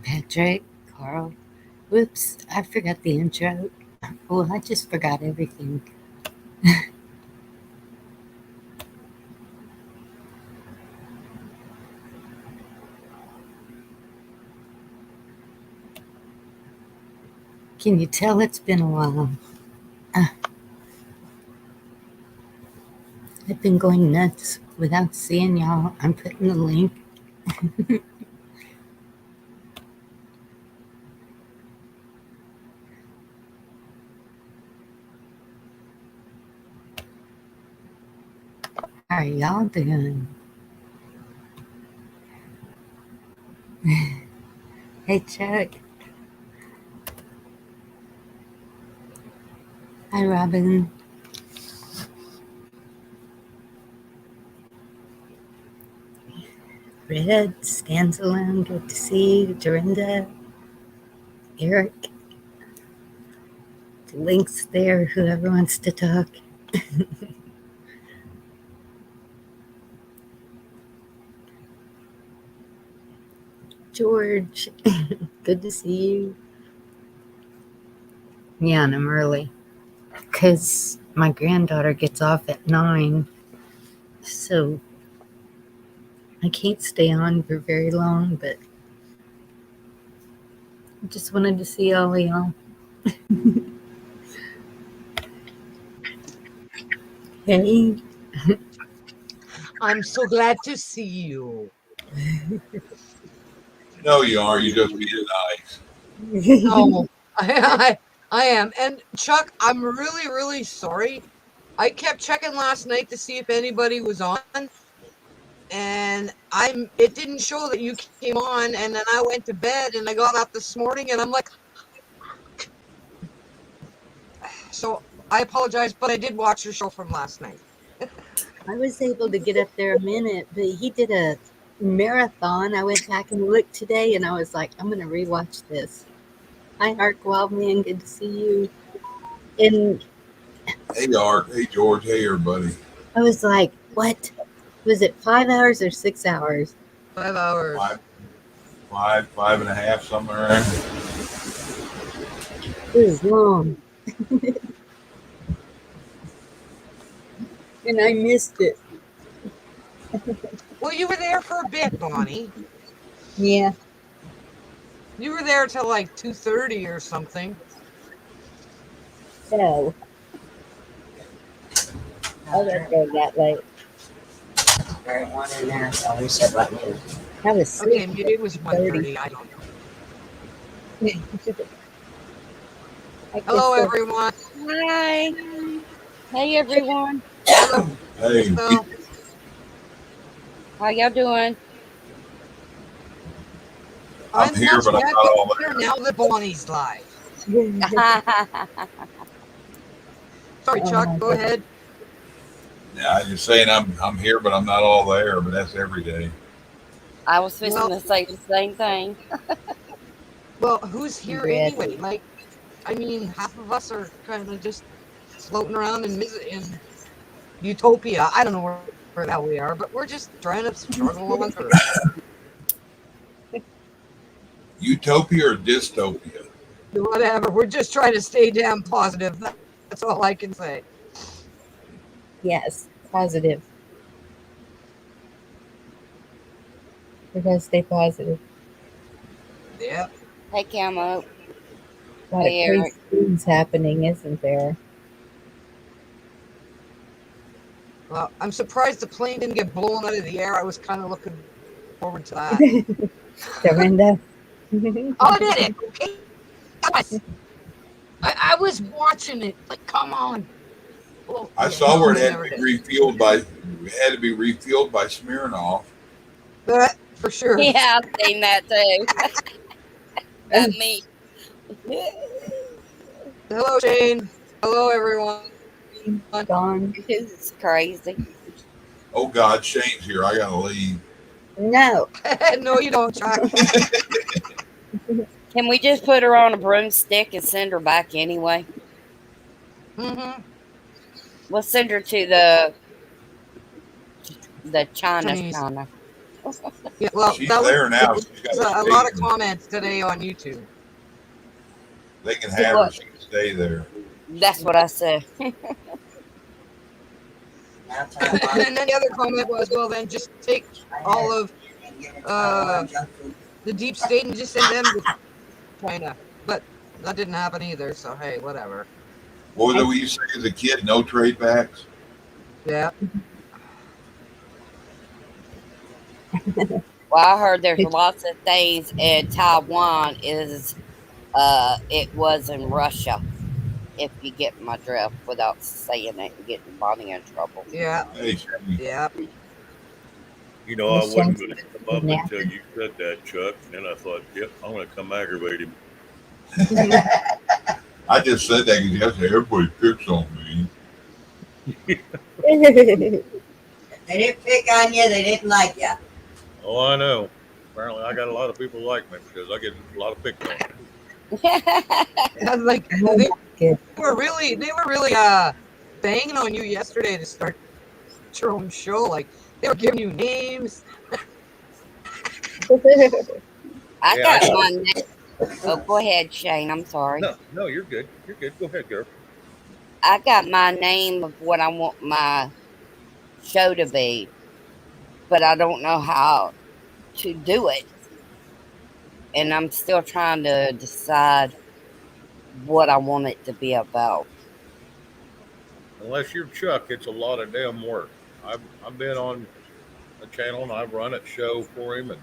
Patrick, Carl. Whoops, I forgot the intro. Well, I just forgot everything. Can you tell it's been a while? I've been going nuts without seeing y'all. I'm putting the link. How are y'all doing? Hey, Chuck. Hi, Robin. Red stands alone. Good to see you. Dorinda, Eric. The link's there. Whoever wants to talk. George, good to see you. Yeah, and I'm early because my granddaughter gets off at 9, so I can't stay on for very long, but I just wanted to see all of y'all. Hey. I'm so glad to see you. No, you are. You just being nice. Oh, I am. And Chuck, I'm really, really sorry. I kept checking last night to see if anybody was on, and it didn't show that you came on, and then I went to bed and I got up this morning and I'm like, so I apologize, but I did watch your show from last night. I was able to get up there a minute, but he did a marathon. I went back and looked today, and I was like, I'm going to rewatch this. Hi, Ark Wildman. Good to see you. And Hey, Art. Hey, George. Hey, everybody. I was like, what? Was it 5 hours or 6 hours? 5 hours. Five and a half, somewhere around. It was long. And I missed it. Well, you were there for a bit, Bonnie. Yeah. You were there till like 2:30 or something. So. I was there that late. There ain't one in there, so we said what new. I was Okay, maybe it was 1:30. I don't know. Hello, everyone. Hi. Hey, everyone. Hey. How y'all doing? I'm here, but I'm not all there. Now that Bonnie's live. Sorry, Chuck. Go ahead. Yeah, I'm just saying I'm here, but I'm not all there. But that's every day. I was fixing to say the same thing. Well, who's here anyway? Like, I mean, half of us are kind of just floating around in utopia. I don't know where the hell we are, but we're just trying to struggle along through. Utopia or dystopia? Whatever. We're just trying to stay damn positive. That's all I can say. Yes, positive. We gotta stay positive. Yeah. Hey, Camo. A lot of crazy things happening, isn't there? Well, I'm surprised the plane didn't get blown out of the air. I was kind of looking forward to that. Dorinda. Oh, did it? Okay. I was watching it. Like, come on. Well, I saw where it had to be refueled by Smirnoff. For sure. Yeah, I've seen that too. Not me. Hello, Shane. Hello, everyone. Gone. It's crazy. Oh God, Shane's here. I gotta leave. No. No, you don't, Chuck. Can we just put her on a broomstick and send her back anyway? Mm-hmm. We'll send her to the China. Yeah, well, She's that there now. was She's got a to lot of stay. comments today on YouTube. They can have her. She can stay there. That's what I said. Now time And then the other comment was, well, then just take all of the deep state and just send them to China. But that didn't happen either, so hey, whatever. What was it we used to say as a kid? No trade backs? Yeah. Well, I heard there's lots of things, and Taiwan is, it was in Russia. If you get my drift without saying it and getting Bonnie in trouble. Yeah. Hey, Shane. Yeah. You know, I wasn't going to come up until you said that, Chuck. And then I thought, yep, I'm going to come aggravate him. I just said that because yesterday everybody picks on me. They didn't pick on you. They didn't like you. Oh, I know. Apparently, I got a lot of people like me because I get a lot of picked on. Like they were really banging on you yesterday to start your own show. Like they were giving you names. I got my name. Oh, go ahead, Shane. I'm sorry. No, you're good. You're good. Go ahead, girl. I got my name of what I want my show to be, but I don't know how to do it. And I'm still trying to decide what I want it to be about. Unless you're Chuck, it's a lot of damn work. I've been on a channel and I've run a show for him, and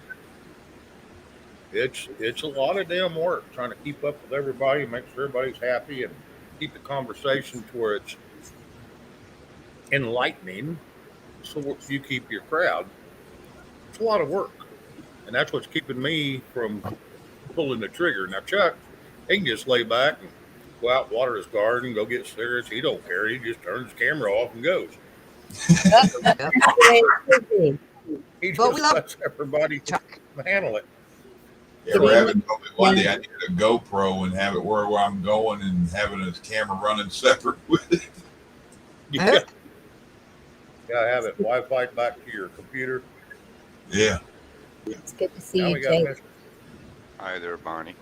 it's a lot of damn work trying to keep up with everybody, make sure everybody's happy, and keep the conversation to where it's enlightening, so you keep your crowd. It's a lot of work, and that's what's keeping me from pulling the trigger. Now, Chuck, he can just lay back and go out, water his garden, go get cigarettes. He don't care. He just turns his camera off and goes. He just lets everybody handle it. Yeah, we're having one day I need a GoPro and have it where I'm going and having his camera running separate with it. Yeah. Yeah, have it Wi-Fi back to your computer. Yeah. It's good to see Now you, we got Jake. Mr. Hi there, Barney.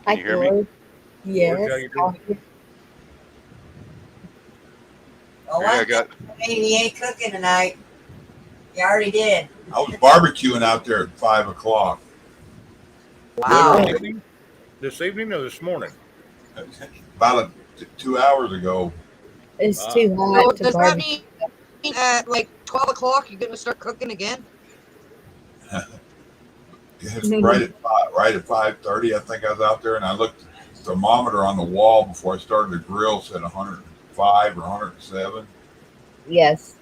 Hi, Can you hear me? George. Yes. George, how you doing? Oh, Hey, I got he ain't cooking tonight. He already did. I was barbecuing out there at 5 o'clock. Wow. This evening or this morning? About 2 hours ago. It's too So hot to does that barbecue. mean at like 12 o'clock you're gonna start cooking again? Right at 5:30, I think I was out there, and I looked at the thermometer on the wall before I started the grill, said 105 or 107. Yes.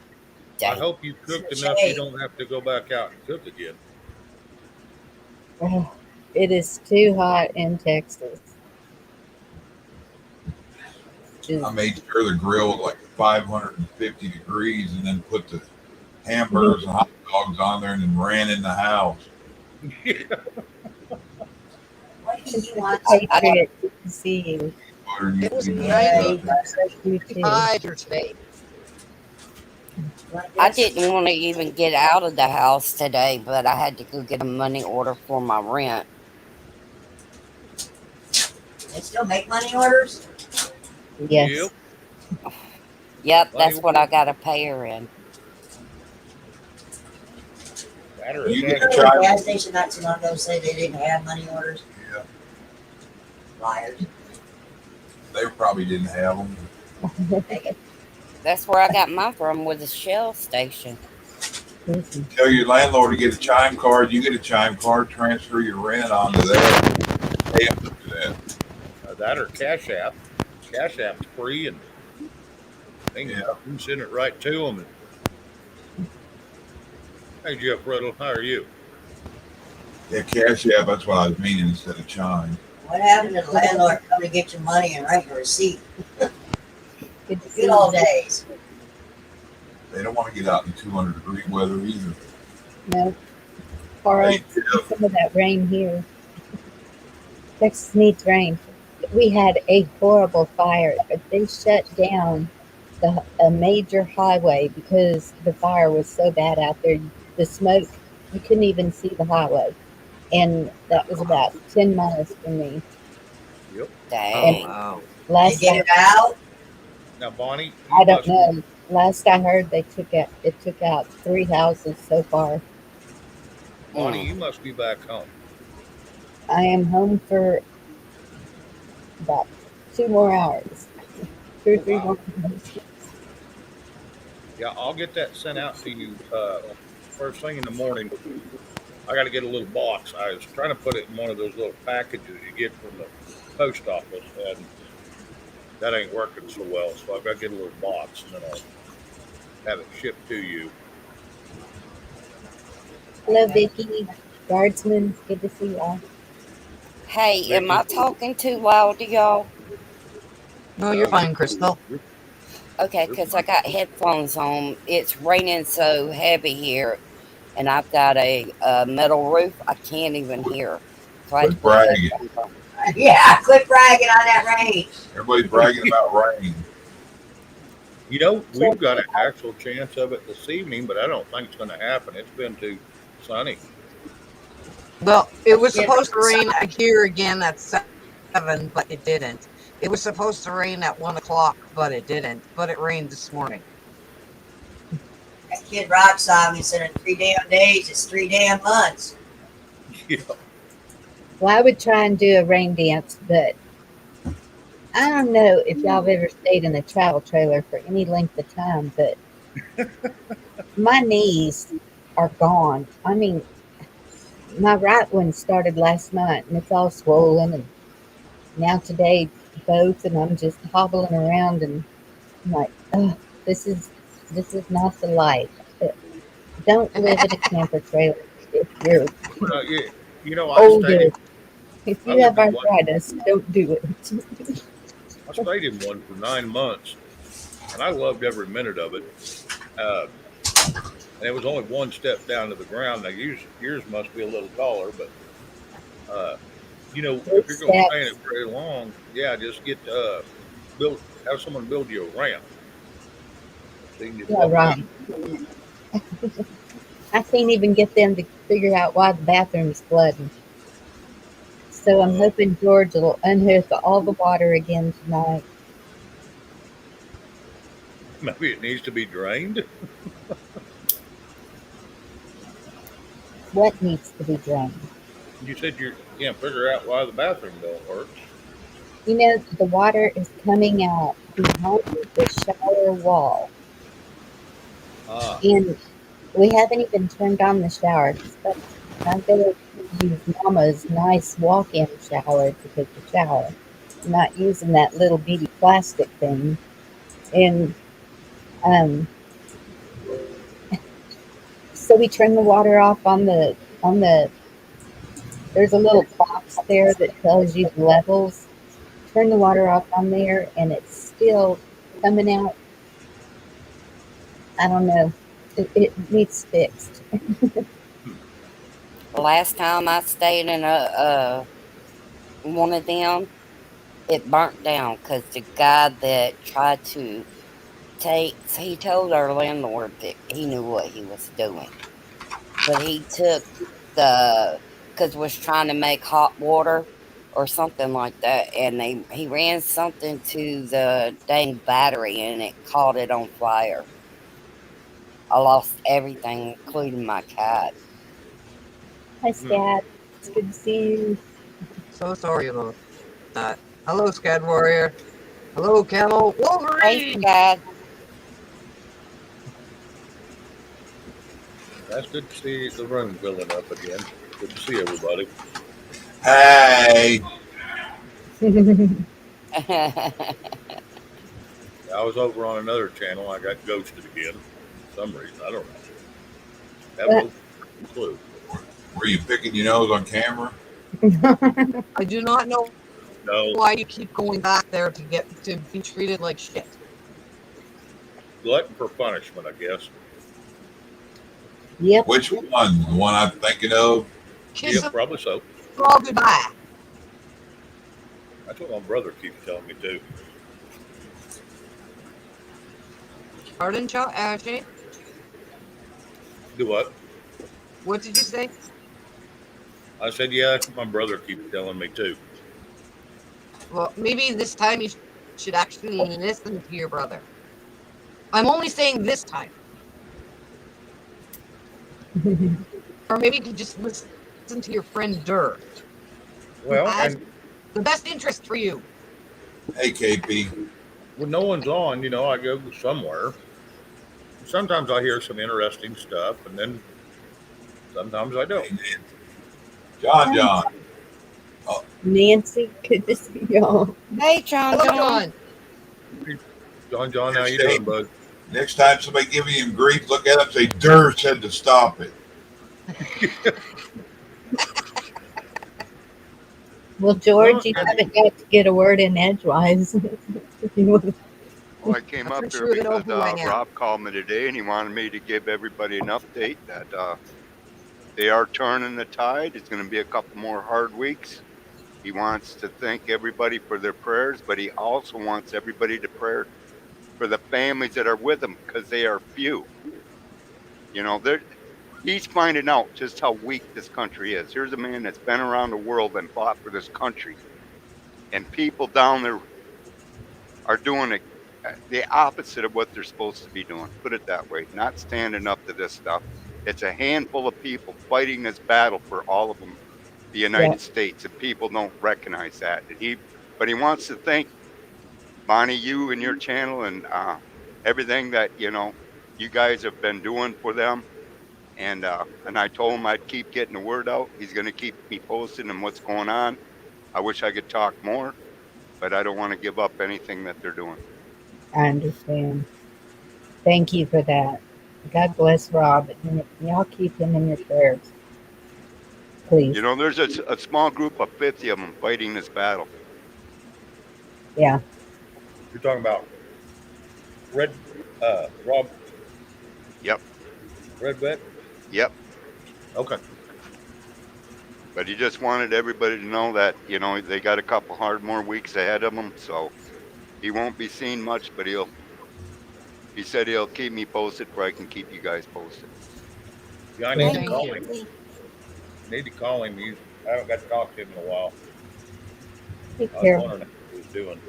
I hope you cooked enough you don't have to go back out and cook again. Oh, it is too hot in Texas. I made sure the grill was like 550 degrees and then put the hamburgers and hot dogs on there and then ran in the house. What do you want? Patriot, good to see you. It was You too. 95 here today. I didn't want to even get out of the house today, but I had to go get a money order for my rent. They still make money orders? Yes. Yep, that's what I got to pay her in. You Go get to a gas tried. station not too long ago say they didn't have money orders. Yeah, Liars. they probably didn't have them. That's where I got mine from, was a Shell station. Tell your landlord to get a chime card. You get a chime card, transfer your rent onto that. Pay them to do that. That or Cash App. Cash App's free, and they can send it right to them. Hey, Jeff Riddle, how are you? Yeah, Cash App, that's what I was meaning instead of chime. What happened to the landlord come to get your money and write your receipt? Good to see Good old you. days. They don't want to get out in 200-degree weather either. No. Carl, Hey, Jeff. some of that rain here. Texas needs rain. We had a horrible fire. They shut down a major highway because the fire was so bad out there. The smoke You couldn't even see the highway. And that was about 10 miles from me. Yep. Oh, And Dang. wow. They last get I, it out? Now, Bonnie, I you don't must be. know. Last I heard, it took out 3 houses so far. Bonnie, Mm. you must be back home. I am home for about 2 more hours, two or Oh three wow. more hours. Yeah, I'll get that sent out to you first thing in the morning. I got to get a little box. I was trying to put it in one of those little packages you get from the post office, and that ain't working so well. So I've got to get a little box, and then I'll have it shipped to you. Hello, Vicky, Guardsman. Good to see y'all. Hey, am I Vicky, talking too loud to y'all? No, you're no, fine, Crystal. Okay, you're because I fine. got headphones on. It's raining so heavy here, and I've got a metal roof. I can't even hear. So I had to Quit put bragging. headphones on. Yeah, quit bragging on that rain. Everybody's bragging about rain. You know, So, we've got an actual chance of it this evening, but I don't think it's going to happen. It's been too sunny. Well, it was Yeah, supposed to rain here again at 7, but it didn't. It was supposed to rain at 1 o'clock, but it didn't. But it rained this morning. that kid Rock saw me and said in 3 damn days, it's 3 damn months. Yeah. well, I would try and do a rain dance, but I don't know if y'all have ever stayed in a travel trailer for any length of time, but my knees are gone. I mean, my right one started last night and it's all swollen, and now today both, and I'm just hobbling around, and I'm like, oh, this is not the life. Uh, Don't live in a camper trailer if you're Well, yeah. You know, older. If I you have lived in one. arthritis, don't do it. I stayed in one for 9 months, and I loved every minute of it. Uh, and it was only one step down to the ground. Now, yours must be a little taller, but uh, you know, if Three you're going to stay in it steps. very long, yeah, just get build have someone build you a ramp so you can just Yeah, walk down. right. I can't even get them to figure out why the bathroom's flooding. So I'm Uh, hoping George will unhook all the water again tonight. maybe it needs to be drained. What needs to be drained? You said you can't figure out why the bathroom don't work. You know, the water is coming out behind the shower wall, Ah, and we haven't even turned on the shower. But I'm going to use Mama's nice walk-in shower to take the shower. I'm not using that little bitty plastic thing. And um, so we turn the water off on the. There's a little box there that tells you the levels. Turn the water off on there, and it's still coming out. I don't know. It needs fixed. hmm. Last time I stayed in a one of them, it burnt down because the guy that tried to he told our landlord that he knew what he was doing, but he took the because was trying to make hot water or something like that, and he ran something to the dang battery and it caught it on fire. I lost everything, including my cat. Hi, Hmm. Scat. It's good to see you. So sorry about that. Hello, Scad Warrior. Hello, Camel. Hey, Wolverine! Scad. That's good to see the room filling up again. Good to see everybody. Hey, I was over on another channel. I got ghosted again for some reason. I don't know. Have Well, no clue. were you picking your nose on camera? I do not know No, why you keep going back there to get to be treated like shit. glutton for punishment, I guess. yep. Which one? The one I'm thinking of? Kiss Yep, them probably so. all goodbye. That's what my brother keeps telling me too. Pardon, Ashley. Do what? What did you say? I said, yeah, my brother keeps telling me too. Well, maybe this time you should actually listen to your brother. I'm only saying this time. Or maybe you could just listen to your friend Durr, who Well, has and the best interest for you. Hey, KP. when no one's on, I go somewhere. Sometimes I hear some interesting stuff, and then sometimes I don't. Hey, John. Oh, Nancy, good to see y'all. Hey, John Hello, John. John. John, how here's you Shane. doing, bud? Next time somebody giving him grief, look at him and say, Durr said to stop it. Well, Well, George, you and haven't got to get a word in edgewise. Well, I came I'm up pretty here sure they know because who I am. Rob called me today and he wanted me to give everybody an update that they are turning the tide. It's going to be a couple more hard weeks. He wants to thank everybody for their prayers, but he also wants everybody to pray for the families that are with him because they are few. He's finding out just how weak this country is. Here's a man that's been around the world and fought for this country, and people down there are doing the opposite of what they're supposed to be doing. Put it that way, not standing up to this stuff. It's a handful of people fighting this battle for all of them, the Yeah, United States, and people don't recognize that. But he wants to thank Bonnie, you and your channel, and everything that you guys have been doing for them. And I told him I'd keep getting the word out. He's going to keep me posted on what's going on. I wish I could talk more, but I don't want to give up anything that they're doing. I understand. Thank you for that. God bless Rob. And y'all keep him in your prayers, please. There's a small group of 50 of them fighting this battle. Yeah. you're talking about Rob Yep, Redbeck? yep. Okay. But he just wanted everybody to know that, they got a couple hard more weeks ahead of them. So he won't be seen much, but he said he'll keep me posted where I can keep you guys posted. Yeah, I need Thank to Thank call you. him. Need to call him. I haven't got to talk to him in a while. Take I was care. wondering how he was doing.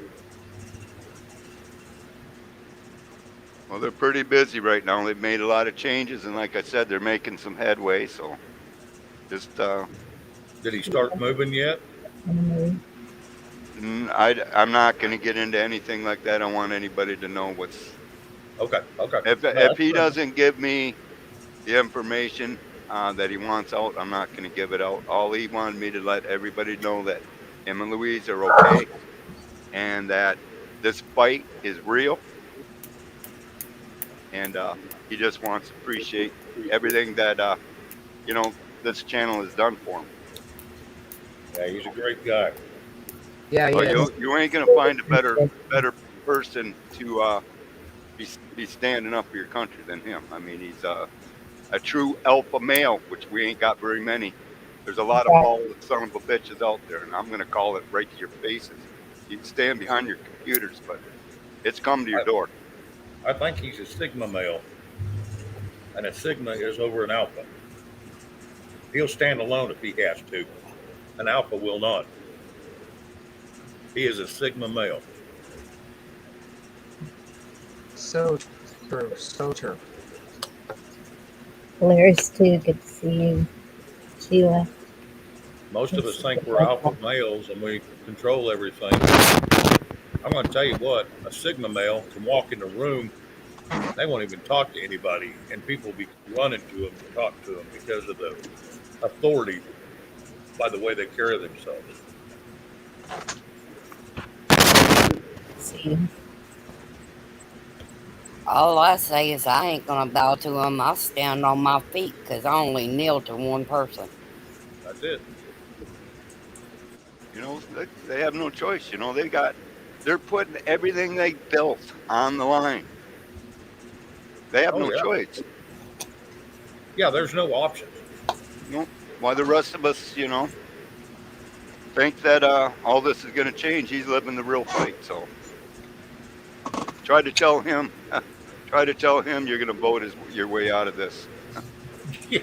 Well, they're pretty busy right now. They've made a lot of changes, and like I said, they're making some headway. So just Did he start moving yet? I'm not going to get into anything like that. I don't want anybody to know what's Okay. Okay. No, if that's he fair enough. doesn't give me the information that he wants out, I'm not going to give it out. All he wanted me to let everybody know that him and Louise are okay, and that this fight is real, and he just wants to appreciate everything that this channel has done for him. Yeah, he's a great guy. Yeah, he Well, is. you ain't gonna find a better person to be standing up for your country than him. I mean, he's a true alpha male, which we ain't got very many. There's a lot of bald son of a bitches out there, and I'm gonna call it right to your faces. You can stand behind your computers, but it's come to your I, door. I think he's a Sigma male, and a Sigma is over an Alpha. He'll stand alone if he has to. An Alpha will not. He is a Sigma male. So true. So true. Polaris too. Good to see you. Sheila. Most of us think we're alpha males and we control everything. I'm going to tell you what, a Sigma male can walk in a room, they won't even talk to anybody, and people will be running to them to talk to them because of the authority by the way they carry themselves. See. All I say is I ain't gonna bow to him. I'll stand on my feet because I only kneel to one person. That's it. They have no choice. They're putting everything they built on the line. They have Oh, no yeah. choice. Yeah, there's no options. Why the rest of us, think that all this is going to change. He's living the real fight. So try to tell him you're going to vote your way out of this. Yeah.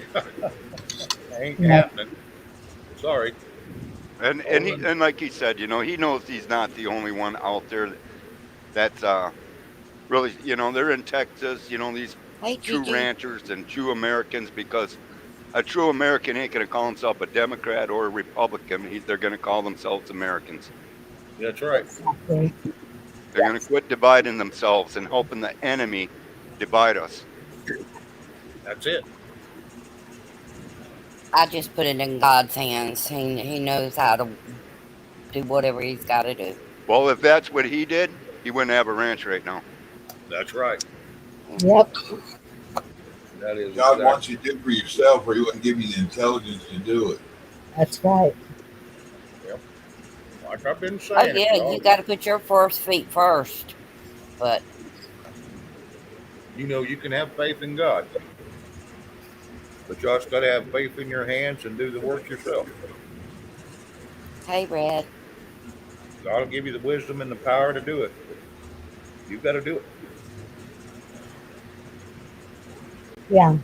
Ain't No. happening. Sorry. And like he said, you know, he knows he's not the only one out there that's really, you know, they're in Texas, you know, these Hey, true Gigi. ranchers and true Americans, because a true American ain't going to call himself a Democrat or a Republican. They're going to call themselves Americans. That's right. Exactly. They're going to quit dividing themselves and helping the enemy divide us. That's it. I just put it in God's hands. He knows how to do whatever he's got to do. Well, if that's what he did, he wouldn't have a ranch right now. That's right. Yep. That is God exactly. wants you to do for yourself, or He wouldn't give you the intelligence to do it. That's right. Yep. Like I've been Oh, saying, yeah, you got to put your first feet first. But you know, you can have faith in God, but you also got to have faith in your hands and do the work yourself. hey, Red. God will give you the wisdom and the power to do it. You've got to do it. Yeah.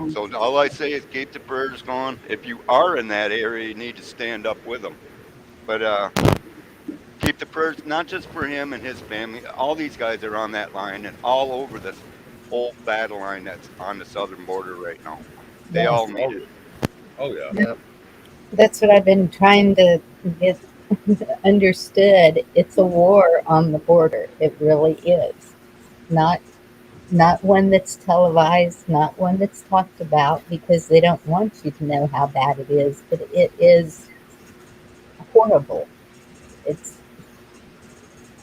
So all I say is keep the prayers going. If you are in that area, you need to stand up with them. But keep the prayers, not just for him and his family. All these guys are on that line and all over this whole battle line that's on the southern border right now. They all Yes. need Oh, it. oh yeah. Yep. That's what I've been trying to get understood. It's a war on the border. It really is. Not one that's televised, not one that's talked about because they don't want you to know how bad it is, but it is horrible. It's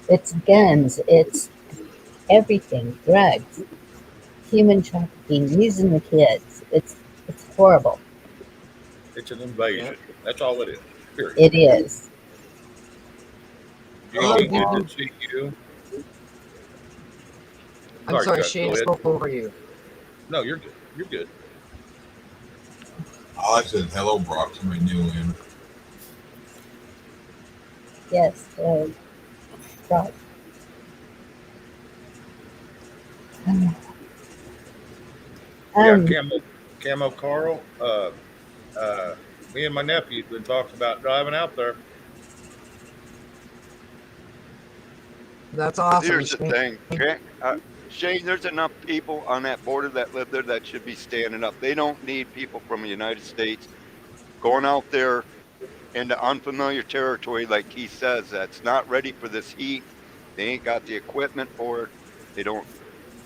it's guns, it's everything, drugs, human trafficking, using the kids. It's horrible. It's an Yep. invasion. That's all it is. Period. It is. Hello, Oh, Gigi, good to Gigi. see you. I'm Sorry, sorry, Chuck. Go Shane ahead. spoke over you. No, you're good. You're good. I said, hello, Brock. Somebody new in. Yes. Right. Yeah, Um, Camo Carl. Me and my nephew's been talking about driving out there. That's because awesome, here's the Shane. thing, Shane, there's enough people on that border that live there that should be standing up. They don't need people from the United States going out there into unfamiliar territory, like he says, that's not ready for this heat. They ain't got the equipment for it. They don't.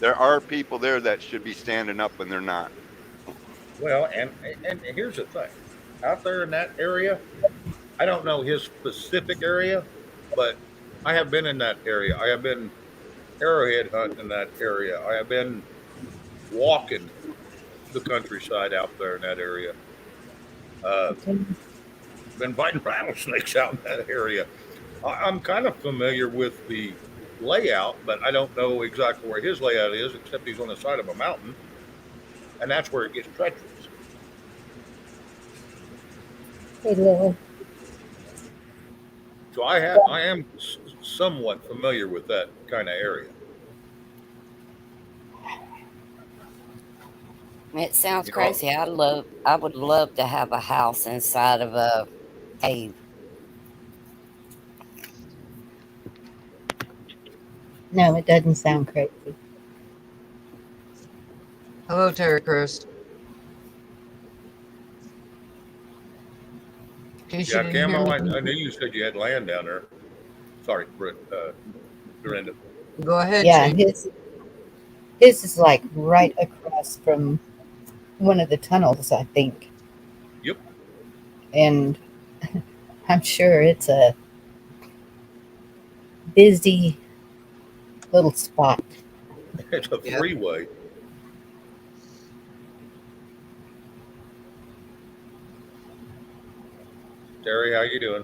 There are people there that should be standing up, and they're not. Well, and here's the thing. Out there in that area, I don't know his specific area, but I have been in that area. I have been arrowhead hunting in that area. I have been walking the countryside out there in that area. Uh, okay. been fighting rattlesnakes out in that area. I'm kind of familiar with the layout, but I don't know exactly where his layout is, except he's on the side of a mountain, and that's where it gets treacherous. Hey, Lily. So I am somewhat familiar with that kind of area. It sounds You know, crazy. I would love to have a house inside of a cave. No, it doesn't sound crazy. Hello, Terry Chris. In case you yeah, didn't hear Camo. me, I knew you said you had land down there. Sorry, Dorinda. go ahead, Yeah, Shane. his is like right across from one of the tunnels, I think. Yep, And I'm sure it's a busy little spot. it's a Yep. freeway. Terry, how you doing?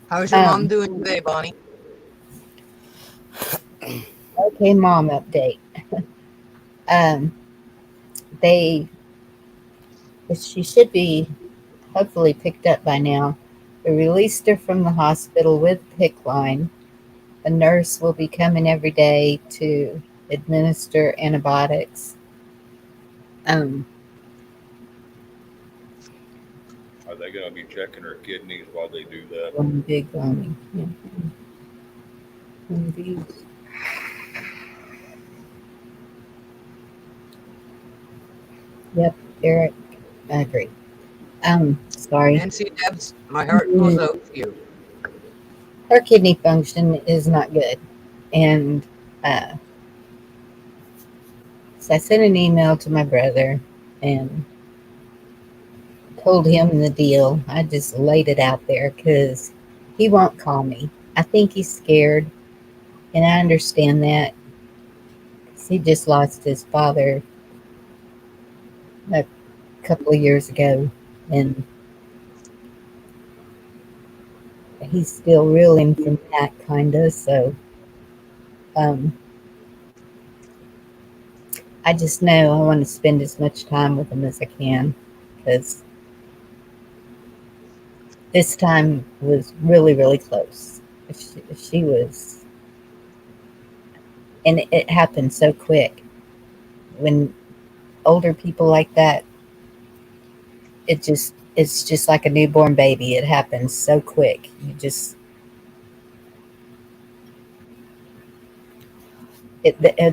How's your mom Um, doing today, Bonnie? okay, mom update. Um, they, she should be hopefully picked up by now. They released her from the hospital with PICC line. A nurse will be coming every day to administer antibiotics. Um, going to be checking her kidneys while they do that. One big lummy. Yeah. One of these. Yep, Eric, I agree. Sorry. Nancy Debs, my heart goes out to you. Her kidney function is not good. And so I sent an email to my brother and told him the deal. I just laid it out there because he won't call me. I think he's scared, and I understand that 'cause he just lost his father a couple of years ago, and he's still reeling from that, kind of. So um, I just know I want to spend as much time with him as I can because this time was really, really close. She was, and it happened so quick. When older people like that, it's just like a newborn baby. It happens so quick. You just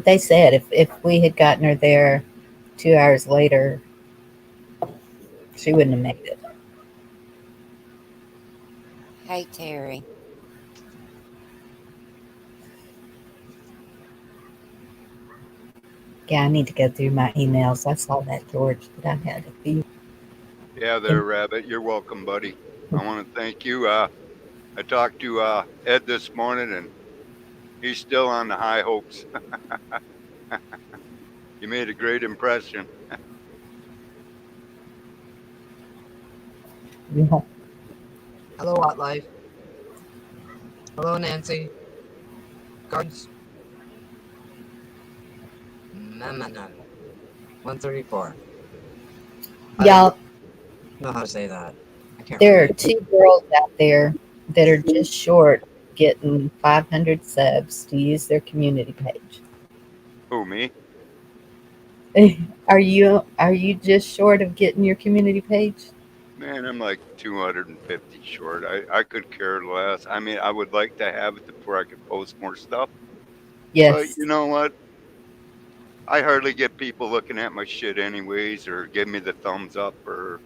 they said if we had gotten her there 2 hours later, she wouldn't have made it. Hey, Terry. Yeah, I need to go through my emails. I saw that, George, but I had a few. Yeah, there, Rabbit. You're welcome, buddy. I want to thank you. I talked to Ed this morning, and he's still on the high hopes. You made a great impression. Yeah. Hello, Hot Life. Hello, Nancy. Cards. Mamanan. 134. Y'all, Know how to say that. I can't there are read. 2 girls out there that are just short getting 500 subs to use their community page. Who, me? Are you just short of getting your community page? Man, I'm like 250 short. I could care less. I mean, I would like to have it before I could post more stuff. But Yes. you know what? I hardly get people looking at my shit anyways or give me the thumbs up or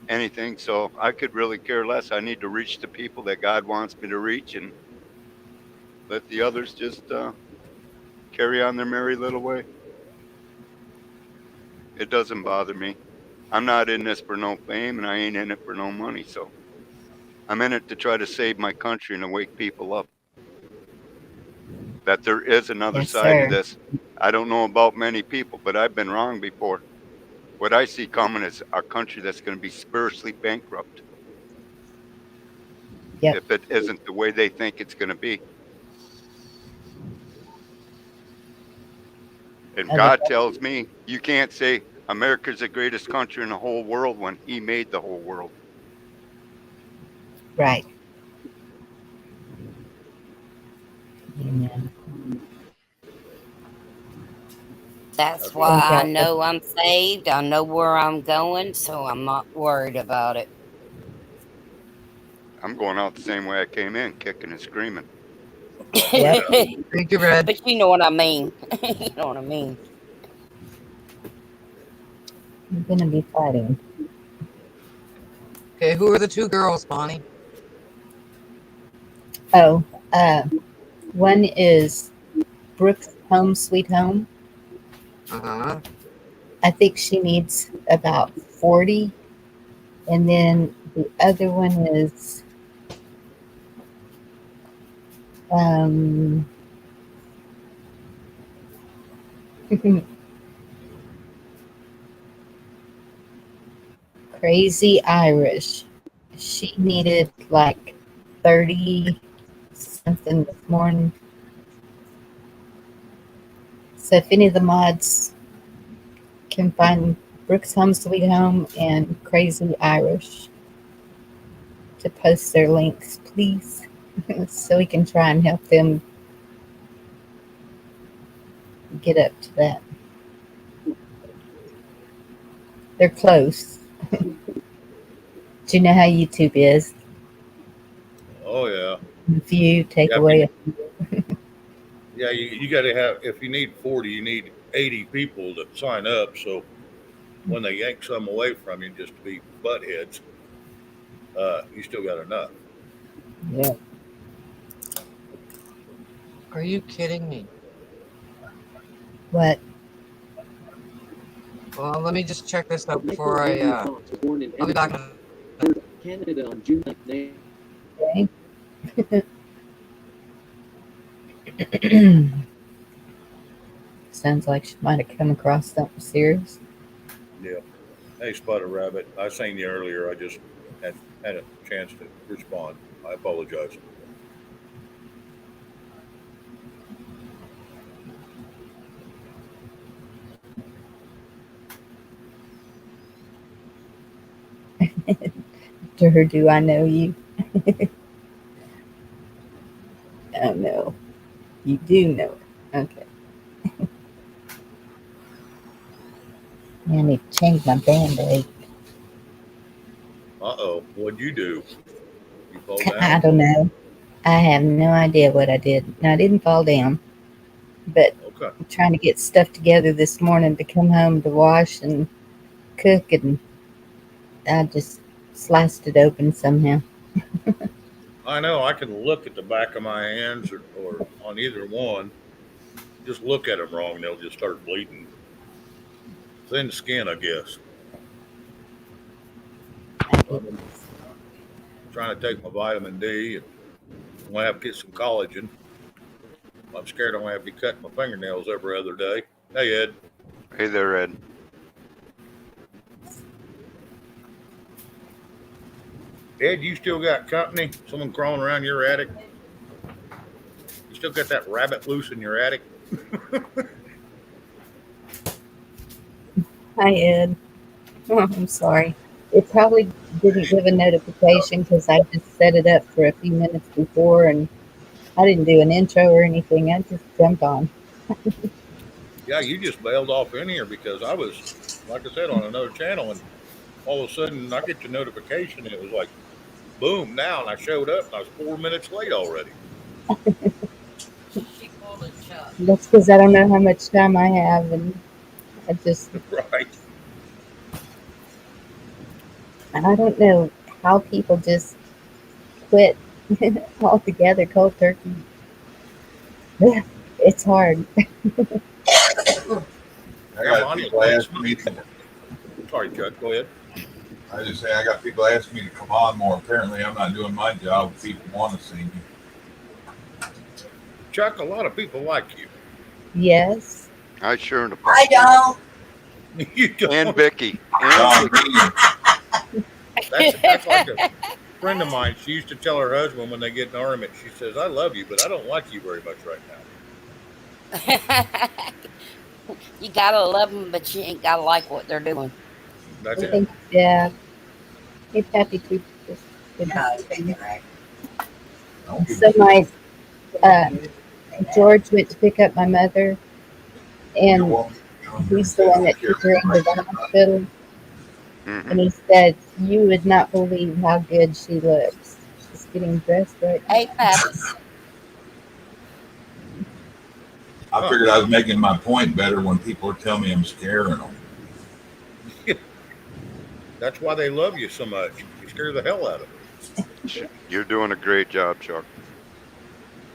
anything. So I could really care less. I need to reach the people that God wants me to reach and let the others just carry on their merry little way. It doesn't bother me. I'm not in this for no fame and I ain't in it for no money. So I'm in it to try to save my country and to wake people up that there is another Yes, side to sir. this. I don't know about many people, but I've been wrong before. What I see coming is a country that's going to be spiritually bankrupt Yep. if it isn't the way they think it's going to be. And Oh, God tells me you can't say America's the greatest country in the whole world when He made the whole world. right. Amen. That's That's all. why Thank I y'all for know I'm saved. I know where I'm going, so I'm not worried about it. I'm going out the same way I came in, kicking and screaming. yep. Thank you, Red. But you know what I mean. You know what I mean. I'm gonna be fighting. Okay, who are the 2 girls, Bonnie? Oh, one is Brooks Home Sweet Home. Uh-huh. I think she needs about 40. And then the other one is um, Crazy Irish. She needed like 30 something this morning. So if any of the mods can find Brooks Home Sweet Home and Crazy Irish to post their links, please, so we can try and help them get up to that. They're close. But you know how YouTube is. Oh yeah. If you take Yeah, away yeah. You got to have. If you need 40, you need 80 people to sign up. So when they yank some away from you just to be butt heads, you still got enough. yeah. Are you kidding me? What? Well, let me just check this out before I'll be back in Canada on June 9th. Okay. Sounds like she might have come across something serious. Yeah. Hey, Spotted Rabbit. I seen you earlier. I just had a chance to respond. I apologize. To her, do I know you? Oh no, you do know it. Okay. I need to change my band-aid. Uh-oh. What'd you do? You fall I down? don't know. I have no idea what I did. No, I didn't fall down, but Okay. I'm trying to get stuff together this morning to come home to wash and cook, and I just sliced it open somehow. I know. I can look at the back of my hands or on either one. Just look at them wrong, they'll just start bleeding. Thin skin, I guess. I've been trying to take my vitamin D, and I'm gonna have to get some collagen. I'm scared I'm gonna have to be cutting my fingernails every other day. Hey, Ed. Hey there, Ed. Ed, you still got company? Someone crawling around your attic? You still got that rabbit loose in your attic? Hi, Ed. Oh, I'm sorry. It probably didn't give a notification because I just set it up for a few minutes before, and I didn't do an intro or anything. I just jumped on. Yeah, you just bailed off in here because I was, like I said, on another channel, and all of a sudden I get the notification, and it was like, boom, now, and I showed up, and I was 4 minutes late already. She pulled a Chuck. That's because I don't know how much time I have, and I just, Right. I don't know how people just quit altogether cold turkey. It's hard. I Yeah, got Monty, people asking me. sorry, Chuck, go ahead. I just say I got people asking me to come on more. Apparently, I'm not doing my job. People want to see me. Chuck, a lot of people like you. Yes. I sure enough. I don't. You don't. And Vicky. John And Vicky. That's like a friend of mine. She used to tell her husband when they get in an argument, she says, I love you, but I don't like you very much right now. You gotta love them, but you ain't gotta like what they're doing. That's I it. think, yeah. Hey, Pappy, too. No, you're thinking right. Don't give So me my George went to pick up my mother, your and woman. he's the one that took her into the hospital. Mhm. And he said, "You would not believe how good she looks. She's getting dressed right now." Hey, Pappy. I figured I was making my point better when people are telling me I'm scaring them. That's why they love you so much. You scare the hell out of them. You're doing a great job, Chuck.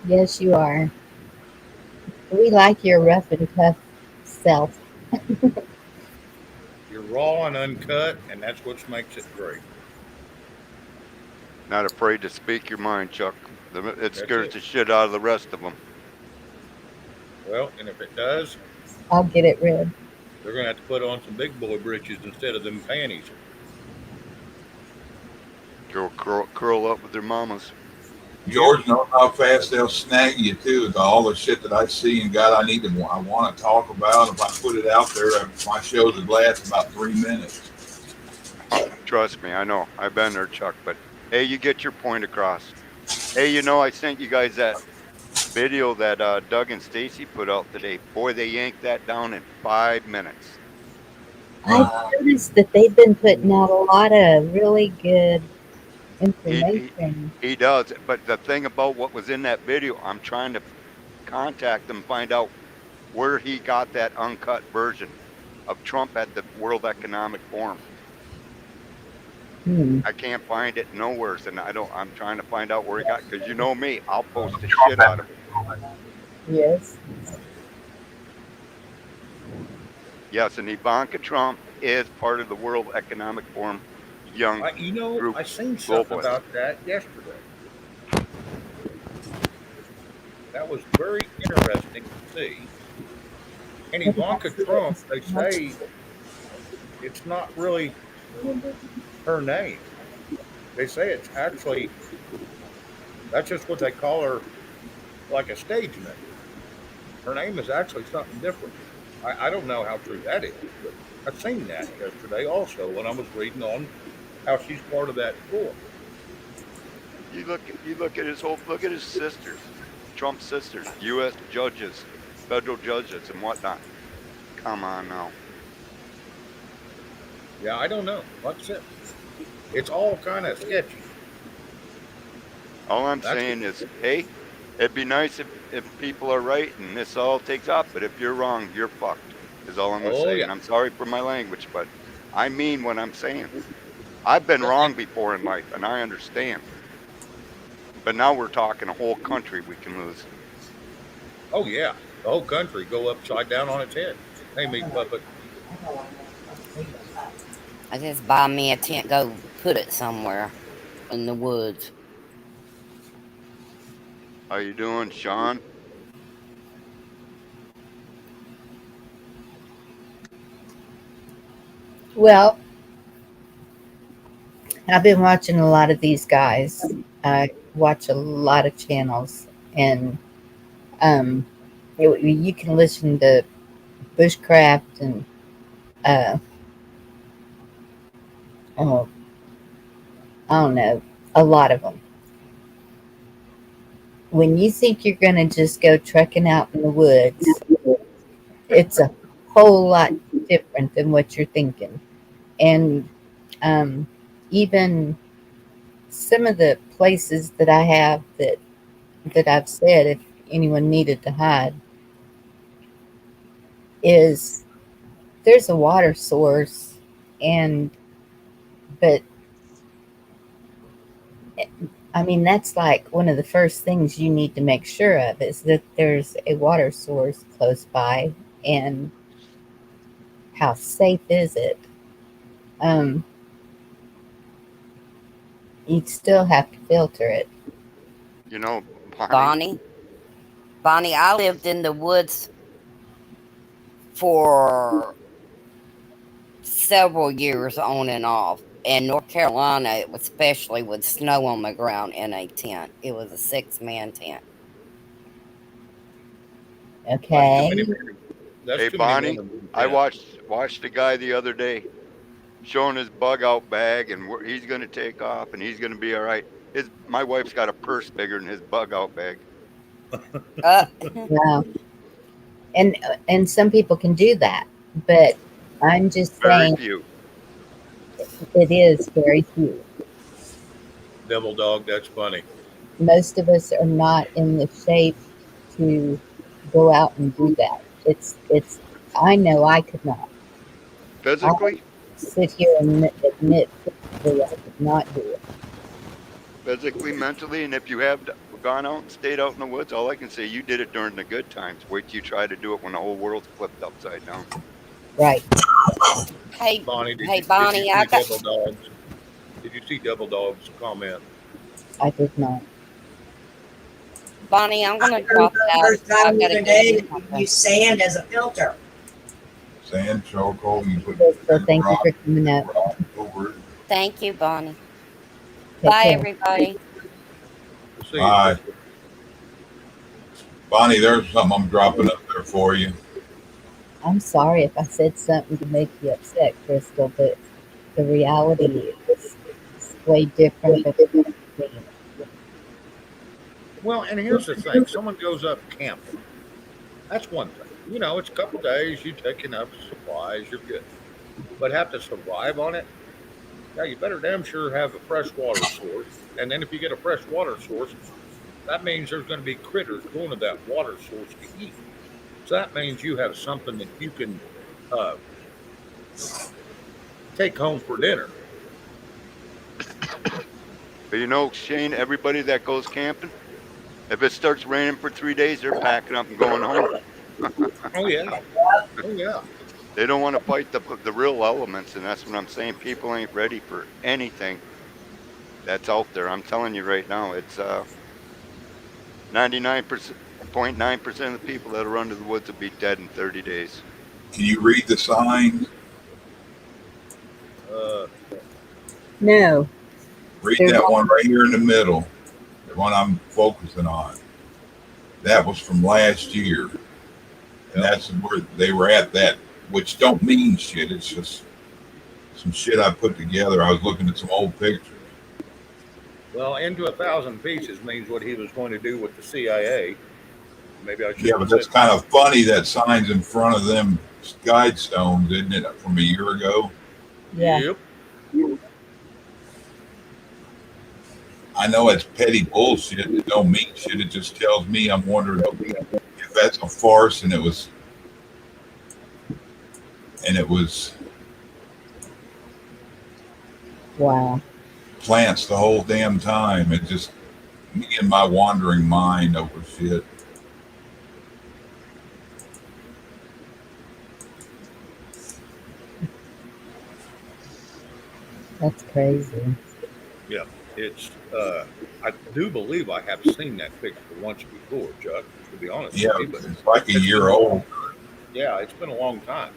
Yes, you are. We like your rough and tough self. You're raw and uncut, and that's what makes it great. Not afraid to speak your mind, Chuck. It scares it. the shit out of the rest of them. Well, and if it does, I'll get it rid. they're going to have to put on some big boy britches instead of them panties. Go curl up with their mamas. George knows how fast they'll snag you too. With all the shit that I see and God, I want to talk about. If I put it out there, my shows would last about 3 minutes. Trust me, I know. I've been there, Chuck. But hey, you get your point across. Hey, I sent you guys that video that Doug and Stacy put out today. Boy, they yanked that down in 5 minutes. I've noticed that they've been putting out a lot of really good He, he information. he does. But the thing about what was in that video, I'm trying to contact him, find out where he got that uncut version of Trump at the World Economic Forum. Hmm. I can't find it nowhere, and I'm trying to find out where he got. Because you know me, I'll post the shit out of it. Yes. Yes, and Ivanka Trump is part of the World Economic Forum Young Group I seen something Globalists. about that yesterday. That was very interesting to see. And What did I Ivanka see that Trump, was they much? say it's not really her name. They say it's actually, that's just what they call her, like a stage name. Her name is actually something different. I don't know how true that is, but I seen that yesterday also when I was reading on how she's part of that forum. You look at his sisters, Trump's sisters, U.S. judges, federal judges, and whatnot. Come on now. Yeah, I don't know. Like I said, it's all kind of sketchy. All I'm That's saying is, hey, it'd be nice if people are right and this all takes off, but if you're wrong, you're fucked. Is all I'm gonna oh say. yeah. And I'm sorry for my language, but I mean what I'm saying. I've been wrong before in life, and I understand. But now we're talking a whole country we can lose. Oh yeah. The whole country go upside down on its head. Hey, meat puppet. I just buy me a tent, go put it somewhere in the woods. How you doing, Sean? Well, I've been watching a lot of these guys. I watch a lot of channels, and um, you can listen to bushcraft and uh, oh, I don't know, a lot of them. When you think you're going to just go trekking out in the woods, it's a whole lot different than what you're thinking. And um, even some of the places that I have that I've said if anyone needed to hide is there's a water source, and but I mean that's like one of the first things you need to make sure of is that there's a water source close by, and how safe is it? Um, you'd still have to filter it. You know, Bonnie. Bonnie, Bonnie, I lived in the woods for several years on and off. In North Carolina, especially with snow on the ground in a tent. It was a 6-man tent. That's too many Okay. men. That's Hey, too many Bonnie. women in the I tent. watched a guy the other day showing his bug out bag and where he's going to take off and he's going to be all right. My wife's got a purse bigger than his bug out bag. Uh, Yeah. And some people can do that, but I'm just Very saying few. it is very few. Devil dog, that's funny. Most of us are not in the shape to go out and do that. It's I know I could not. I Physically, sit here and admit physically I could not do it. mentally, and if you have gone out and stayed out in the woods, all I can say you did it during the good times. Wait till you try to do it when the whole world's flipped upside down. Right. hey, Bonnie, hey, did you Bonnie, I see got Devil Dog's? Did you see Devil Dog's comment? I did not. Bonnie. I'm I gonna heard drop for the out. first time I the gotta other go do day that you something. use sand as a filter. Sand, charcoal, you put Crystal, big thank you for rock, coming big up. rock over it. Thank you, Bonnie. Take Bye, care. everybody. We'll see you, Bye. Crystal. Bonnie, there's something I'm dropping up there for you. I'm sorry if I said something to make you upset, Crystal, but the reality is way different than what you're saying. Well, and here's the thing: someone goes up camping. That's one thing. You know, it's a couple days. You take enough supplies. You're good. but have to survive on it, yeah, you better damn sure have a fresh water source. And then if you get a fresh water source, that means there's going to be critters going to that water source to eat. So that means you have something that you can uh, take home for dinner. But you know, Shane, everybody that goes camping, if it starts raining for 3 days, they're packing up and going home. Oh yeah, oh yeah. They don't want to fight the real elements, and that's what I'm saying. People ain't ready for anything that's out there. I'm telling you right now, it's 99.9% of the people that are under the woods will be dead in 30 days. Can you read the signs? No. Read There's that all- one right here in the middle, the one I'm focusing on. That was from last year. And that's where they were at that, which don't mean shit. It's just some shit I put together. I was looking at some old pictures. Well, into 1,000 pieces means what he was going to do with the CIA. Maybe I should. Yeah, but that's kind of funny. That sign's in front of them guide stones, isn't it, from a year ago? Yeah. Yep. I know it's petty bullshit. It don't mean shit. It just tells me I'm wondering if that's a farce and it was Wow. plants the whole damn time. It just me and my wandering mind over shit. That's crazy. Yeah, it's. I do believe I have seen that picture once before, Chuck. To be honest Yeah, with you, but it's like a year old. yeah, it's been a long time.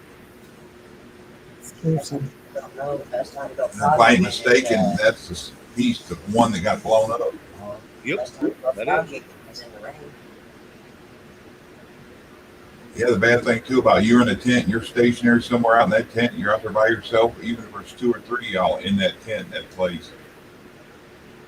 Excuse me. Don't know the best time to go And if I ain't frogging mistaken, is, that's the piece, the one that got blown up. Yep, best time to go that is. frogging is in the rain. Yeah, the bad thing too about you're in a tent, you're stationary somewhere out in that tent, you're out there by yourself, even if there's 2 or 3 of y'all in that tent, that place.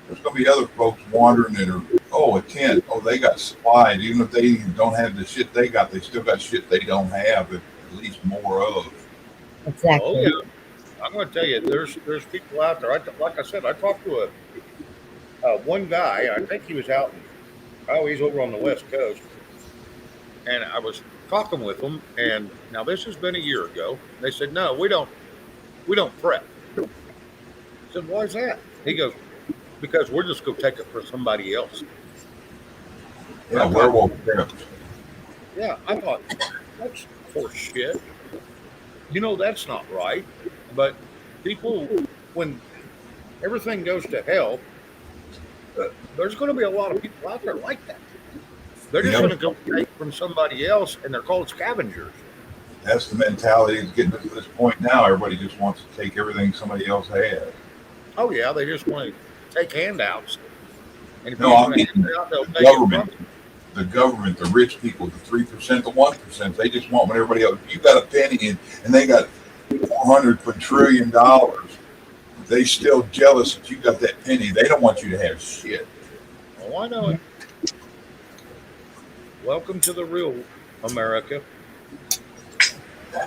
There's going to be other folks wandering that are, oh, a tent, oh, they got supplied. Even if they don't have the shit they got, they still got shit they don't have, at least more of. Exactly. Oh yeah, I'm going to tell you, there's people out there. Like I said, I talked to one guy. I think he was out he's over on the West Coast, and I was talking with him. And now this has been a year ago. They said, no, we don't prep. I said, why is that? He goes, because we're just going to take it for somebody else. Yeah, werewolf trips. Yeah, I thought that's horse shit. You know, that's not right. But people, when everything goes to hell, there's going to be a lot of people out there like that. They're just Yep. going to go take from somebody else, and they're called scavengers. That's the mentality that's getting us to this point now. Everybody just wants to take everything somebody else has. Oh yeah, they just want to take handouts. And if No, you I want to mean hand it out, they'll the take it from government. you. The government, the rich people, the 3%, the 1%, they just want what everybody else. You got a penny and they got $400 quadrillion. They still jealous that you got that penny. They don't want you to have shit. Oh, I know it. Welcome to the real America.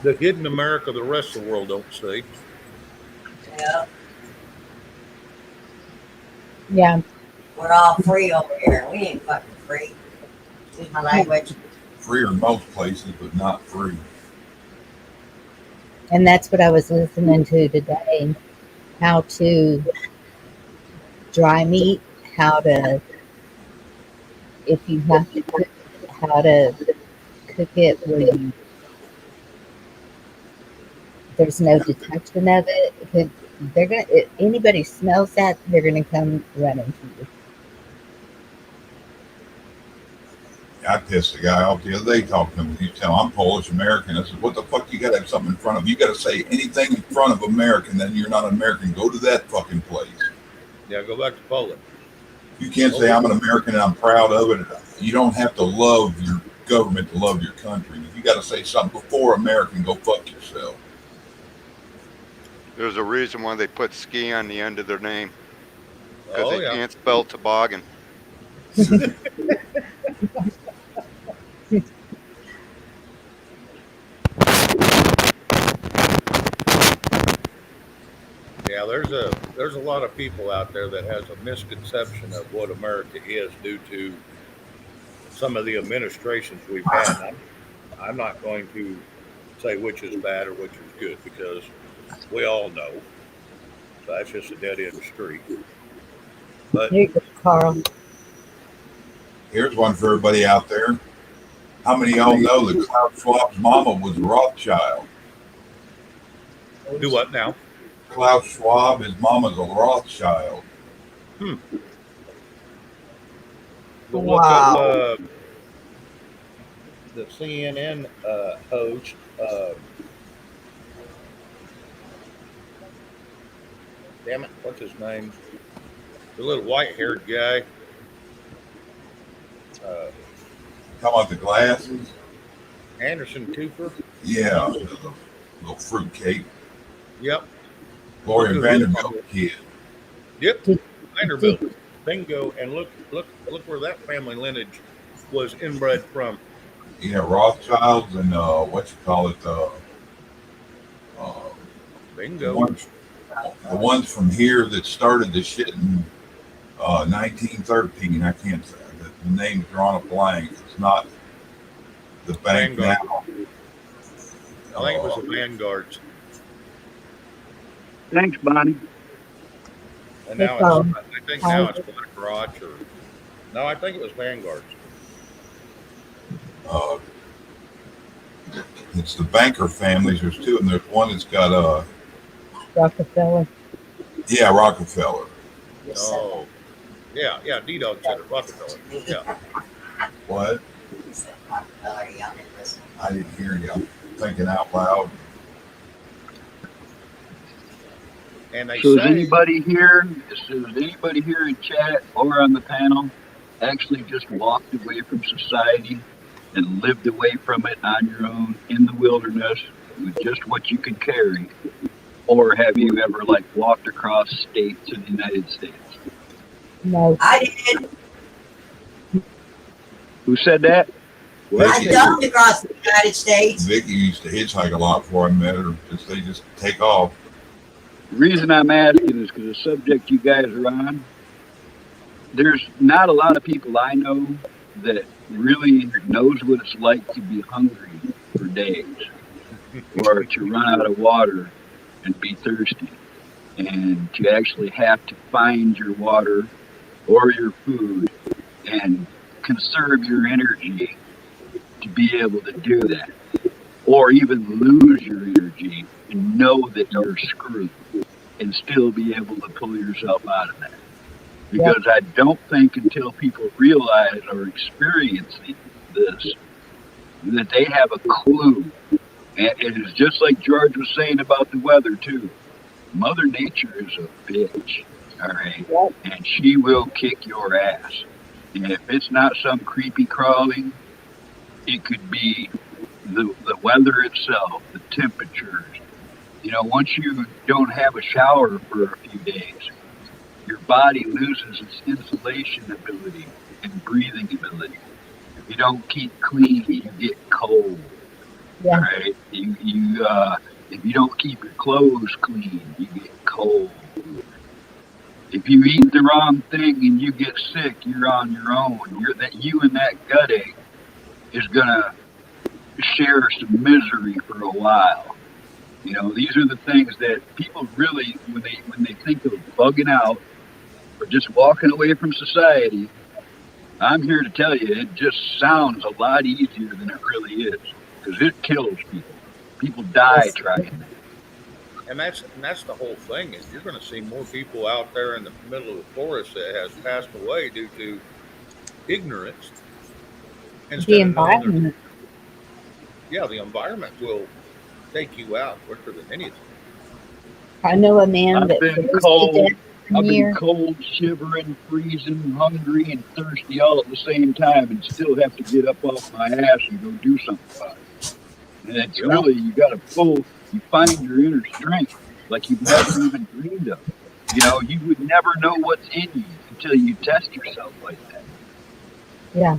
The hidden America the rest of the world don't see. Yeah, Yeah. we're all free over here. We ain't fucking free. Excuse my language. Free in most places, but not free. And that's what I was listening to today. How to dry meat, how to, if you have to cook, how to cook it where you, there's no detection of it. Because they're gonna, if anybody smells that, they're gonna come running to you. I pissed a guy off the other day talking to him. He's telling I'm Polish American. I said, what the fuck you got to have something in front of? You got to say anything in front of American, then you're not an American. Go to that fucking place. Yeah, go back to Poland. You can't say I'm an American and I'm proud of it. You don't have to love your government to love your country. If you got to say something before American, go fuck yourself. There's a reason why they put ski on the end of their name, because Oh they yeah. can't spell toboggan. Yeah, there's a lot of people out there that has a misconception of what America is due to some of the administrations we've had. And I'm not going to say which is bad or which is good because we all know. So that's just a dead end street. But Here you go, Carl. Here's one for everybody out there. How many of y'all know that Klaus Schwab's mama was Rothschild? do what now? Klaus Schwab, his mama's a Rothschild. But Wow. look up the CNN host. Damn it, what's his name? The little white-haired guy. Talking about the glasses? Anderson Cooper. Yeah, little fruitcake. Yep. Gloria Vanderbilt kid. Yep. Vanderbilt. Bingo. And look where that family lineage was inbred from. Yeah, Rothschilds and what you call it, Bingo. the ones from here that started the shit in 1913. I can't say the name's drawn a blank. It's not the bank Vanguard. now. I think it was the Vanguards. Thanks, Bonnie. And now I think now it's BlackRock or no, I think it was Vanguards. It's the banker families. There's two, and there's one that's got Rockefeller. yeah, Rockefeller. Oh, yeah, D-Dog said it, Rockefeller. Yeah. What? I didn't hear you. I'm thinking out loud. And they So say, is anybody here in chat or on the panel actually just walked away from society and lived away from it on your own in the wilderness with just what you could carry? Or have you ever like walked across states in the United States? No. I did. Who said that? I dumped across the United States. Vicky used to hitchhike a lot before I met her. They just take off. The reason I'm asking is because the subject you guys are on, there's not a lot of people I know that really knows what it's like to be hungry for days or to run out of water and be thirsty and to actually have to find your water or your food and conserve your energy to be able to do that, or even lose your energy and know that you're screwed and still be able to pull yourself out of that. Because I don't think until people realize or experiencing this that they have a clue. And it is just like George was saying about the weather too. Mother Nature is a bitch, all right? And she will kick your ass. And if it's not some creepy crawling, it could be the weather itself, the temperatures. You know, once you don't have a shower for a few days, your body loses its insulation ability and breathing ability. If you don't keep clean, you get cold. Yeah. Right? If you don't keep your clothes clean, you get cold. If you eat the wrong thing and you get sick, you're on your own. You and that gut ache is gonna share some misery for a while. You know, these are the things that people really, when they think of bugging out or just walking away from society, I'm here to tell you, it just sounds a lot easier than it really is, because it kills people. People die trying that. and that's the whole thing. Is you're going to see more people out there in the middle of the forest that has passed away due to ignorance. The environment. The environment will take you out quicker than anything. I know a man I've that been froze cold. to death I've from here. been cold, shivering, freezing, hungry, and thirsty all at the same time, and still have to get up off my ass and go do something about it. And it's really, you find your inner strength like you've never even dreamed of. You know, you would never know what's in you until you test yourself like that. Yeah.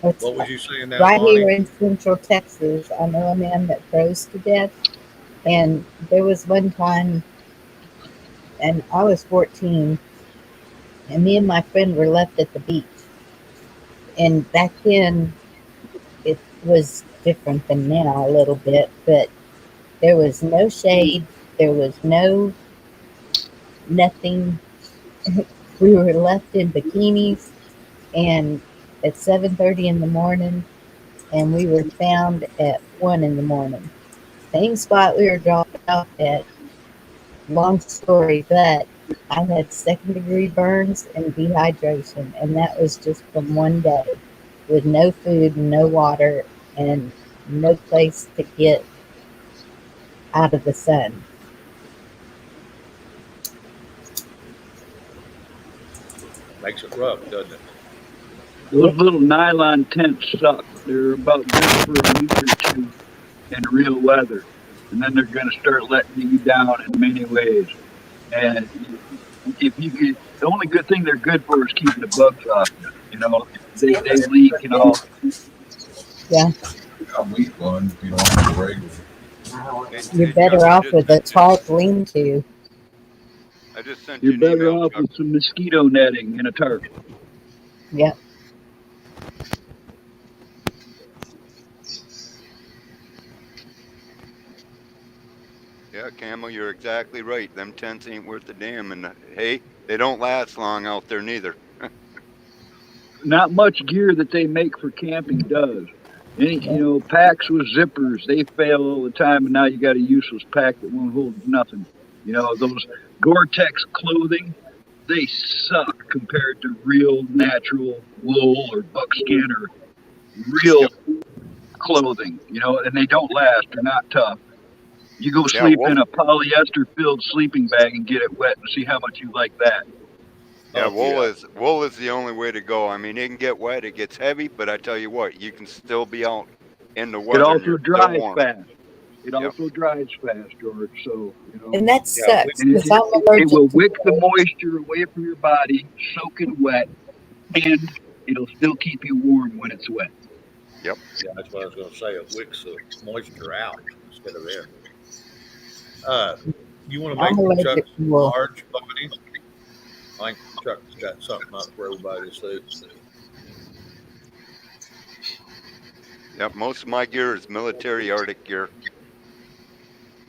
It's What was you saying now, right Bonnie? here in Central Texas, I know a man that froze to death And there was one time, and I was 14, and me and my friend were left at the beach. And back then, it was different than now a little bit, but there was no shade, there was no nothing. We were left in bikinis, and at 7:30 in the morning, and we were found at 1 in the morning. Same spot we were dropped off at. Long story, but I had second-degree burns and dehydration, and that was just from one day with no food, no water, and no place to get out of the sun. Makes it rough, doesn't it? Those little nylon tents suck. They're about good for a week or two in real weather, and then they're going to start letting you down in many ways. And if you could, the only good thing they're good for is keeping the bugs off you. You know, they leak and all. Yeah, Got weak ones if you don't have a regular. you're Hey, better Chuck, off with a tarp lean-to. I just sent You're you an better email, off Chuck. with some mosquito netting and a tarp. Yep. Yeah, Camel, you're exactly right. Them tents ain't worth a damn, and hey, they don't last long out there neither. Not much gear that they make for camping does. Packs with zippers, they fail all the time, and now you got a useless pack that won't hold nothing. Those Gore-Tex clothing, they suck compared to real natural wool or buckskin or real Yep. clothing, and they don't last. They're not tough. You go Yeah, sleep wool. in a polyester filled sleeping bag and get it wet and see how much you like that. Yeah, Oh yeah. wool is the only way to go. I mean, it can get wet, it gets heavy, but I tell you what, you can still be out in the It weather and also you're still dries warm. fast. It Yep. also dries fast, George. So, And that Yeah. sucks and because I'm it will allergic to wick the wool. moisture away from your body, soak it wet, and it'll still keep you warm when it's wet. Yep. Yeah, that's what I was going to say. It wicks the moisture out instead of in. You want to I'm make Chuck allergic to wool. large, buddy? I think Chuck's got something up for everybody to see. Yep. Most of my gear is military Arctic gear.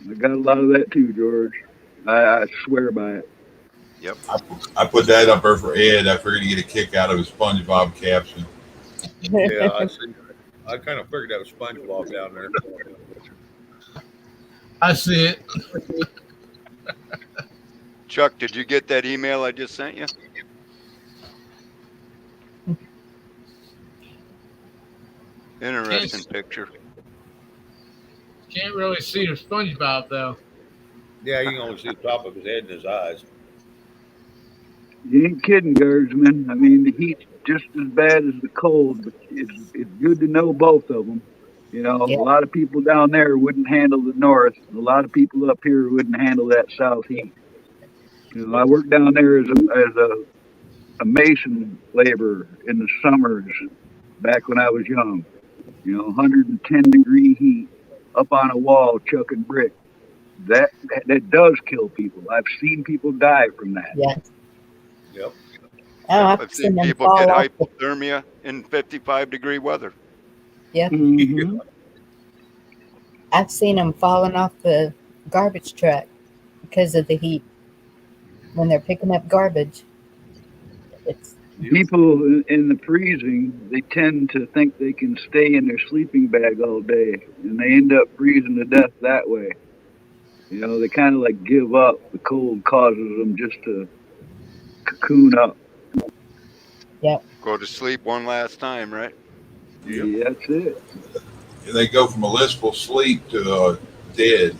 I got a lot of that too, George. I swear by it. Yep. I put that up there for Ed. I figured he'd get a kick out of his SpongeBob caption. Yeah, I see. I kind of figured that was SpongeBob down there. I see it. Chuck, did you get that email I just sent you? Interesting picture. Can't really see the SpongeBob though. Yeah, you can only see the top of his head and his eyes. You ain't kidding, Guardsman. I mean, the heat's just as bad as the cold, but it's good to know both of them. A Yeah. lot of people down there wouldn't handle the north. A lot of people up here wouldn't handle that south heat. I worked down there as a mason laborer in the summers back when I was young. 110-degree heat up on a wall chucking brick. That does kill people. I've seen people die from that. Yes. Yep. Oh, Yep. I've I've seen seen them people get fall off the, hypothermia in 55-degree weather. yeah. Mm-hmm. I've seen them falling off the garbage truck because of the heat when they're picking up garbage. It's People in the freezing, they tend to think they can stay in their sleeping bag all day, and they end up freezing to death that way. They kind of like give up. The cold causes them just to cocoon up. yep. Go to sleep one last time, right? Yep. Yeah, that's it. They go from a blissful sleep to dead.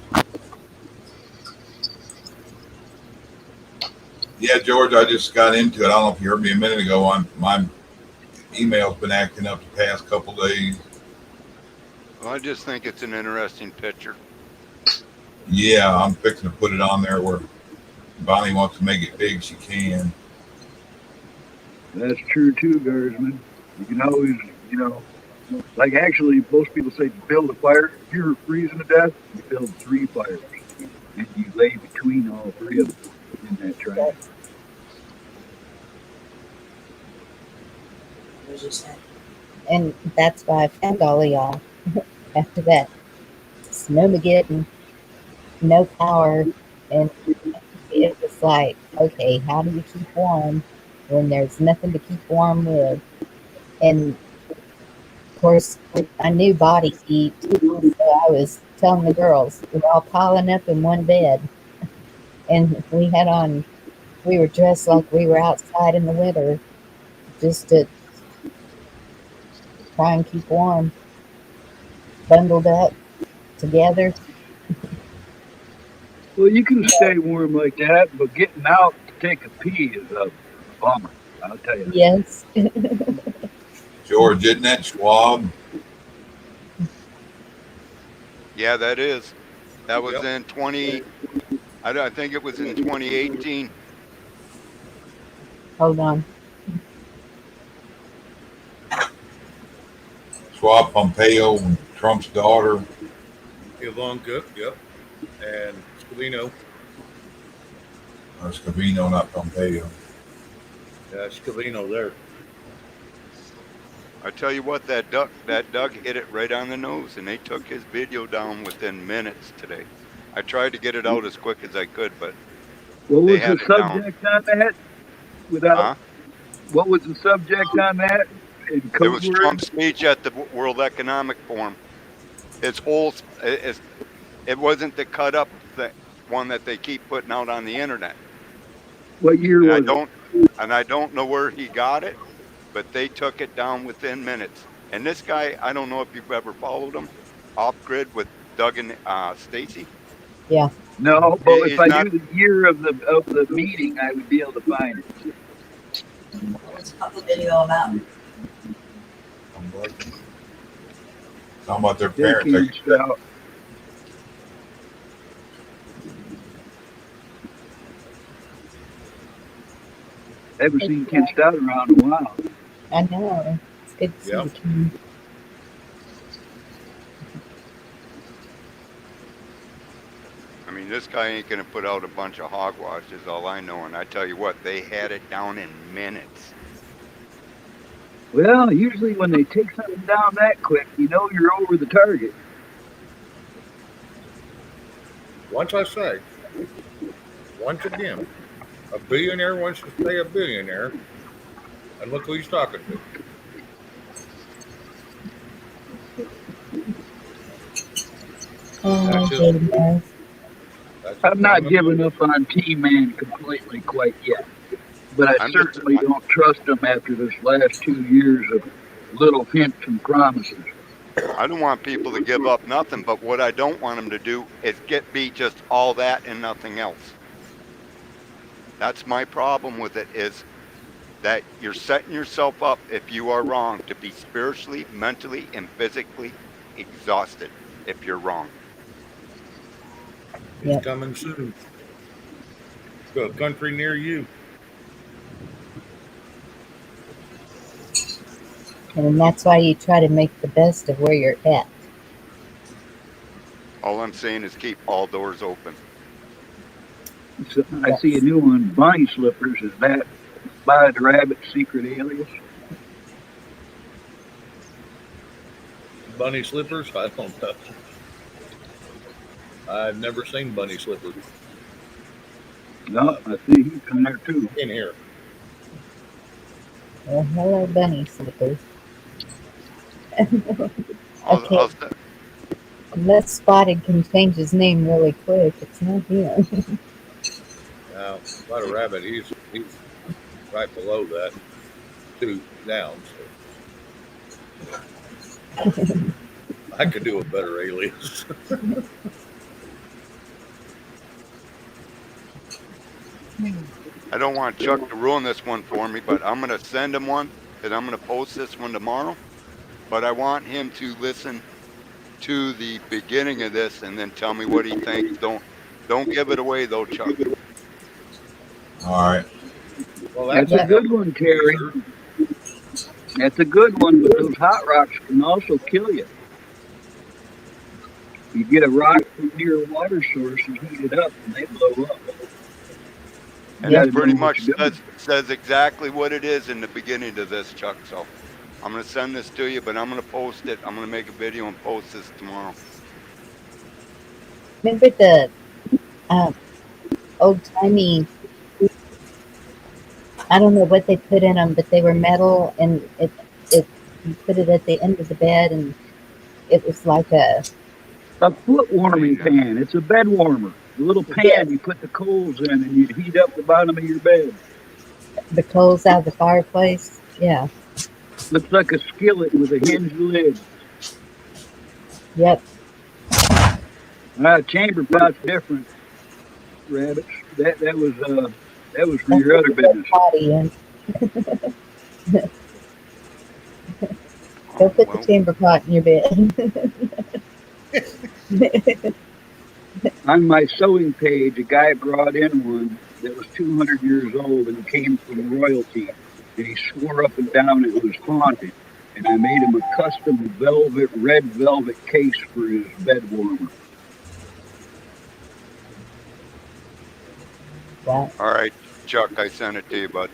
Yeah, George, I just got into it. I don't know if you heard me a minute ago. My email's been acting up the past couple days. Well, I just think it's an interesting picture. Yeah, I'm fixing to put it on there where Bonnie wants to make it big. She can. That's true too, Guardsman. You can always, Like actually, most people say to build a fire, if you're freezing to death, you build 3 fires. And you lay between all 3 of them in that triangle. What did you say? And that's why I found all of y'all after that snowmageddon, no power, and it was like, okay, how do you keep warm when there's nothing to keep warm with? And of course, I knew body heat, so I was telling the girls, we're all piling up in one bed, and we were dressed like we were outside in the winter just to try and keep warm, bundled up together. Well, you can stay warm like that, but getting out to take a pee is a bummer. I'll tell you that. Yes. George, isn't that Schwab? Yeah, that is. That was Yep. in 20. I think it was in 2018. Hold on. Schwab Pompeo and Trump's daughter. Ivanka, yep. And Scavino. Or Scavino, not Pompeo. Yeah, Scavino there. I tell you what, that Doug hit it right on the nose, and they took his video down within minutes today. I tried to get it out as quick as I could, but What they was the had it down. subject on that? Without Huh? what was the subject on that? In It code was words? Trump's speech at the World Economic Forum. His whole, it wasn't the cut up one that they keep putting out on the internet. What year And was it? I don't know where he got it, but they took it down within minutes. And this guy, I don't know if you've ever followed him, Off Grid with Doug and Stacy. Yeah. No, but if He's I not. knew the year of the meeting, I would be able to find it. What's the video about? Talking about their They parents. came stout. Haven't seen Ken Stout around in a while. I know. It's good to see Yep. you, Ken. I mean, this guy ain't gonna put out a bunch of hogwash, is all I know. And I tell you what, they had it down in minutes. Well, usually when they take something down that quick, you know you're over the target. Once I say, once again, a billionaire wants to stay a billionaire, and look who he's talking to. Oh, That's just, goodness. that's I'm not common giving knowledge. up on T-Man completely quite yet, but I I'm just, certainly don't trust him after this last 2 years of little hints and promises. I don't want people to give up nothing, but what I don't want them to do is be just all that and nothing else. That's my problem with it, is that you're setting yourself up, if you are wrong, to be spiritually, mentally, and physically exhausted if you're wrong. It's Yep. coming soon to a country near you. And that's why you try to make the best of where you're at. All I'm saying is keep all doors open. So I see a new one, Bunny Slippers. Is that by the Rabbit's secret alias? Bunny slippers? I don't know. I've never seen bunny slippers No, I see he's in there too. in here. Well, hello, bunny slippers. I'll, Okay, I'll, unless Spotted can change his name really quick, it's not him. Now, Spider Rabbit, he's right below that, 2 down. So I could do a better alias. I don't want Chuck to ruin this one for me, but I'm going to send him one, and I'm going to post this one tomorrow. But I want him to listen to the beginning of this and then tell me what he thinks. Don't give it away though, Chuck. All right. Well, That's a good one, Terry. That's a good one, but those hot rocks can also kill you. You get a rock from near a water source and heat it up, and they blow up. You And got Yep. it to know pretty what much you're doing. says exactly what it is in the beginning of this, Chuck. So I'm going to send this to you, but I'm going to post it. I'm going to make a video and post this tomorrow. Remember the um, old timey, I don't know what they put in them, but they were metal, and it you put it at the end of the bed, and it was like A foot warming Yeah. pan. It's a bed warmer. A little pan yes, you put the coals in, and you'd heat up the bottom of your bed. the coals out of the fireplace. Yeah. Looks like a skillet with a hinged lid. Yep. Chamber pot's different, rabbits. That was for Don't your put other the dead business. body in. Don't Oh, put the well, chamber pot in your bed. On my sewing page, a guy brought in one that was 200 years old and came from royalty, and he swore up and down it was haunted. And I made him a custom red velvet case for his bed warmer. Wow. all right, Chuck, I sent it to you, bud.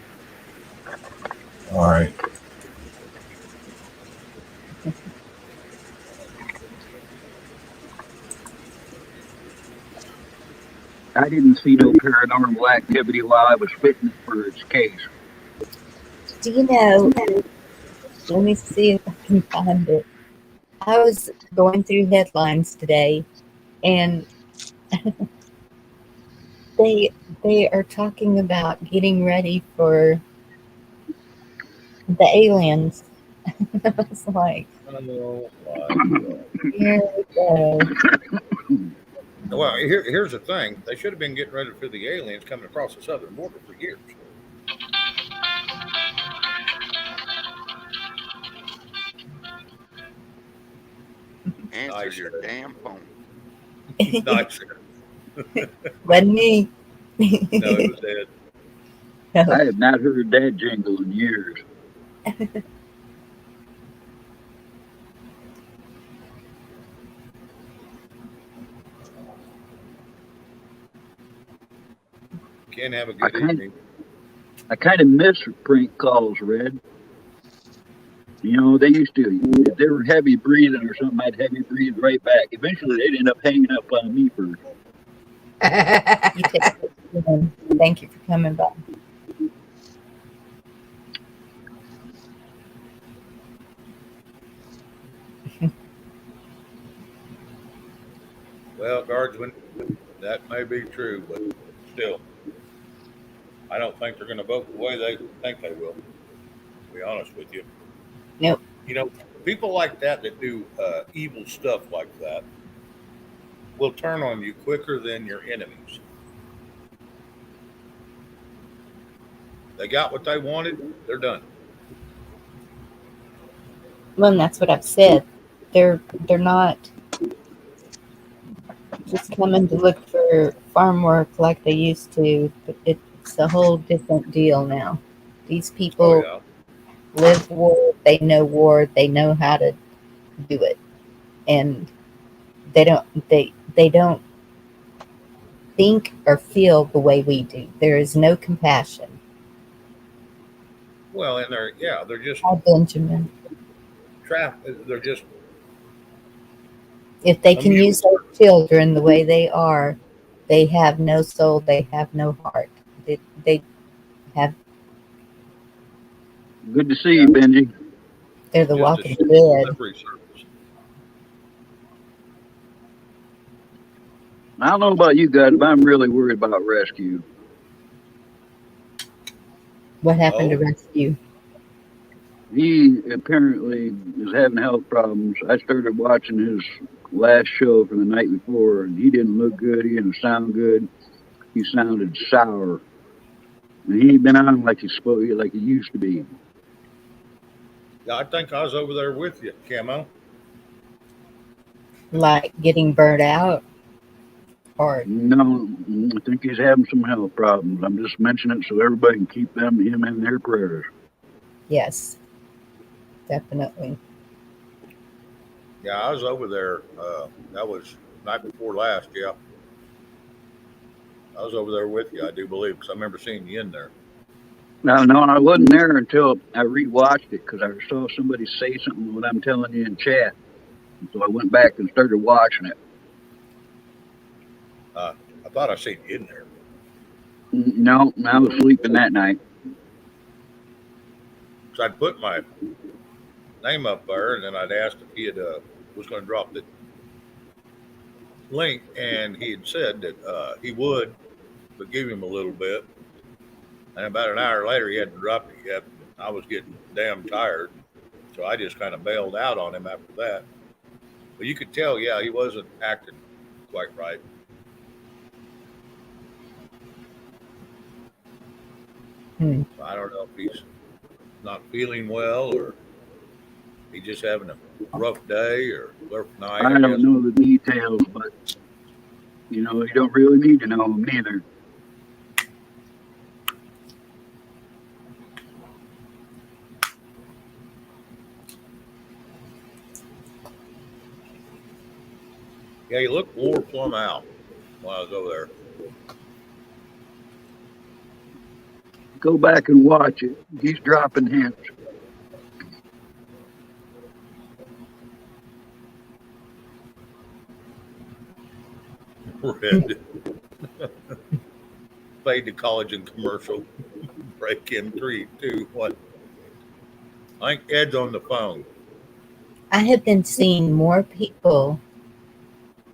All right. I didn't see no paranormal activity while I was fitting it for its case. Do you know? Let me see if I can find it. I was going through headlines today, and they they are talking about getting ready for the aliens. I was like, Oh, here we go. well, here's the thing. They should have been getting ready for the aliens coming across the southern border for years. Answer Nice. your damn phone. Nice. Wasn't me. No, it was dead. I have not heard that jingle in years. Ken, have a I good kind evening. I kind of miss prank calls, Red. You know, they used to, if they were heavy breathing or something, I'd heavy breathe right back. Eventually, they'd end up hanging up on me first. You take it. Thank you for coming by. Well, guardsman, that may be true, but still, I don't think they're going to vote the way they think they will. To be honest with you, Nope. you know, people like that do evil stuff like that will turn on you quicker than your enemies. They got what they wanted, they're done. Well, and that's what I've said. They're not just coming to look for farm work like they used to. But it's a whole different deal now. These Oh people yeah, live war, they know how to do it. And they don't think or feel the way we do. There is no compassion. well, and they're just Hi, Benjamin. trapped. They're just If they can use amused. those children the way they are, they have no soul, they have no heart. They have Good to see you, Benji. they're the Just a walking shitty dead. delivery service. I don't know about you guys, but I'm really worried about rescue. What happened to Oh, rescue? He apparently is having health problems. I started watching his last show from the night before, and he didn't look good. He didn't sound good. He sounded sour. And he ain't been on like like he used to be. yeah, I think I was over there with you, Camo. Like getting burnt out? Or No, I think he's having some health problems. I'm just mentioning it so everybody can keep him in their prayers. yes. definitely. Yeah, I was over there. That was night before last. Yeah, I was over there with you. I do believe because I remember seeing you in there. No, I wasn't there until I rewatched it because I saw somebody say something what I'm telling you in chat. So I went back and started watching it. I thought I seen you in there. No, I was sleeping that night. So I'd put my name up there, and then I'd asked if he had was going to drop the link, and he had said that he would, but give him a little bit. And about an hour later, he hadn't dropped it yet. I was getting damn tired, so I just kind of bailed out on him after that. But you could tell, yeah, he wasn't acting quite right. Hmm. So I don't know if he's not feeling well or he's just having a rough day or rough night. I don't know the details, but you don't really need to know them neither. Yeah, he looked wore plumb out while I was over there. Go back and watch it. He's dropping hints. Red. Fade to college and commercial. Break in 3, 2, 1. I think Ed's on the phone. I have been seeing more people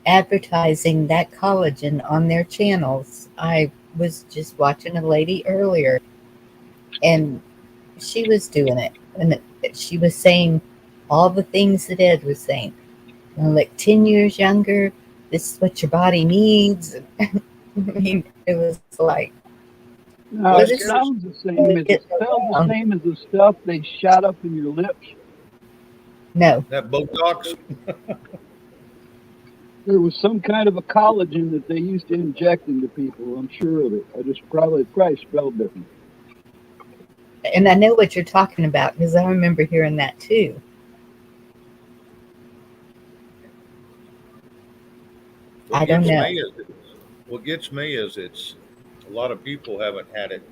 advertising that collagen on their channels. I was just watching a lady earlier, and she was doing it, and she was saying all the things that Ed was saying. Like 10 years younger, this is what your body needs. I mean, it was like, No, it sounds the same. It spelled the same as the stuff they shot up in your lips. No. That Botox? There was some kind of a collagen that they used to inject into people. I'm sure of it. I just probably spelled different. And I know what you're talking about because I remember hearing that too. I don't know. What gets me is it's a lot of people haven't had it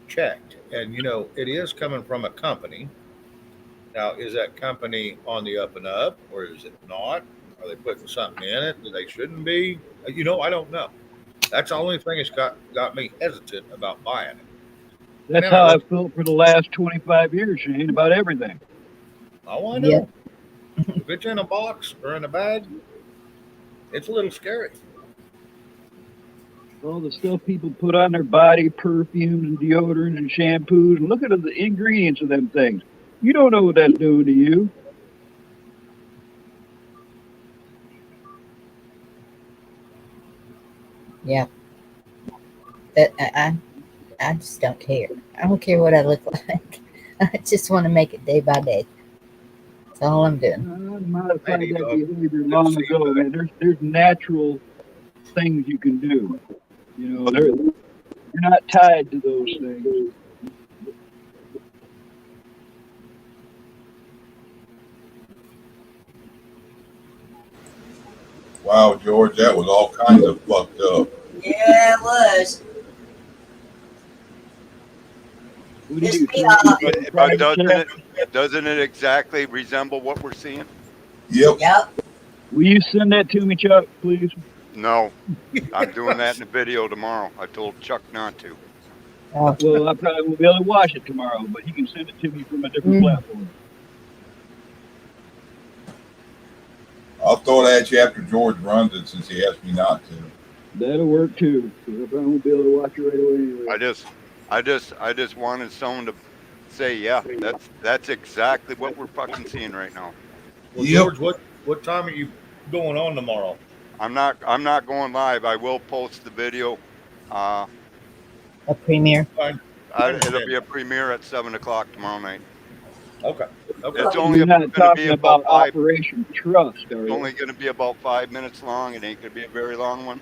checked. And, it is coming from a company. Now, is that company on the up and up or is it not? Are they putting something in it that they shouldn't be? I don't know. That's the only thing that's got me hesitant about buying it. That's how I've felt for the last 25 years, Shane, about everything. Oh, I know. Yeah. If it's in a box or in a bag, it's a little scary. All the stuff people put on their body, perfumes and deodorants and shampoos, and look at the ingredients of them things. You don't know what that's doing to you. Yeah. I just don't care. I don't care what I look like. I just want to make it day by day. That's all I'm doing. I modified that behavior long ago, man. There's natural things you can do. You're not tied to those things. Wow, George, that was all kinds of fucked up. Yeah, it was. But doesn't it exactly resemble what we're seeing? Yep. Will you send that to me, Chuck, please? No, I'm doing that in the video tomorrow. I told Chuck not to. Well, I probably won't be able to watch it tomorrow, but he can send it to me from a different platform. I'll throw it at you after George runs it since he asked me not to. That'll work too, because I probably won't be able to watch it right away anyway. I just wanted someone to say, yeah, that's exactly what we're fucking seeing right now. Well, George, what time are you going on tomorrow? I'm not going live. I will post the video. A premiere. It'll be a premiere at 7:00 tomorrow night. Okay. It's only You're not talking about 5. Operation Trust, are you? It's only going to be about 5 minutes long. It ain't going to be a very long one.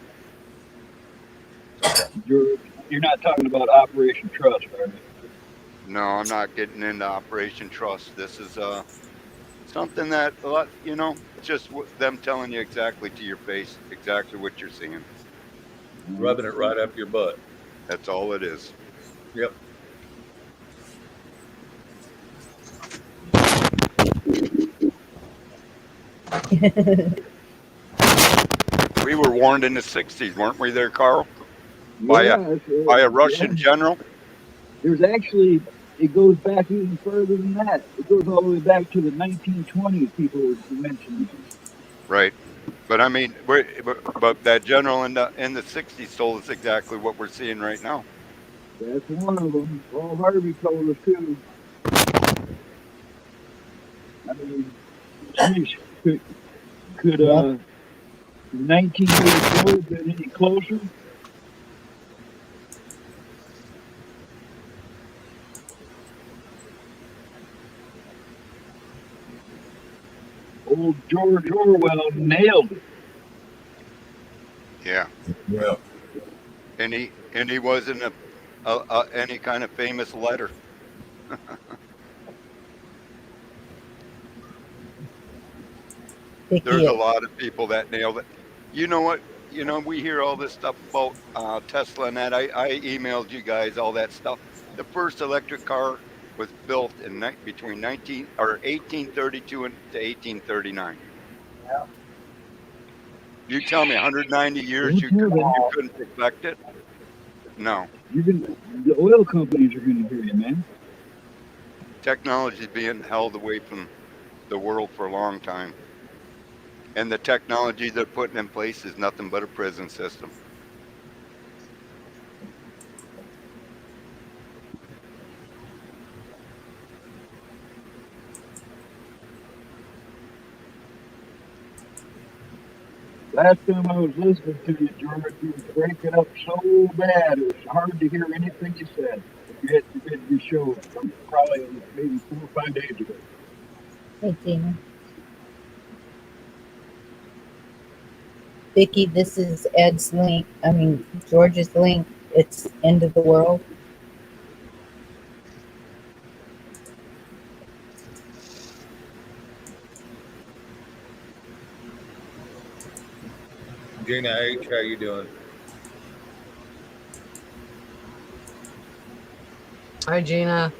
You're not talking about Operation Trust, are you? No, I'm not getting into Operation Trust. This is something that a lot, it's just them telling you exactly to your face exactly what you're seeing. Rubbing it right up your butt. That's all it is. Yep. We were warned in the '60s, weren't we there, Carl? Yeah, By a Russian yeah. general? There's actually, it goes back even further than that. It goes all the way back to the 1920s, people were mentioning it. Right. But I mean, but that general in the '60s told us exactly what we're seeing right now. That's one of them. Paul Harvey told us too. I mean, geez, could 1984 have been any closer? Old George Orwell nailed it. Yeah. Yeah. And he wasn't any kind of famous letter. There's a lot of people that nailed it. You know what? We hear all this stuff about Tesla and that. I emailed you guys all that stuff. The first electric car was built between 1832 and to 1839. Yeah. You tell me 190 years you couldn't perfect it? No. The oil companies are going to hear you, man. Technology is being held away from the world for a long time. And the technology they're putting in place is nothing but a prison system. Last time I was listening to you, George, you was breaking up so bad, it was hard to hear anything you said. You did your show probably maybe 4 or 5 days ago. Hey, Tina. Vicki, this is Ed's link. George's link. It's End of the World. Gina H, how you doing? Hi, Gina.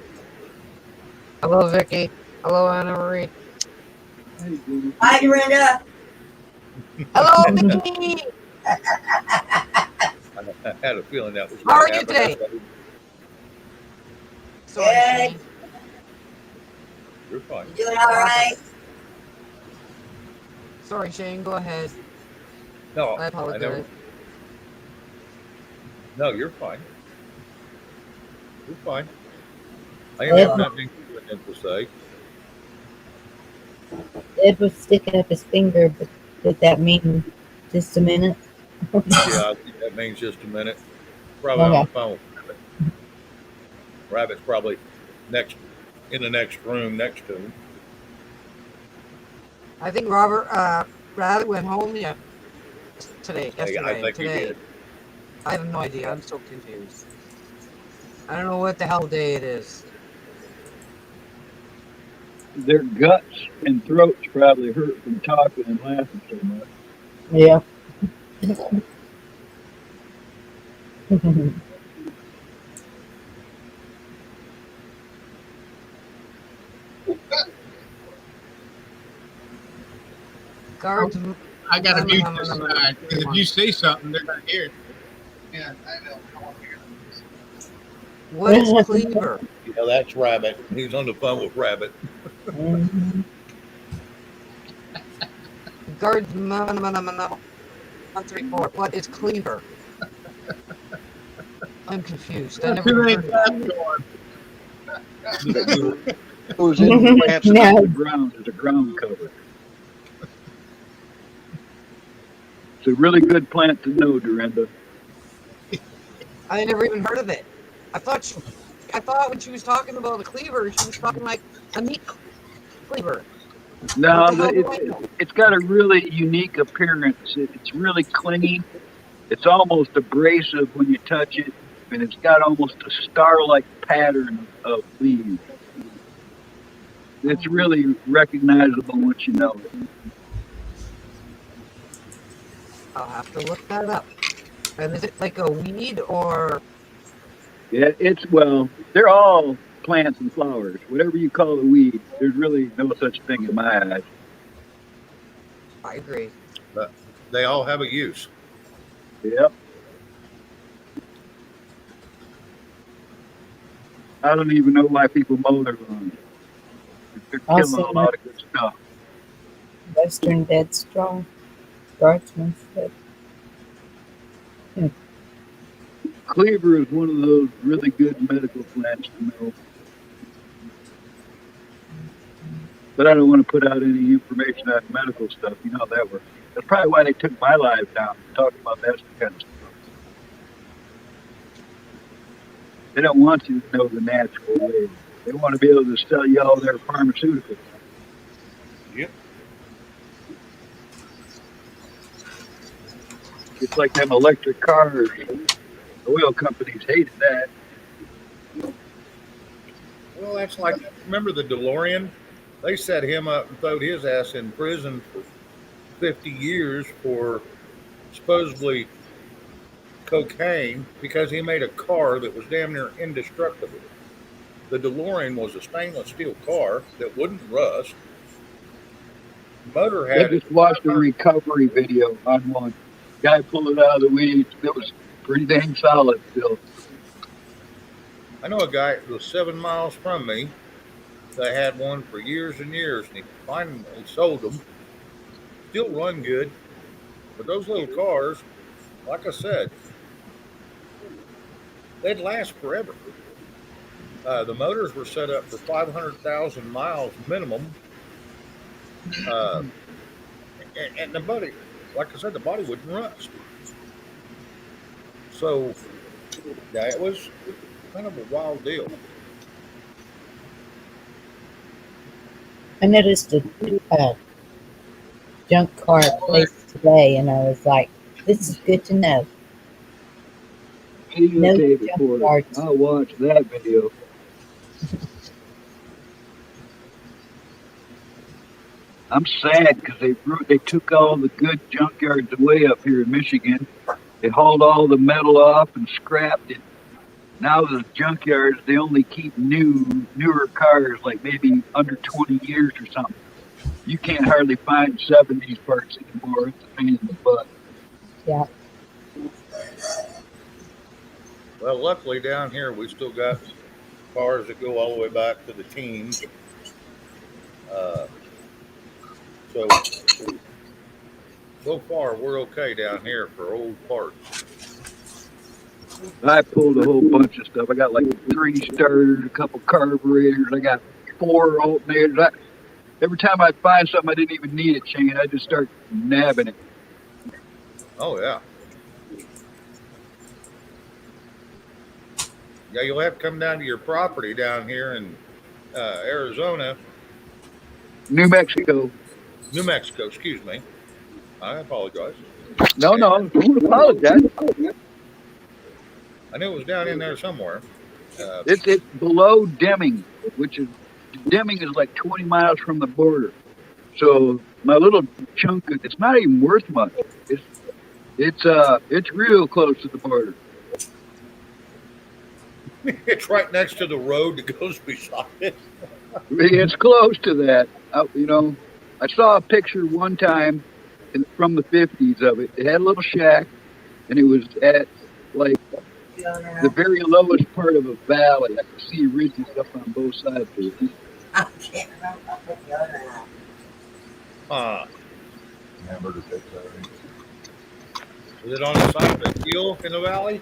Hello, Vicky. Hello, Anna Marie. Hi, Dorinda. Hello, Vicky. I had a feeling that was How are going to you happen. today? Sorry, Good. Shane. You're fine. You doing all right? Sorry, Shane. Go ahead. No, I apologize. No, you're fine. You're fine. I ain't have nothing to say. Ed was sticking up his finger, but did that mean just a minute? Yeah, I think that means just a minute. Probably on the phone with Rabbit. Rabbit's probably in the next room next to him. I think Robert went home yesterday. I think he did. I have no idea. I'm so confused. I don't know what the hell day it is. Their guts and throats probably hurt from talking and laughing so much. Yeah. Guards. I gotta mute this side because if you say something, they're gonna hear it. Yeah, I know. I won't hear them. What is Cleaver? Yeah, that's Rabbit. He's on the phone with Rabbit. Guards. 134. What is Cleaver? I'm confused. I never heard of that. Goes in the plants the ground as a ground cover. It's a really good plant to know, Dorinda. I never even heard of it. I thought when she was talking about the cleaver, she was talking like a meat cleaver. No, it's got a really unique appearance. It's really clingy. It's almost abrasive when you touch it. and it's got almost a star-like pattern of leaves. It's really recognizable once you know it. I'll have to look that up. And is it like a weed or? Yeah, well, they're all plants and flowers. Whatever you call a weed, there's really no such thing in my eyes. I agree. But they all have a use. Yep. I don't even know why people mow their lawns. They're killing Also, a lot of good stuff. Western dead straw, guardsman said. Cleaver is one of those really good medical plants to know. But I don't want to put out any information on medical stuff. You know how that works. That's probably why they took my live down, talking about that kind of stuff. They don't want you to know the natural way. They want to be able to sell you all their pharmaceuticals. Yep. It's like them electric cars. Oil companies hated that. Well, that's like, remember the DeLorean? They set him up and throwed his ass in prison for 50 years for supposedly cocaine because he made a car that was damn near indestructible. The DeLorean was a stainless steel car that wouldn't rust. Motor I had just watched a recovery video on one. Guy pulled it out of the weeds. It was pretty dang solid still. I know a guy that was 7 miles from me that had one for years and years, and he finally sold them. Still run good, but those little cars, like I said, they'd last forever. The motors were set up for 500,000 miles minimum, and the body, like I said, the body wouldn't rust. So, yeah, it was kind of a wild deal. I noticed a junk car place today, and I was like, this is good to know. No Videotape junk for it. cars. I'll watch that video. I'm sad because they took all the good junkyards away up here in Michigan. They hauled all the metal off and scrapped it. Now the junkyards, they only keep newer cars, like maybe under 20 years or something. You can't hardly find 70s parts anymore. It's a pain in the butt. Yeah. Well, luckily down here we still got cars that go all the way back to the teens. So far we're okay down here for old parts. I pulled a whole bunch of stuff. I got like 3 starters, a couple carburetors. I got 4 alternators. Every time I find something I didn't even need a chain, I just start nabbing it. Oh yeah. Yeah, you'll have to come down to your property down here in Arizona. New Mexico. New Mexico, excuse me. I apologize. No, don't apologize. I knew it was down in there somewhere. It's below Deming, which is Deming is like 20 miles from the border. So my little chunk, it's not even worth much. It's real close to the border. It's right next to the road that goes beside it. It's close to that. I saw a picture one time from the 50s of it. It had a little shack, and it was at like the very lowest part of a valley. I could see ridges up on both sides of it. I can't remember. I put the other out. Hamburger pizza. Is it on the side of the hill in the valley?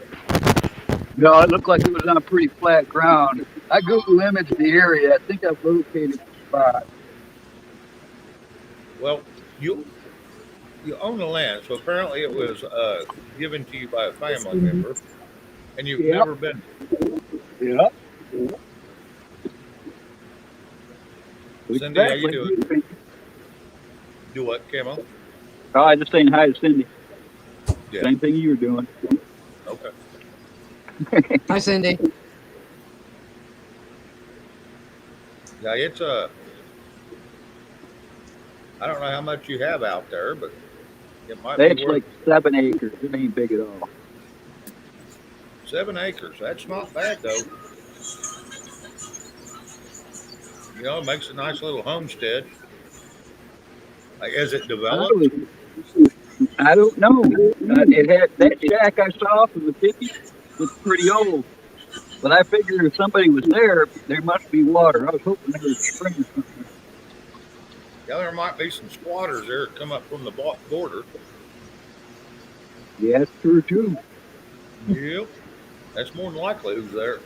No, it looked like it was on pretty flat ground. I Google imaged the area. I think I've located the spot. Well, you own the land, so apparently it was given to you by a family member, and you've Yep. never been. Yeah. Cindy, how you doing? Do what, Camo? Oh, I just saying hi to Cindy. Yeah. Same thing you were doing. Okay. Hi, Cindy. Yeah, it's I don't know how much you have out there, but it might be That's worth like 7 acres. It ain't big at all. 7 acres. That's not bad though. You know, it makes a nice little homestead. Like, is it I developed? was, I don't know. It had that shack I saw from the pictures was pretty old, but I figured if somebody was there, there must be water. I was hoping there was a spring or something. Yeah, there might be some squatters there that come up from the border. Yeah, that's true too. Yep, that's more than likely who's there.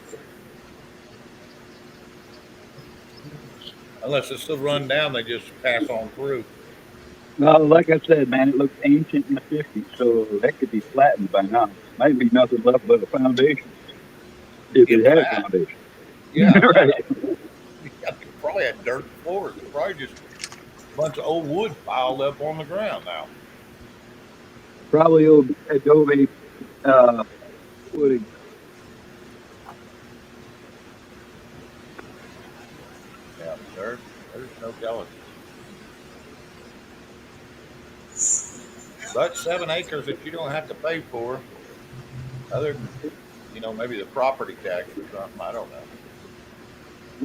Unless it's so run down, they just pass on through. Well, like I said, man, it looks ancient in the '50s, so that could be flattened by now. Might be nothing left but a foundation, if If it had a that, foundation. yeah, Right. yeah, they probably had dirt floors. It's probably just a bunch of old wood piled up on the ground now. Probably old adobe. What it, Yeah, there's no telling. But 7 acres that you don't have to pay for, other than maybe the property tax or something. I don't know.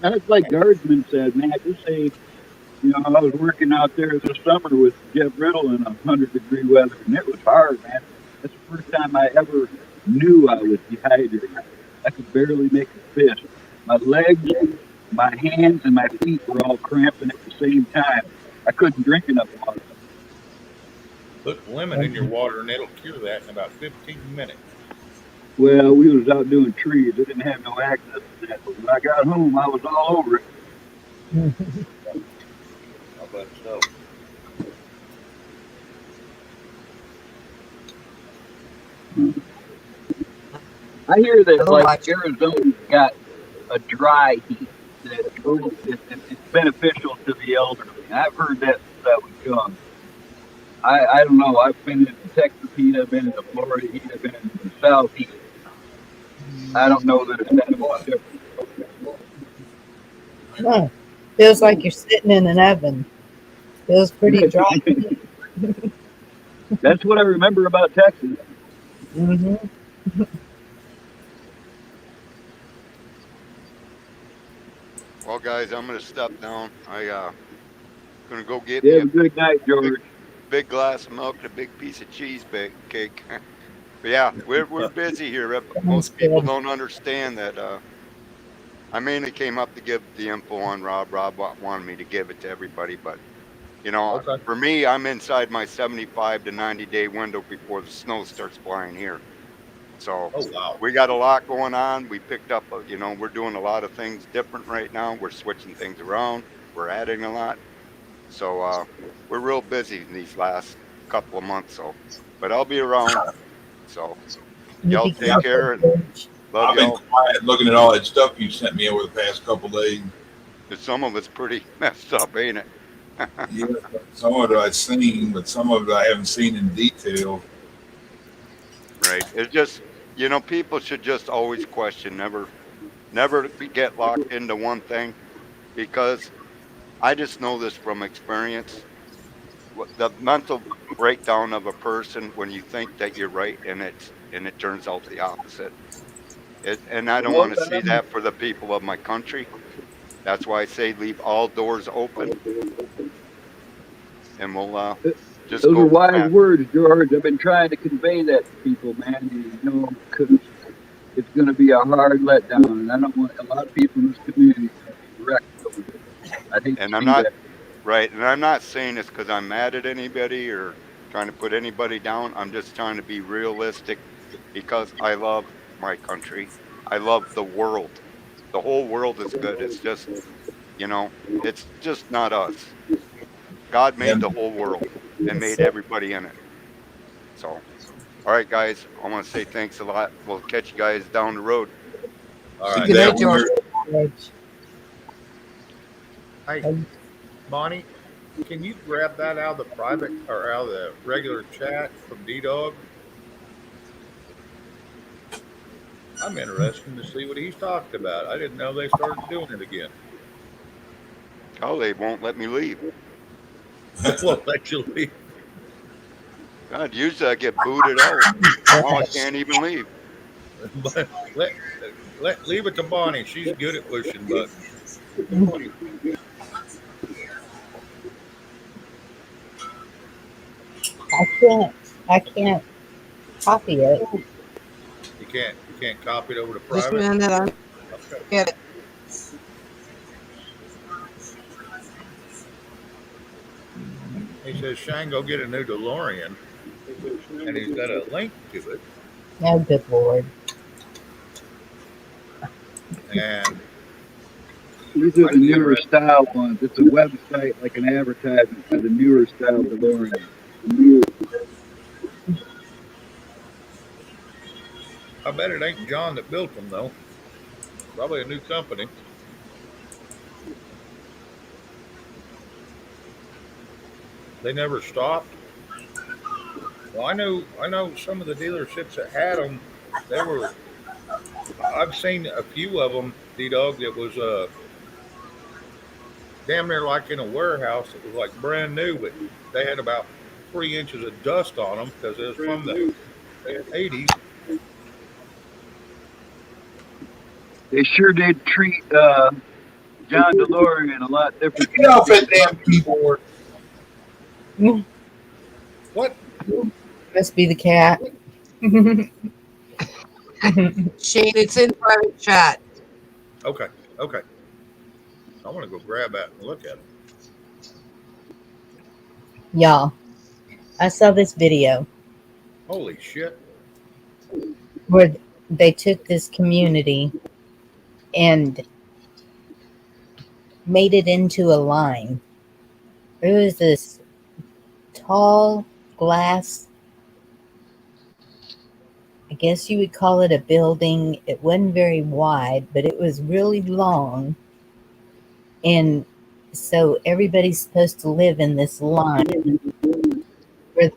that's like Guardsman said, man. Just say, I was working out there this summer with Jeff Riddle in 100-degree weather, and it was hard, man. That's the first time I ever knew I was dehydrated. I could barely make a fist. My legs, my hands, and my feet were all cramping at the same time. I couldn't drink enough water. Put lemon in your water and it'll cure that in about 15 minutes. Well, we was out doing trees. I didn't have no access to that. But when I got home, I was all over it. I bet so. I hear that Oh, like Arizona's got a dry heat that it's beneficial to the elderly. I've heard that since I was young. I don't know. I've been in the Texas heat. I've been in the Florida heat. I've been in the South heat. I don't know that it's that much different. Huh. Feels like you're sitting in an oven. Feels pretty dry. That's what I remember about Texas. Hmm. Well, guys, I'm gonna step down. I gonna go get You me have a good night, big, George. big glass of milk and a big piece of cheese cake. But yeah, we're busy here. Sounds Most people good. don't understand that. I mainly came up to give the info on Rob. Rob wanted me to give it to everybody, but Okay. for me, I'm inside my 75 to 90-day window before the snow starts flying here. So Oh wow. we got a lot going on. We picked up, we're doing a lot of things different right now. We're switching things around. We're adding a lot. So we're real busy in these last couple of months. So, but I'll be around. So You y'all be take careful, care and George. love I've been y'all. quiet looking at all that stuff you sent me over the past couple days. Some of it's pretty messed up, ain't it? Yeah, some of it I've seen, but some of it I haven't seen in detail. Right. It's just, people should just always question, never get locked into one thing, because I just know this from experience. The mental breakdown of a person when you think that you're right and it turns out the opposite. And I don't Well, want to see that for the people of my country. That's why I say leave all doors open, and we'll just those are go from wise that. words, George. I've been trying to convey that to people, man. Because it's going to be a hard letdown, and I don't want a lot of people in this community to be wrecked over this. I hate And to I'm see not that. right, and I'm not saying this because I'm mad at anybody or trying to put anybody down. I'm just trying to be realistic because I love my country. I love the world. The whole world is good. It's just, it's just not us. God made And the whole world and made everybody in it. So, all right, guys, I want to say thanks a lot. We'll catch you guys down the road. All see right. good night, that when George. you're George. Hey, Bonnie, can you grab that out of the private or out of the regular chat from D Dog? I I'm interested to see what he's talked about. I didn't know they started doing it again. Oh, they won't let me leave. They won't let you leave. God, usually I get booted out. Now I can't even leave. But leave it to Bonnie. She's good at pushing buttons. I can't copy it. You can't copy it over to Just a private. minute. I'm Okay. get it. He says, Shane, go get a new DeLorean, and he's got a link to it. Oh, good Lord. And These are I'd the be newer interested. style ones. It's a website like an advertisement for the newer style DeLorean. I bet it ain't John that built them though. Probably a new company. They never stopped. Well, I know some of the dealerships that had them. They were. I've seen a few of them. D-Dog that was damn near like in a warehouse. It was like brand new, but they had about 3 inches of dust on them because it was from the 80s. They sure did treat John DeLorean a lot different than Get they off did that damn keyboard. What? Must be the cat. Shane, it's in private chat. Okay. Okay. I want to go grab that and look at it. Y'all, I saw this video Holy shit. where they took this community and made it into a line. It was this tall glass, I guess you would call it a building. It wasn't very wide, but it was really long. And so everybody's supposed to live in this line for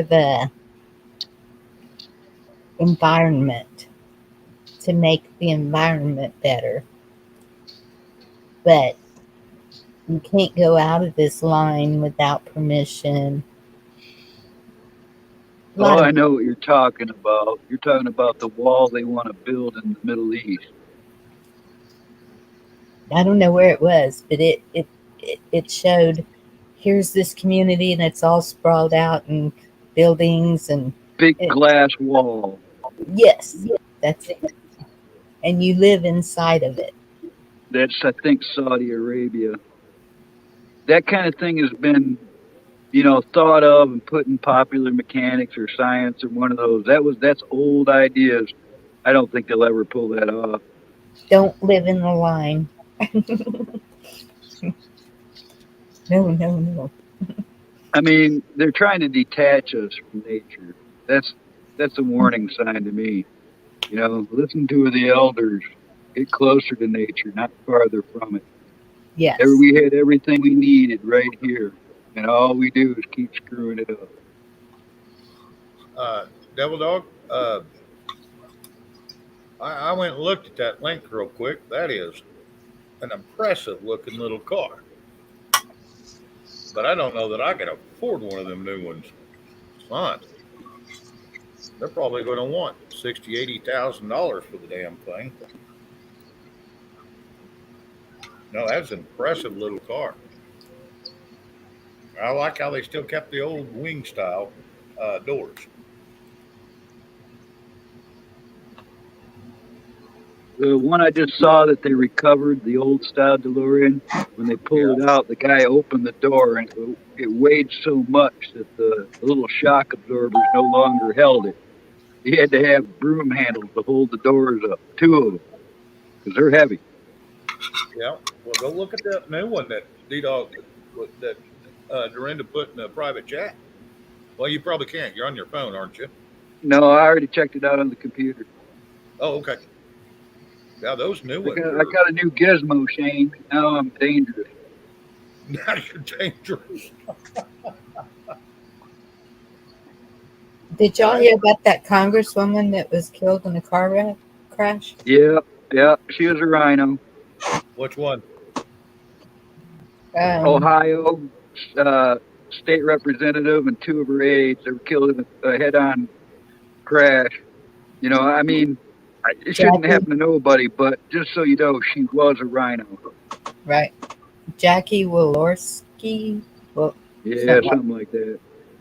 the environment, to make the environment better. But you can't go out of this line without permission. A lot Oh, I of, know what you're talking about. You're talking about the wall they want to build in the Middle East. I don't know where it was, but it showed, here's this community and it's all sprawled out and buildings and Big it, glass wall. yes, that's it. And you live inside of it. That's, I think, Saudi Arabia. That kind of thing has been, thought of and put in Popular Mechanics or Science or one of those. That's old ideas. I don't think they'll ever pull that off. Don't live in the line. No. I mean, they're trying to detach us from nature. That's a warning sign to me. Listen to the elders. Get closer to nature, not farther from it. Yes. We had everything we needed right here, and all we do is keep screwing it up. Devil Dog, I went and looked at that link real quick. That is an impressive looking little car. But I don't know that I can afford one of them new ones. Son, they're probably going to want $60,000-$80,000 for the damn thing. No, that's an impressive little car. I like how they still kept the old wing style doors. The one I just saw that they recovered, the old style DeLorean, when they Yeah, pulled it out, the guy opened the door and it weighed so much that the little shock absorbers no longer held it. He had to have broom handles to hold the doors up, two of them, because they're heavy. yeah. Well, go look at that new one that D-Dog, that Dorinda put in the private chat. Well, you probably can't. You're on your phone, aren't you? No, I already checked it out on the computer. Oh, okay. Yeah, those new I ones got, I are. got a new gizmo, Shane. Now I'm dangerous. Now you're dangerous. Did y'all hear about that congresswoman that was killed in a car crash? Yeah, yeah, she was a rhino. Which one? Ohio uh, state representative and two of her aides. They were killed in a head-on crash. You know, I mean, it shouldn't Jackie, happen to nobody, but just so you know, she was a rhino. right? Jackie Walorski. Well, Yeah, something like something like that.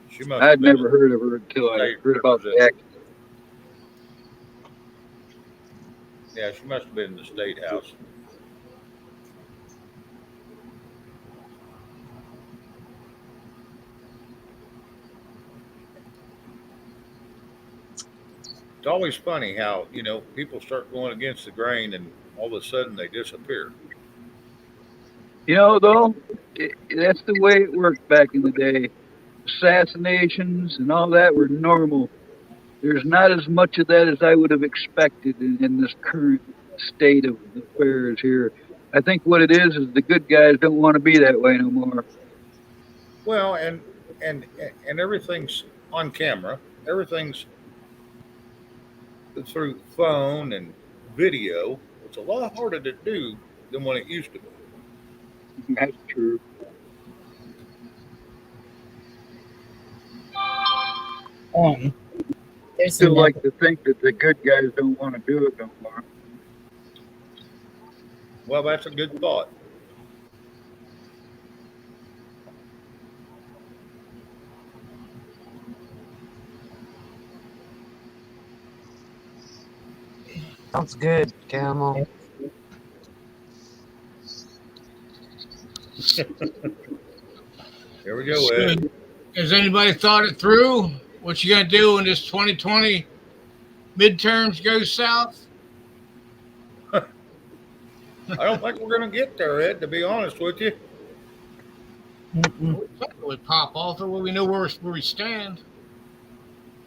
She must have I'd been never heard of her until I state heard about the representative. accident. Yeah, she must have been in the state house. It's always funny how, people start going against the grain and all of a sudden they disappear. You know, though, that's the way it worked back in the day. Assassinations and all that were normal. There's not as much of that as I would have expected in this current state of affairs here. I think what it is the good guys don't want to be that way no more. Well, and everything's on camera. Everything's through phone and video. It's a lot harder to do than what it used to be. That's true. there's Still another. like to think that the good guys don't want to do it no more. Well, that's a good thought. Sounds good, Camel. Here we go, Ed. Has anybody thought it through? What you gonna do when this 2020 midterms go south? I don't think we're going to get there, Ed, to be honest with you. We can't really pop off it when we know where we stand.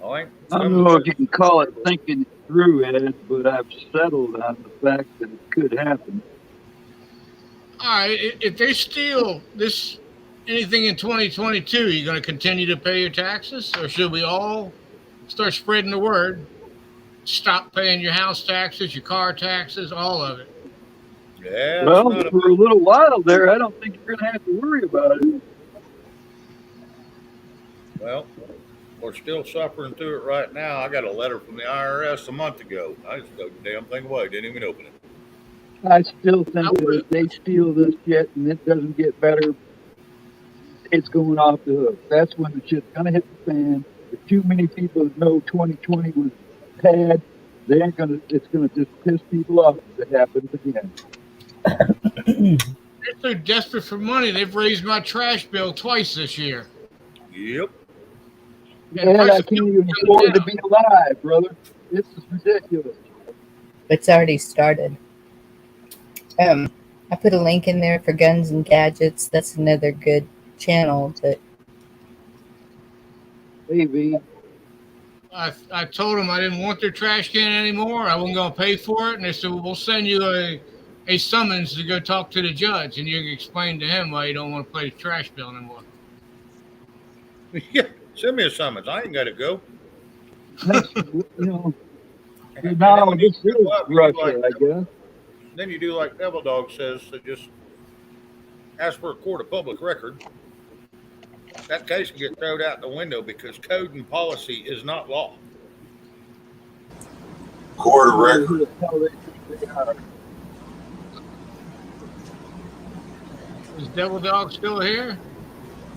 I don't know if you can call it thinking it through, Ed, but I've settled on the fact that it could happen. All right, if they steal anything in 2022, are you going to continue to pay your taxes, or should we all start spreading the word? Stop paying your house taxes, your car taxes, all of it. Yeah. Well, for a little while there, I don't think you're going to have to worry about it. Well, we're still suffering through it right now. I got a letter from the IRS a month ago. I just threw the damn thing away. Didn't even open it. I still think that if they steal this shit and it doesn't get better, it's going off the hook. That's when the shit's going to hit the fan. If too many people know 2020 was bad, it's going to just piss people off if it happens again. They're so desperate for money, they've raised my trash bill twice this year. Yep. And I can't even afford to be alive, brother. This is ridiculous. It's already started. I put a link in there for Guns and Gadgets. That's another good channel. But maybe I told them I didn't want their trash can anymore. I wasn't going to pay for it, and they said, "Well, we'll send you a summons to go talk to the judge, and you can explain to him why you don't want to pay the trash bill anymore." Yeah, send me a summons. I ain't got to go. Now this is Russia, I guess. Then you do like Devil Dog says, to just ask for a court of public record. That case can get thrown out the window because code and policy is not law. Court of record. Is Devil Dog still here?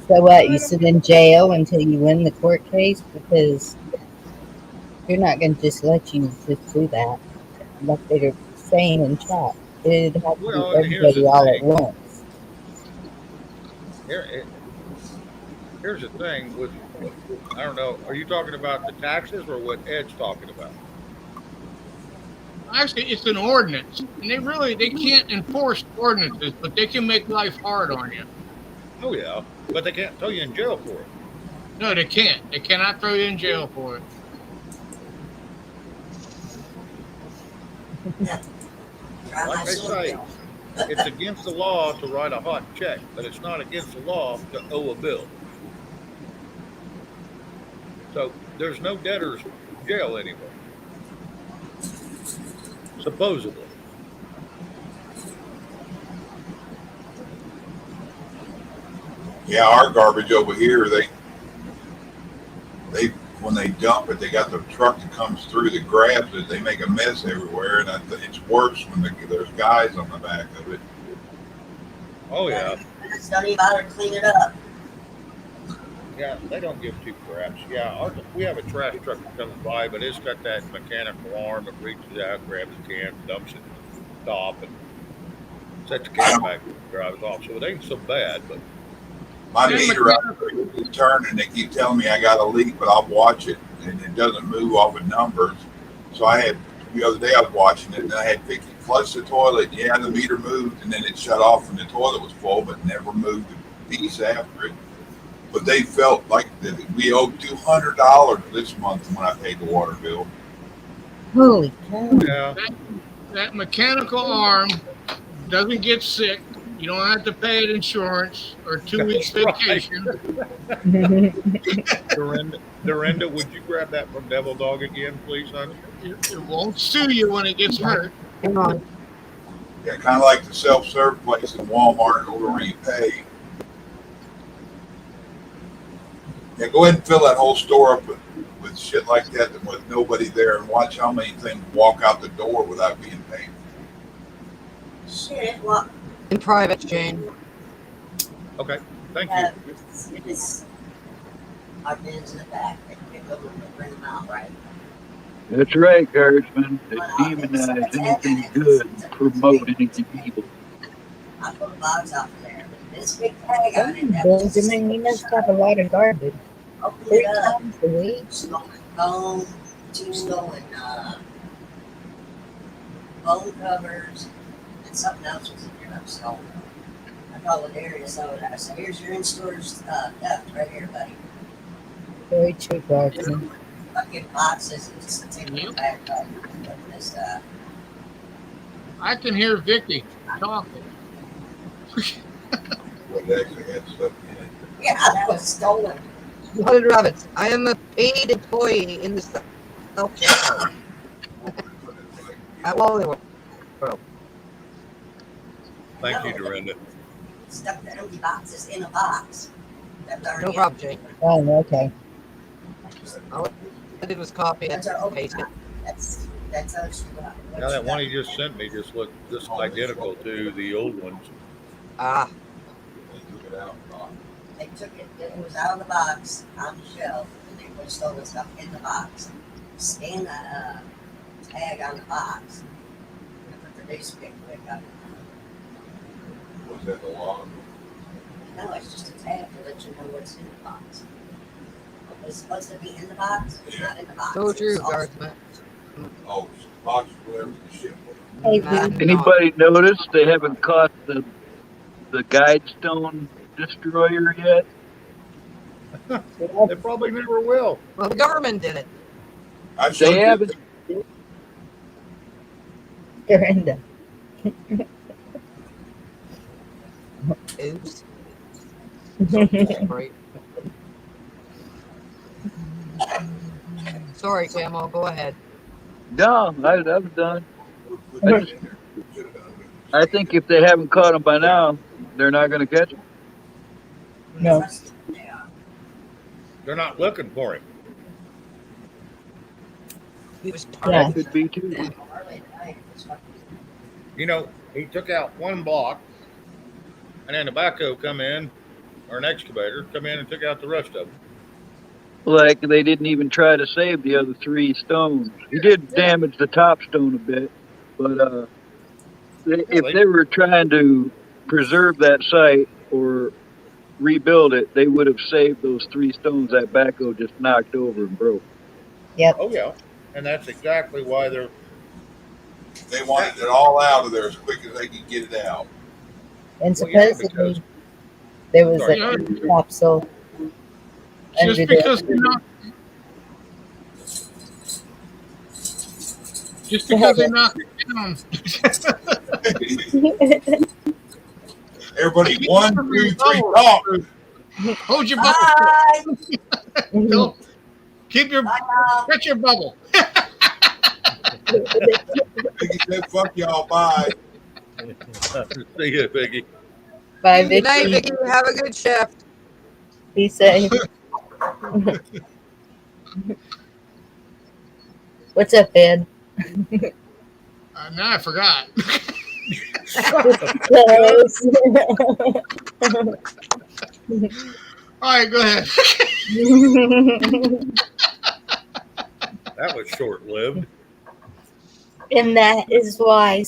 so what? You sit in jail until you win the court case because you're not going to just let you just do that. Like they're saying in chat, it'd have to be everybody all at once. Here's the thing with, I don't know, are you talking about the taxes or what Ed's talking about? Actually, it's an ordinance, and they can't enforce ordinances, but they can make life hard on you. Oh yeah, but they can't throw you in jail for it. No, they can't. They cannot throw you in jail for it. Like they say, it's against the law to write a hot check, but it's not against the law to owe a bill. So there's no debtor's jail anymore. Supposedly. Yeah, our garbage over here, they when they dump it, they got the truck that comes through that grabs it. They make a mess everywhere, and it's worse when there's guys on the back of it. Oh yeah. Just don't even bother to clean it up. Yeah, they don't give two craps. Yeah, we have a trash truck that comes by, but it's got that mechanical arm that reaches out, grabs the can, dumps it to the top, and sets the can back and drives off. So it ain't so bad, but My meter out there is turning. They keep telling me I got a leak, but I'll watch it, and it doesn't move off of numbers. So the other day I was watching it, and I had Vicky flush the toilet. Yeah, the meter moved, and then it shut off when the toilet was full, but never moved the piece after it. But they felt like that we owed $200 this month when I paid the water bill. Holy cow. yeah. That mechanical arm doesn't get sick. You don't have to pay insurance or 2 weeks That's right. vacation. Dorinda, would you grab that from Devil Dog again, please, honey? It won't sue you when it gets hurt. Come on. Yeah, kind of like the self-serve place in Walmart where you pay. Yeah, go ahead and fill that whole store up with shit like that with nobody there, and watch how many things walk out the door without being paid. Shit, well, In private, Jane. Okay, thank you. it's our bins in the back. They pick over and bring them out, right? That's right, Guardsman. They demonize anything good and promote anything evil. I put a box out there. This big tag on it. Benjamin, you must have a lot of garbage. Open 3 it up. times a week. Stolen bone, 2 stolen bone covers, and something else was in here that was stolen. I called Darius over there. I said, here's your in-store stuff right here, buddy. Very true, Guardsman. Fucking boxes and just take it back up. This, I can hear Vicky talking. What actually had stuff in it. yeah, that was stolen. Spotted rabbits. I am a paid employee in the self-checkout at Wally. Thank you, Dorinda. Stuff the empty boxes in a box. No problem, Jane. Oh, okay. All I did was copy it That's our and paste it. That's how she got. Now that one he just sent me just looked just identical to the old ones. Ah, They took it out. They took it, it was out of the box on the shelf, and they put stolen stuff in the box. Scan the tag on the box. And put the date pick on it. Was that the law? No, it's just a tag to let you know what's in the box. It's supposed to be in the box, it's not in the box. so true, It's all- Guardsman. Oh, box, whatever the shit was. Hey, Nah. Anybody notice they haven't caught the Guidestone destroyer yet? They probably never will. Well, the government did it. I They showed haven't. Dorinda. Oops. Sorry. Sorry, Camo. Go ahead. No, I was done. you. I think if they haven't caught them by now, they're not going to catch them. No. Yeah. They're not looking for him. He was Yeah. That could be too. You know, he took out one block, and then a backhoe come in, or an excavator come in and took out the rest of them. Like they didn't even try to save the other 3 stones. He did damage the top stone a bit, but if they were trying to preserve that site or rebuild it, they would have saved those 3 stones that backhoe just knocked over and broke. Yep. Oh yeah, and that's exactly why they're. They wanted it all out of there as quick as they could get it out. And Well, yeah, supposedly there was Sorry. a capsule. Just under because there. they're not. Just because they knocked it down. Everybody, 1, 2, 3, talk. Hold your bubble. Bye. Don't Keep your Bye, y'all. Catch your bubble. He said, "Fuck y'all, bye." See you, Biggie. Bye, Good night, Vicky. Vicky. Have a good shift. Be safe. What's up, Ed? Now I forgot. Yes. All right, go ahead. That was short lived. And that is why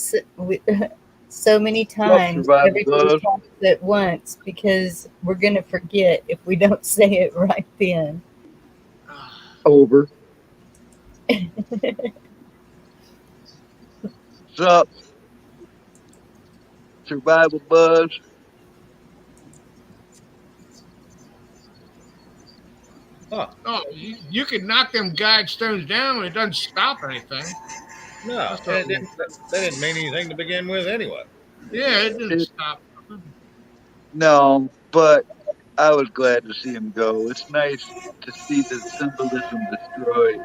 so many times Survival everybody Buzz. talks at once, because we're going to forget if we don't say it right then. Over. Sup? Survival Buzz. Huh. Oh, you can knock them guide stones down and it doesn't stop anything. No, That's and not- they didn't mean anything to begin with anyway. Yeah, it didn't It, stop. no, but I was glad to see him go. It's nice to see the symbolism destroyed.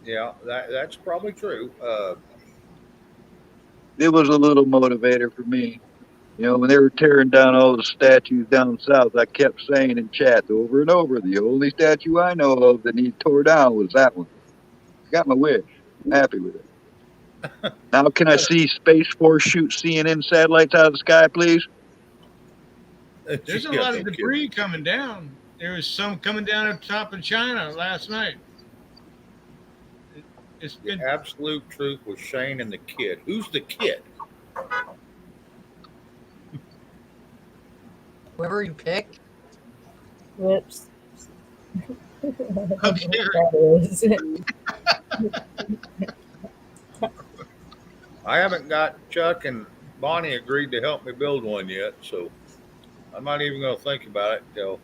Yeah, that's probably true. It was a little motivator for me. You know, when they were tearing down all the statues down south, I kept saying in chat over and over, the only statue I know of that needs tore down was that one. Got my wish. I'm happy with it. Now, can I see Space Force shoot CNN satellites out of the sky, please? There's a Yeah, lot no of kidding. debris coming down. There was some coming down at the top of China last night. It's The been absolute truth was Shane and the kid. Who's the kid? Whoever you pick. Whoops. okay. That is. I haven't got Chuck and Bonnie agreed to help me build one yet, so I'm not even going to think about it until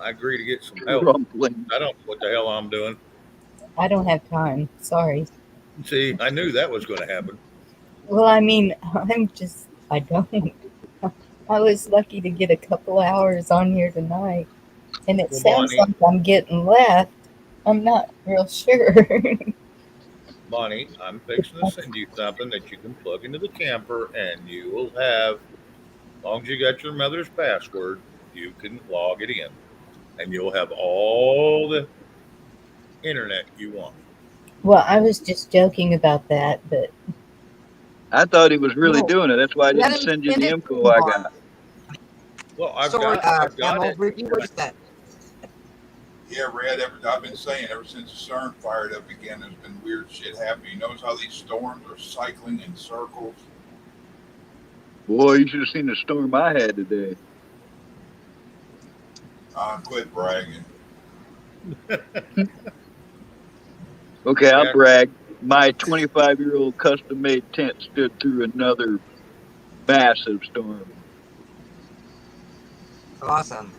I agree to get some help. Rumbling. I don't know what the hell I'm doing. I don't have time. Sorry. See, I knew that was going to happen. Well, I mean, I don't. I was lucky to get a couple hours on here tonight, and it Well, sounds Bonnie, like I'm getting left. I'm not real sure. Bonnie, I'm fixing to send you something that you can plug into the camper, and you will have, as long as you got your mother's password, you can log it in, and you'll have all the internet you want. Well, I was just joking about that, but I thought he was really No, doing it. That's why I let didn't him send you send the it to info you, I Bob. got. Well, Sorry, I've got Camel. it. Repeat what you said. Yeah, Red, I've been saying ever since the CERN fired up again, there's been weird shit happening. You notice how these storms are cycling in circles? Boy, you should have seen the storm I had today. Quit bragging. Okay, I'll Yeah, brag. My 25-year-old custom-made tent stood through another massive storm. Awesome.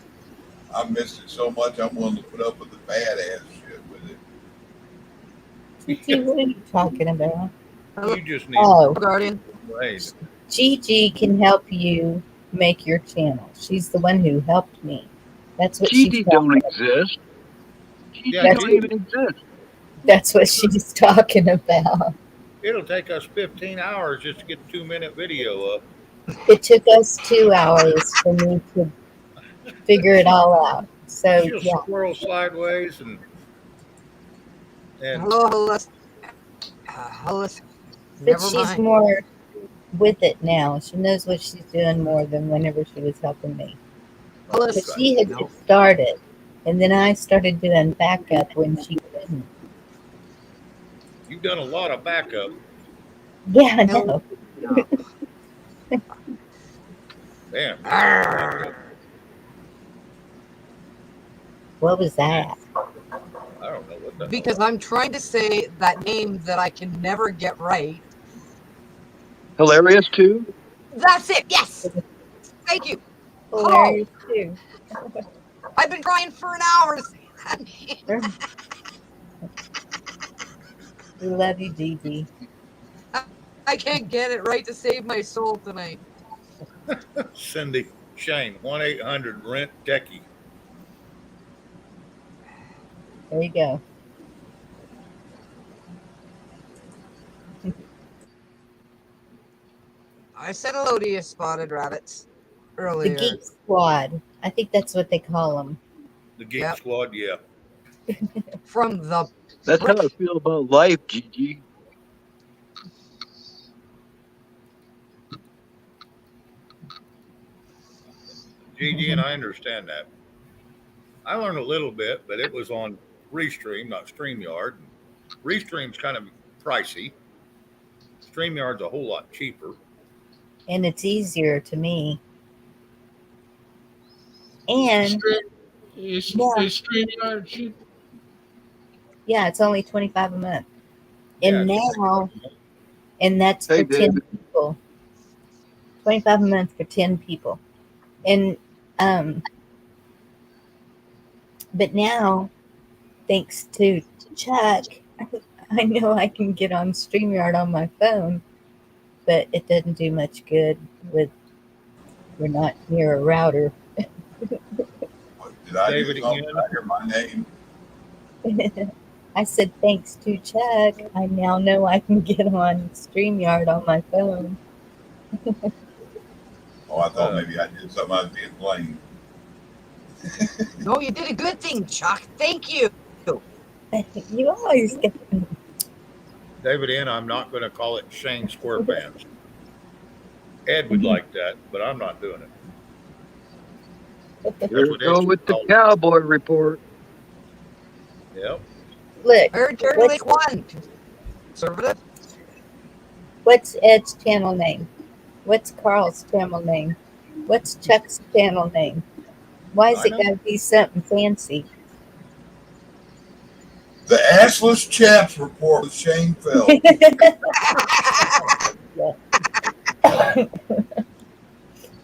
I missed it so much, I'm willing to put up with the badass shit with it. Gigi, what are you talking about? you just need Oh, Guardian. rain. Gigi can help you make your channel. She's the one who helped me. That's what she's Gigi don't talking about. exist. Gigi Yeah, That's don't what, even exist. that's what she's talking about. it'll take us 15 hours just to get a 2-minute video up. It took us 2 hours for me to figure it all out. So, She'll yeah. swirl sideways and Hello, Hollis. Hollis. But Never she's mind. more with it now. She knows what she's doing more than whenever she was helping me. Hollis. But she had No. just started, and then I started doing backup when she couldn't. you've done a lot of backup. Yeah, I know. No. Damn. Arr. What was that? I don't know what the Because I'm trying to say that name that I can never get right. Hilarious, too? That's it. Yes. Thank you. Hilarious too. I've been trying for an hour to say that. We love you, Gigi. I can't get it right to save my soul tonight. Cindy Shane 1-800 rent techie. There you go. I said hello to you, spotted rabbits, The earlier. Geek Squad. I think that's what they call them. The Geek Yep. Squad, yeah. From the That's how I feel about life, Gigi. GG, and I understand that. I learned a little bit, but it was on Restream, not StreamYard. And Restream's kind of pricey. StreamYard's a whole lot cheaper. And it's easier to me. And Is yeah, StreamYard cheap? yeah, it's only $25 a month. Yeah, And it's now, and that's Hey, for 10 David. people. 25 a month for 10 people. And but now, thanks to Chuck, I know I can get on StreamYard on my phone, but it doesn't do much good with we're not near a router. Did I David, do something? again. Did I hear my name? I said thanks to Chuck, I now know I can get on StreamYard on my phone. Oh, I thought maybe I did something. I was being blamed. No, you did a good thing, Chuck. Thank you. You always get David N., I'm not going to call it Shane SquarePants. Ed would like that, but I'm not doing it. Here we what go Ed with the called it. cowboy report. Yep. Look, I heard Jerry Lake won. Conservative. what's Ed's channel name? What's Carl's channel name? What's Chuck's channel name? Why is I it know. gotta be something fancy? The Assless Chaps Report with Shane Phelps.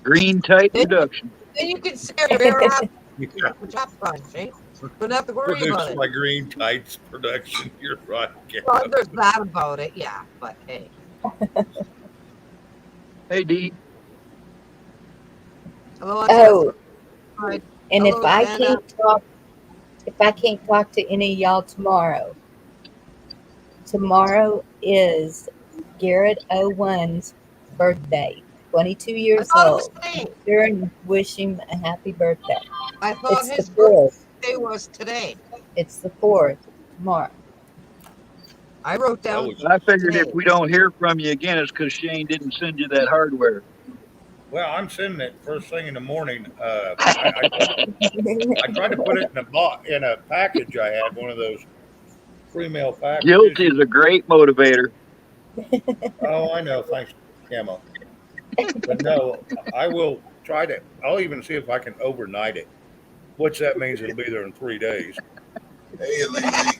Green tight reduction. Then you can say you're up Yeah. the top fine, Shane. Don't have to worry Produced about it. by Green Tights Production. You're right. Well, there's that about it, yeah. But hey, Hey, D. hello. Oh, Right. and Hello, Amanda. if I can't talk to any of y'all tomorrow is Garrett 01's birthday. 22 I years thought it was old. today. Sure, and wish him a happy birthday. I thought It's the his 4th. birthday was today. It's the 4th tomorrow. I wrote That down was, I figured today. if we don't hear from you again, it's because Shane didn't send you that hardware. well, I'm sending it first thing in the morning. I tried to put it in a package I had, one of those free mail packages. Guilt is a great motivator. Oh, I know. Thanks, Camo. But no, I will try to. I'll even see if I can overnight it, which that means it'll be there in 3 days. Hey, Lily.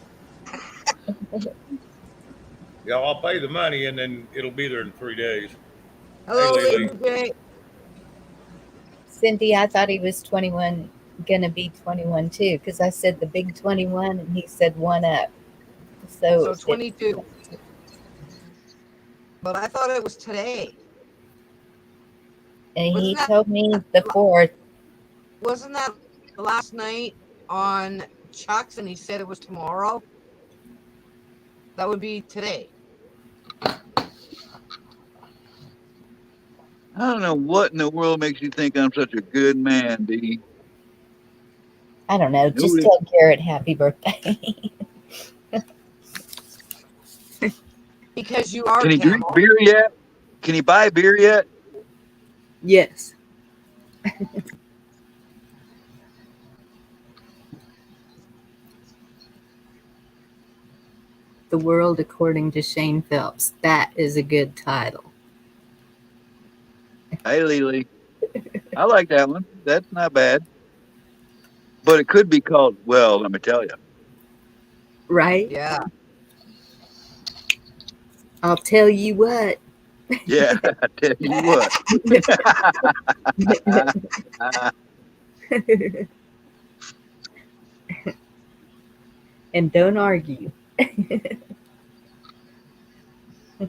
Yeah, I'll pay the money and then it'll be there in 3 days. Hello, Hey, Lily. AJ. Cindy, I thought he was 21, gonna be 21 too, because I said the big 21 and he said one up. So 22. But I thought it was today. And he Wasn't that- told me the 4th. Wasn't that last night on Chuck's and he said it was tomorrow? That would be today. I don't know what in the world makes you think I'm such a good man, D. I don't know. Just Nobody- tell Garrett happy birthday. Because you are Can he drink Camel. beer yet? Can he buy beer yet? Yes. The World According to Shane Phelps. That is a good title. Hey, Lily. I like that one. That's not bad. But it could be called, well, let me tell you. Right? Yeah. I'll tell you what. Yeah, I tell you what. And don't argue.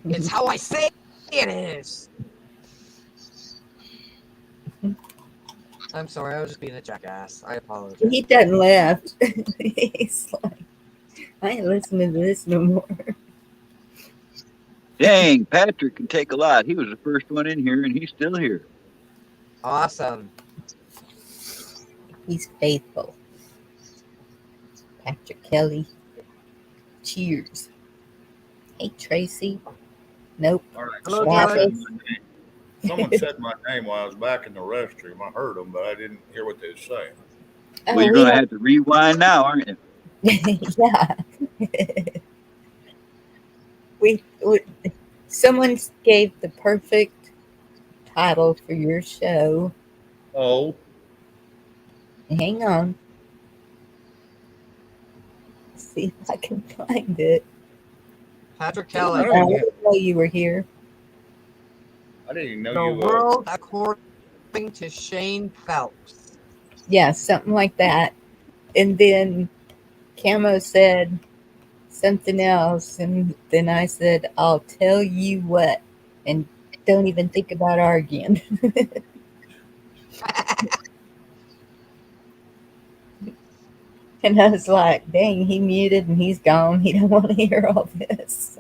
It's how I say it is. I'm sorry, I was just being a jackass. I apologize. He doesn't left. He's like, I ain't listening to this no more. Dang, Patrick can take a lot. He was the first one in here, and he's still here. Awesome. He's faithful. Patrick Kelly. Cheers. Hey, Tracy. Nope. All right. Hello, Travis. Someone said my name while I was back in the restroom. I heard them, but I didn't hear what they were saying. Oh, Well, you're we going to have to rewind now, aren't you? yeah. we someone gave the perfect title for your show. Oh, Hang on. See if I can find it. Patrick I Kelly. don't I even, didn't know you were here. I didn't even know The you. world according to Shane Phelps. Yeah, something like that. And then Camo said something else, and then I said, "I'll tell you what," and don't even think about arguing. And I was like, "Dang, he muted and he's gone. He don't want to hear all this."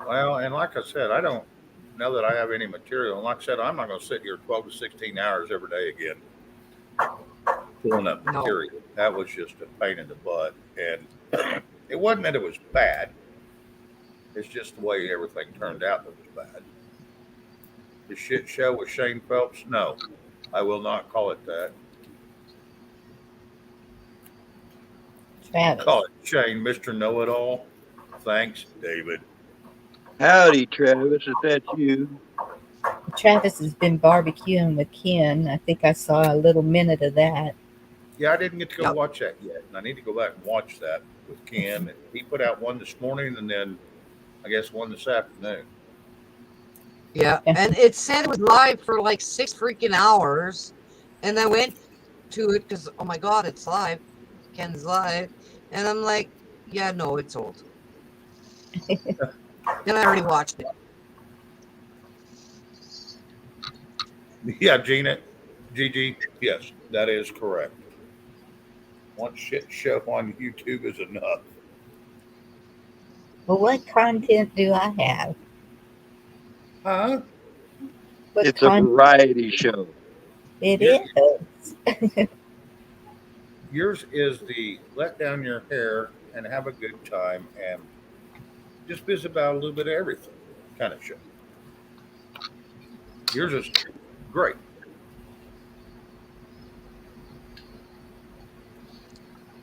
Well, and like I said, I don't know that I have any material. And like I said, I'm not going to sit here 12 to 16 hours every day again pulling up No. material. That was just a pain in the butt. And it wasn't that it was bad. It's just the way everything turned out that was bad. The shit show with Shane Phelps? No, I will not call it that. Travis. Call it Shane, Mr. Know-It-All. Thanks, David. Howdy, Travis, if that's you. Travis has been barbecuing with Ken. I think I saw a little minute of that. Yeah, I didn't get to go Yep. watch that yet. And I need to go back and watch that with Ken. And he put out one this morning and then I guess one this afternoon. Yeah, and it said it was live for like 6 freaking hours, and I went to it because oh my god, it's live. Ken's live, and I'm like, yeah, no, it's old. Then I already watched it. Yeah, Gigi, yes, that is correct. One shit show on YouTube is enough. Well, what content do I have? Huh? What It's a variety show. It Yeah. is. Yours is the let down your hair and have a good time and just biz about a little bit of everything kind of show. Yours is great.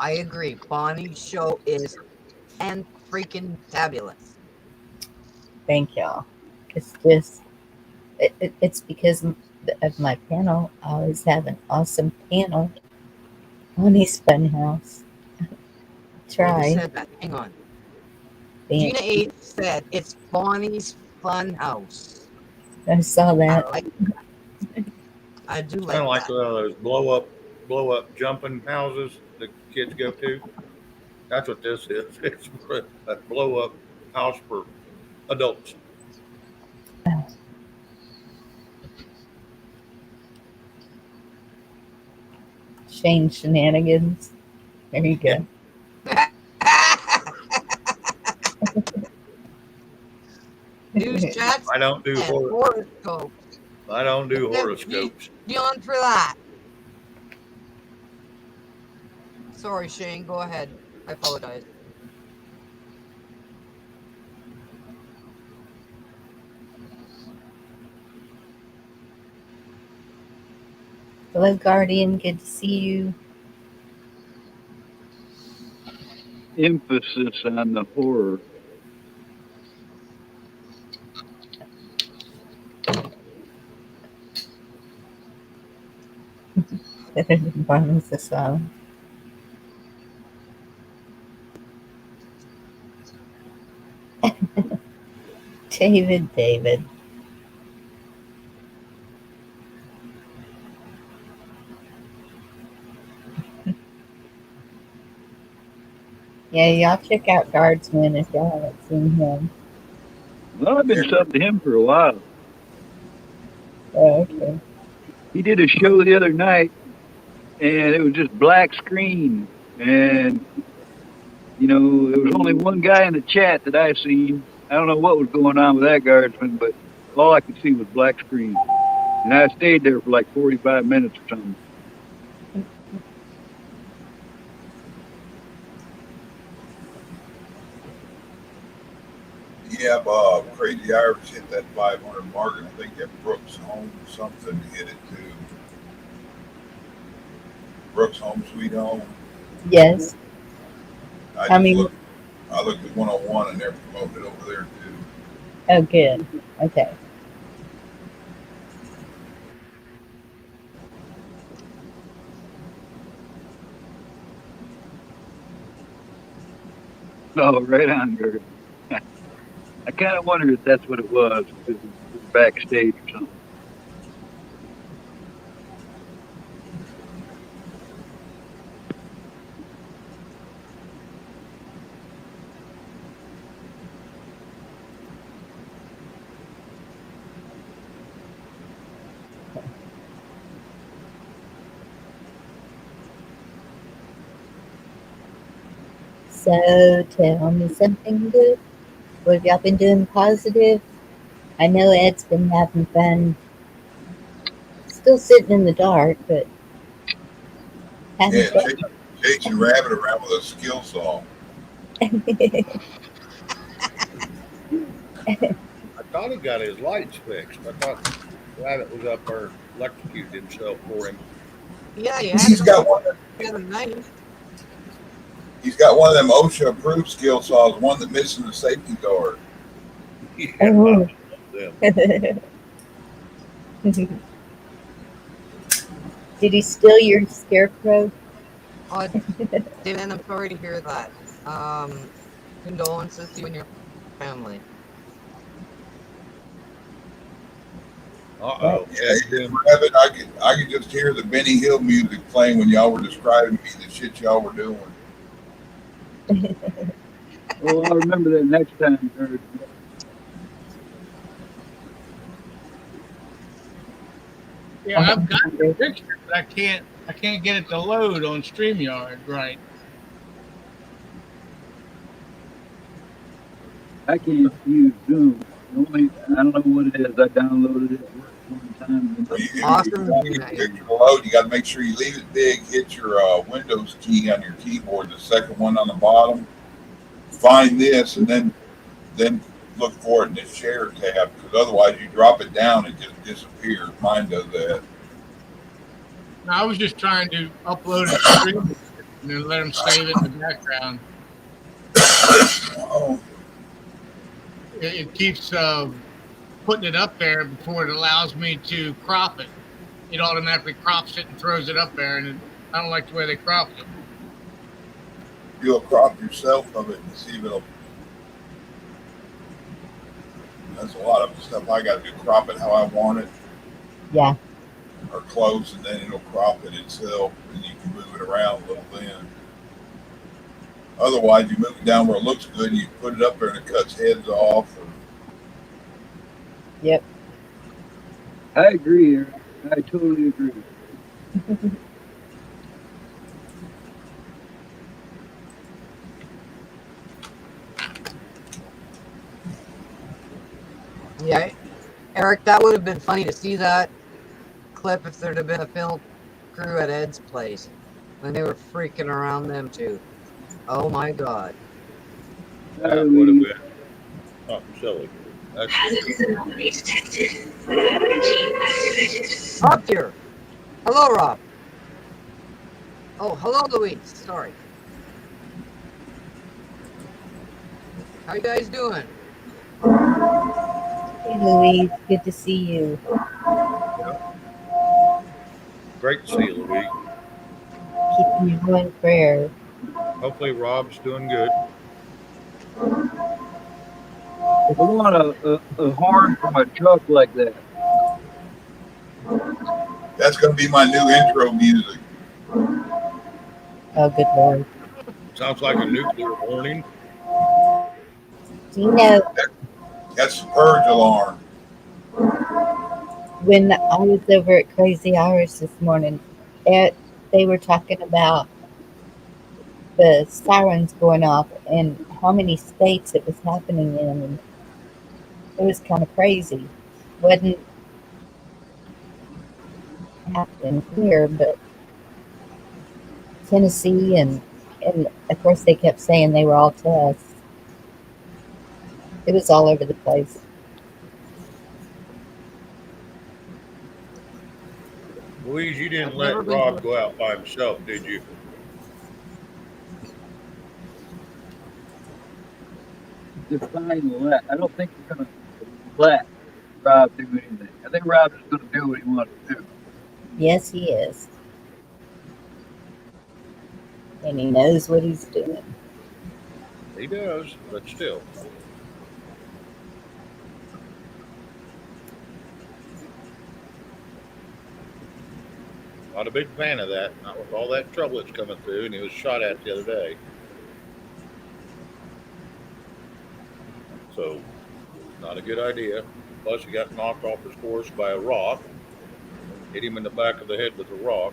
I agree. Bonnie's show is and freaking fabulous. Thank y'all. It's just, it's because of my panel. I always have an awesome panel on his Funhouse. Who Try. said that? Hang on. Thank Gina 8 said it's Bonnie's Fun House. I saw I that. like that. I do Kind of like like that. those blow up jumping houses the kids go to. That's what this is. It's a blow up house for adults. Shane Shenanigans. There you go. News chats I don't do and horoscopes. I don't do horoscopes. Beyond for that. Sorry, Shane. Go ahead. I apologize. Hello, Guardian. Good to see you. Emphasis on the horror. Bonnie's asylum. David. Yeah, y'all check out Guardsman if y'all haven't seen him. Well, I've been subbed to him for a while. Oh, okay. He did a show the other night, and it was just black screen And there was only one guy in the chat that I seen. I don't know what was going on with that guardsman, but all I could see was black screen. And I stayed there for like 45 minutes or something. Yeah, Crazy Irish hit that 500 mark, and I think that Brooks Home something hit it too. Brooks Home Sweet Home. Yes. I looked at 101 and they're promoting it over there too. Oh, good. Okay. Oh, right on, Gert. I kind of wondered if that's what it was, if it was backstage or something. So tell me something good. What have y'all been doing positive? I know Ed's been having fun. Still sitting in the dark, but having Yeah, chasing rabbit around with a skill saw. fun. I thought he got his lights fixed. I thought Rabbit was up there electrocuted himself for him. Yeah, yeah. He's got one. The other night. He's got one of them OSHA approved skill saws, one that missing the safety guard. Yeah, Oh. them. Did he steal your scarecrow? Oh, David, I'm sorry to hear that. Condolences to you and your family. Uh-oh. Yeah, Rabbit, I could just hear the Benny Hill music playing when y'all were describing me the shit y'all were doing. Oh, I'll remember that next time, Gert. Yeah, I've got the picture, but I can't get it to load on StreamYard right. I can't use Zoom. I don't know what it is. I downloaded it one time. So you Awesome. load, you got to make sure you leave it big. Hit your Windows key on your keyboard, the second one on the bottom. Find this, and then look for it in the share tab, because otherwise you drop it down, it just disappears. Mine does that. Now, I was just trying to upload it to stream and then let them save it in the background. Oh, It keeps putting it up there before it allows me to crop it. It automatically crops it and throws it up there, and I don't like the way they cropped it. you'll crop yourself of it and see if it'll. That's a lot of stuff I got to do. Crop it how I want it, Yeah. or close, and then it'll crop it itself, and you can move it around a little then. Otherwise, you move it down where it looks good, and you put it up there, and it cuts heads off. Or, Yep. I agree, Eric. I totally agree. Yeah, Eric, that would have been funny to see that clip if there'd have been a film crew at Ed's place when they were freaking around them too. Oh my God. That would have been something silly. Rob's here. Hello, Rob. Oh, hello, Louise. Sorry. How you guys doing? Hey, Louise. Good to see you. Great to see you, Louise. Keeping you in prayer. Hopefully Rob's doing good. I want a horn from a truck like that. that's going to be my new intro music. Oh, good Lord. Sounds like a nuclear warning. Do you know, That's the purge alarm. when I was over at Crazy Irish this morning, they were talking about the sirens going off and how many states it was happening in. And it was kind of crazy. Wasn't happening here, but Tennessee and of course they kept saying they were all tests. It was all over the place. Louise, you didn't I've never let been to Rob go out by himself, did you? Define let. I don't think we're gonna let Rob do anything. I think Rob is gonna do what he wants to do. Yes, he is. And he knows what he's doing. He does, but still. Not a big fan of that. Not with all that trouble that's coming through, and he was shot at the other day. So, not a good idea. Plus, he got knocked off his horse by a rock. Hit him in the back of the head with a rock.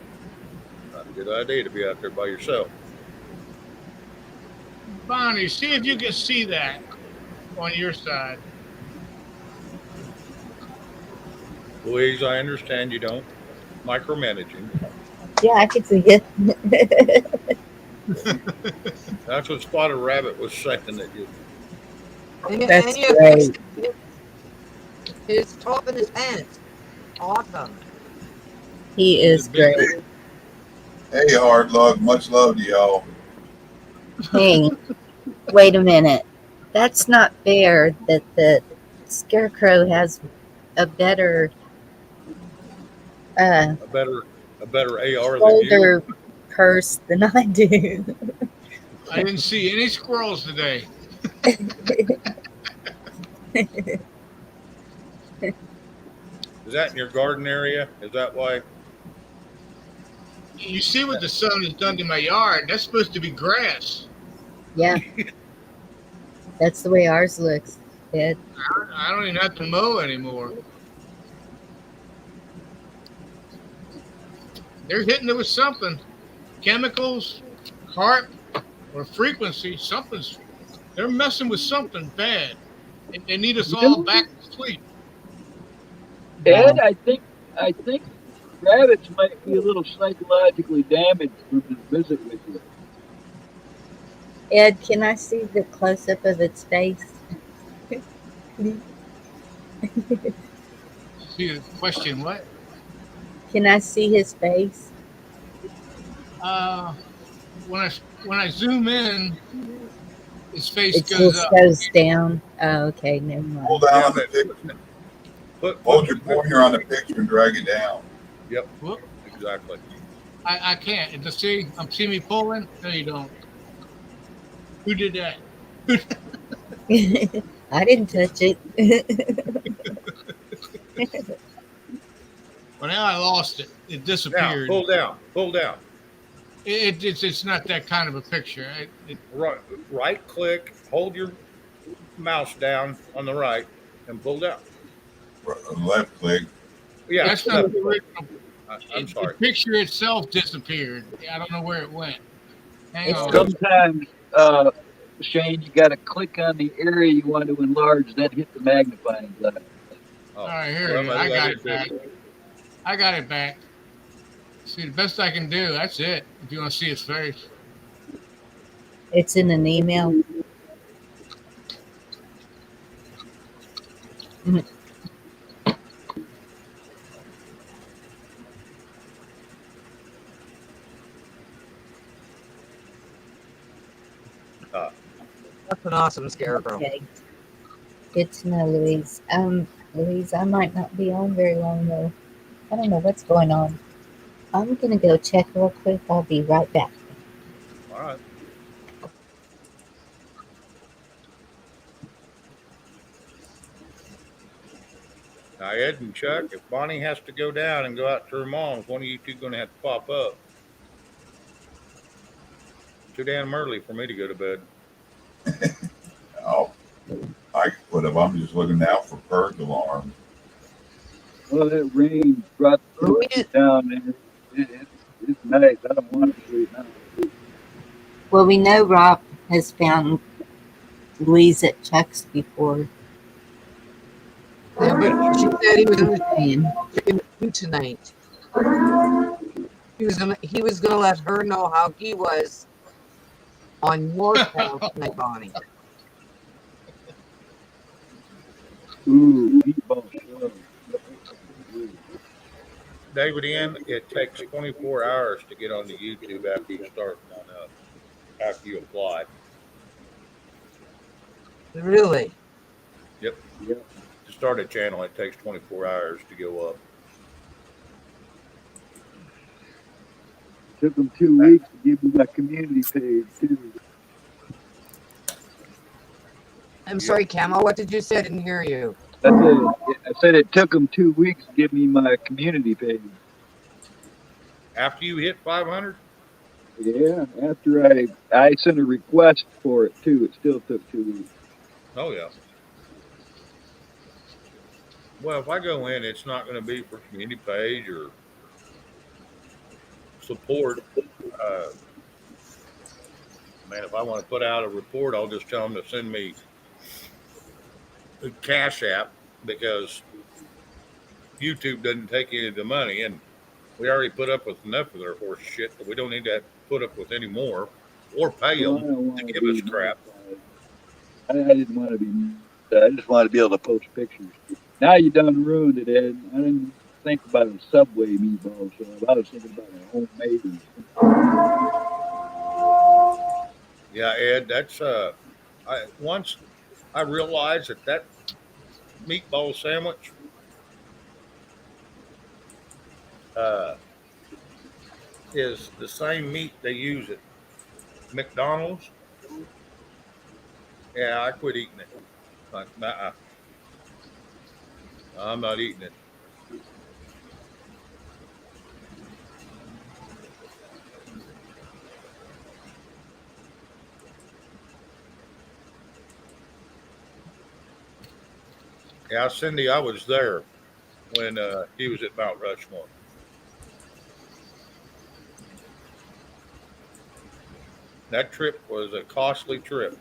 Not a good idea to be out there by yourself. Bonnie, see if you can see that on your side. Louise, I understand you don't micromanage him. Yeah, I could see it. That's what Spotted Rabbit was saying that you. That's and you great. fixed his top and his pants. Awesome. He is great. Hey, hard luck. Much love to y'all. Hey, wait a minute. That's not fair that the scarecrow has a better uh, a better AR than you. shoulder purse than I do. I didn't see any squirrels today. Is that in your garden area? Is that why? You see what the sun has done to my yard? That's supposed to be grass. Yeah, that's the way ours looks. Ed. I don't even have to mow anymore. They're hitting it with something. Chemicals, HARP, or frequency. Something's. They're messing with something bad. They need us all back to sleep. Ed, I think rabbits might be a little psychologically damaged from this visit with you. Ed, can I see the close up of its face? Please? See the question? What? Can I see his face? Uh, when I zoom in, his face It goes just up. goes down. Oh, okay, never Hold mind. down on the picture. Hold your pointer on the picture and drag it down. Yep. Whoop. Exactly. I can't. And to see, see me pulling? No, you don't. Who did that? I didn't touch it. Well, now I lost it. It Now, disappeared. pull down. Pull down. It's not that kind of a picture. Right click. Hold your mouse down on the right and pull down. Left click. Yeah. That's not the original. I'm sorry. The picture itself disappeared. I don't know where it went. Hang It's on. Sometimes, Shane, you got to click on the area you want to enlarge, then hit the magnifying glass. Oh, All right, here it is. I got it back. I got it back. See, the best I can do. That's it. If you want to see his face. It's in an email. Mhm. That's an awesome scarecrow. Okay. Good to know, Louise. Louise, I might not be on very long though. I don't know what's going on. I'm gonna go check real quick. I'll be right back. All right. Now, Ed and Chuck, if Bonnie has to go down and go out to her mom's, one of you two going to have to pop up. Too damn early for me to go to bed. Oh, I can put up. I'm just looking out for purge alarms. Well, that rain brought the down there. It's nice. I don't want to sleep now. Well, we know Rob has found Louise at Chuck's before. Yeah, but she said he was going to And do tonight. He was gonna let her know how he was on your channel tonight, Bonnie. Ooh, meatball sub. David N, it takes 24 hours to get onto YouTube after you start on after you apply. Really? Yep. Yep. To start a channel, it takes 24 hours to go up. Took them 2 weeks to give me my community page too. I'm sorry, Camo. What did you say? I didn't hear you. I said it took them 2 weeks to give me my community page. After you hit 500? Yeah, after I sent a request for it too. It still took 2 weeks. Oh, yeah. Well, if I go in, it's not going to be for community page or support. Uh, Man, if I want to put out a report, I'll just tell them to send me a Cash App because YouTube doesn't take any of the money, and we already put up with enough of their horse shit that we don't need to put up with any more or pay Well, I them don't to want to give us be crap. modified. I didn't want to be. I just wanted to be able to post pictures. Now you done ruined it, Ed. I didn't think about a Subway meatball sub. I was thinking about a homemade one. Yeah, Ed, that's once I realized that meatball sandwich uh, is the same meat they use at McDonald's. Yeah, I quit eating it. Like, I'm not eating it. Yeah, Cindy, I was there when he was at Mount Rushmore. That trip was a costly trip.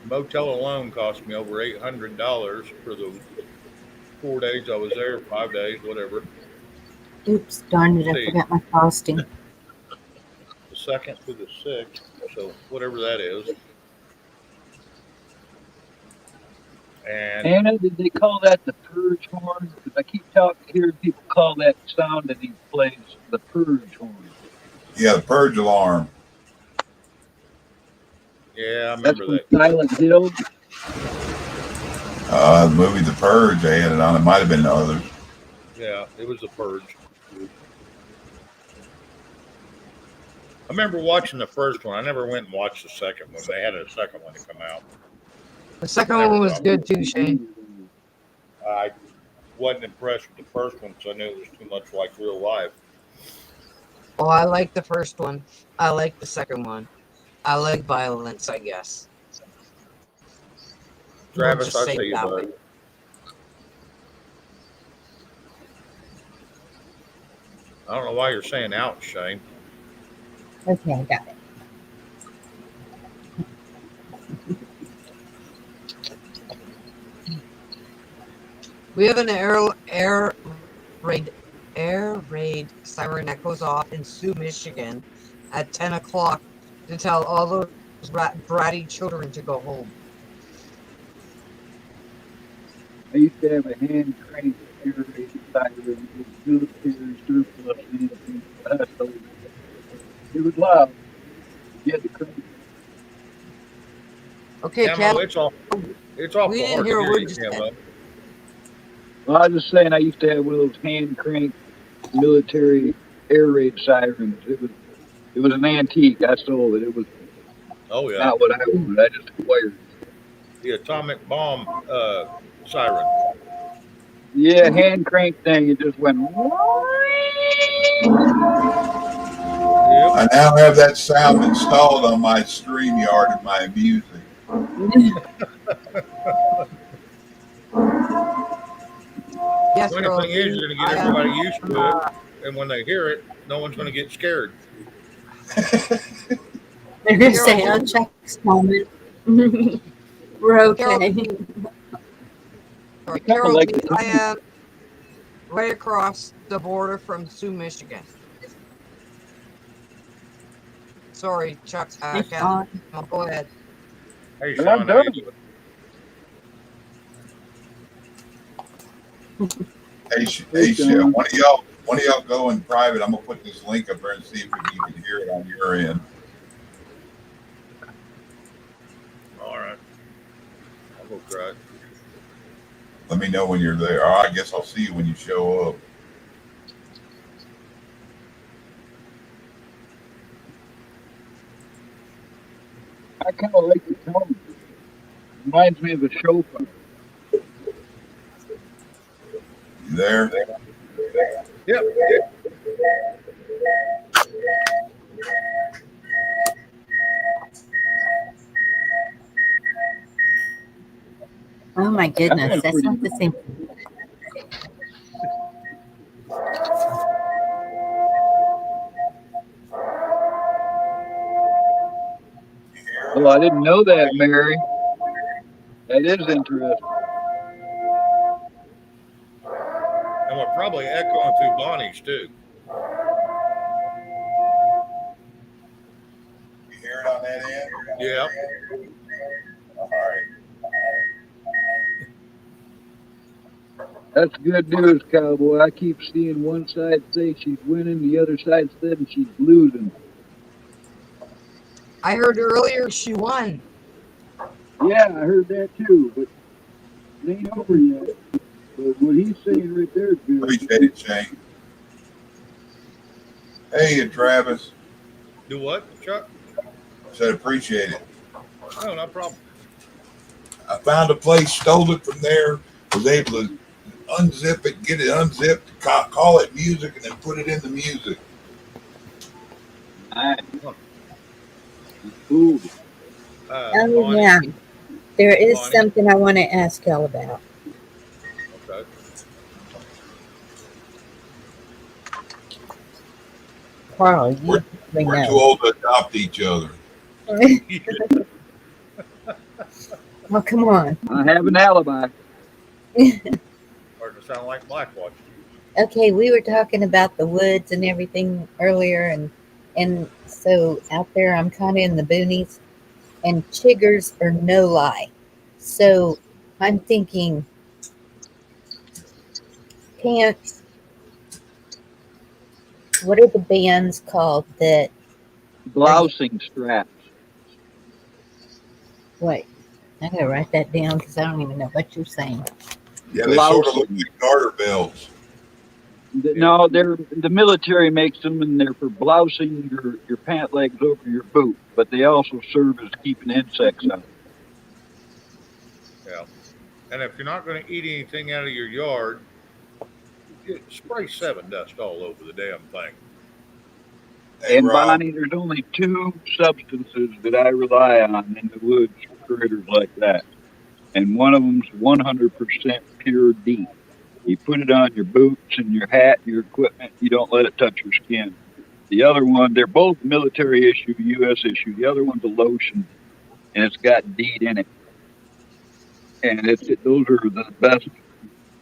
The motel alone cost me over $800 for the 4 days I was there, 5 days, whatever. oops, darn it, Let's I see, forgot my frosting. the second to the sixth, so whatever that is. And Anna, did they call that the purge horn? Because I keep hearing people call that sound that he plays the purge horn. Yeah, the purge alarm. yeah, I That's remember from that. Silent Hill. The movie The Purge, they had it on. It might have been others. Yeah, it was the purge. I remember watching the first one. I never went and watched the second one. They had a second one to come out. The second Never one was saw it. good too, Shane. I wasn't impressed with the first one because I knew it was too much like real life. Oh, I like the first one. I like the second one. I like violence, I guess. We'll Travis, just I say see it you, that bud. way. I don't know why you're saying ouch, Shane. Okay, I got it. We have an air raid siren that goes off in Sioux, Michigan, at 10 o'clock to tell all those bratty children to go home. I used to have a hand crank air raid siren with military surplus antique. So it was loud. You had to crank. Okay, Camo, Cam, it's we awful didn't hard to hear a hear word you, you said. Camo. Well, I was just saying I used to have one of those hand crank military air raid sirens. It was an antique. I sold it. It was Oh yeah, not what I wanted. I just acquired it. the atomic bomb siren. Yeah, hand crank thing. It just went. Yep. I now have that sound installed on my StreamYard and my music. Yes, Funny girl, thing is, you're going to get everybody used to it, and when they hear it, no one's going to get scared. They're gonna Carol, say, "Oh, Chuck's moment." We're Carol, okay. sorry, Kind of Carol like G, the I tone. am right across the border from Sioux, Michigan. Sorry, Chuck. Hey, Sean. Go ahead. Hey, But I'm Sean, how you done. doing? Hey, Hey, Sean. one of y'all go in private. I'm gonna put this link up there and see if you can hear it on your end. All right. I'll go try it. Let me know when you're there. Or I guess I'll see you when you show up. I kind of like the tone. Reminds me of a chauffeur. You there? Yep. Oh my That goodness, was that's pretty not the good. same. Oh, I didn't know that, Mary. That is interesting. And we're probably echoing through Bonnie's too. You hear it on that end? Yeah. All right. That's good news, cowboy. I keep seeing one side say she's winning, the other side said she's losing. I heard earlier she won. Yeah, I heard that too, but it ain't over yet. But what he's saying right there is good. Appreciate it, Shane. Hey, Travis. Do what, Chuck? Said appreciate it. No, no problem. I found a place, stole it from there, was able to unzip it, get it unzipped, call it music, and then put it in the music. Nice. Cool. Oh Bonnie. yeah, there is Bonnie. something I want to ask y'all about. Okay. Carl, you We're, probably we're too know. old to adopt each other. Well, come on. I have an alibi. Starting to sound like Blackwatch. Okay, we were talking about the woods and everything earlier, and so out there I'm kind of in the boonies, and chiggers are no lie. So I'm thinking pants. What are the bands called that are you? Blousing straps. Wait, I gotta write that down because I don't even know what you're saying. Yeah, they sort of look Blousing. like garter belts. No, they're the military makes them, and they're for blousing your pant legs over your boot. But they also serve as keeping insects out. Yeah. And if you're not going to eat anything out of your yard, spray 7 dust all over the damn thing. Hey, And Rob. Bonnie, there's only two substances that I rely on in the woods for critters like that, and one of them's 100% pure D. You put it on your boots and your hat, your equipment. You don't let it touch your skin. The other one, they're both military issue, U.S. issue. The other one's a lotion, and it's got DEET in it. And those are the best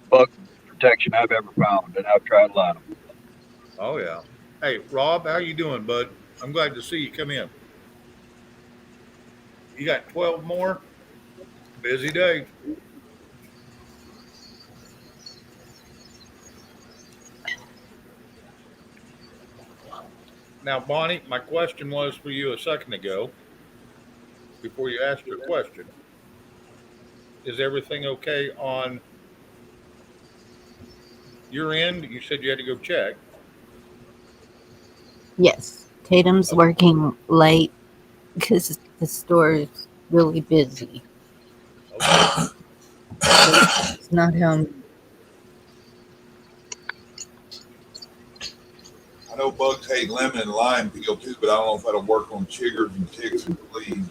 bug protection I've ever found, and I've tried a lot of them. Oh, yeah. Hey, Rob, how you doing, bud? I'm glad to see you come in. You got 12 more? Busy day. Now, Bonnie, my question was for you a second ago, before you asked your question. Is everything okay on your end? You said you had to go check. Yes, Tatum's Oh, working late because the store is really busy. okay. So he's not home. I know bugs hate lemon and lime peel too, but I don't know if that'll work on chiggers and ticks and fleas.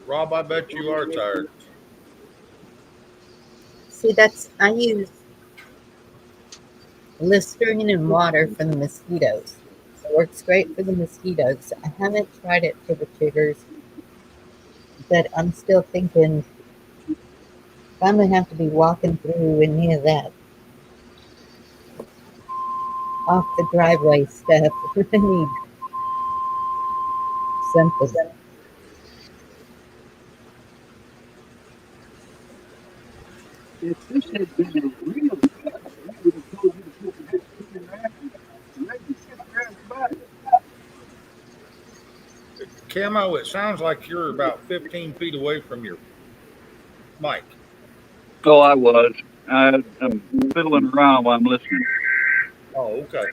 Rob, I bet you are tired. See, I use Listerine and water for the mosquitoes. It works great for the mosquitoes. I haven't tried it for the chiggers, but I'm still thinking if I'm gonna have to be walking through any of that off the driveway stuff, I need something. If this had been a real test, we would have told you to put your head between your legs and kiss your ass goodbye. Camo, it sounds like you're about 15 feet away from your mic. Oh, I was. I'm fiddling around while I'm listening. Oh, okay.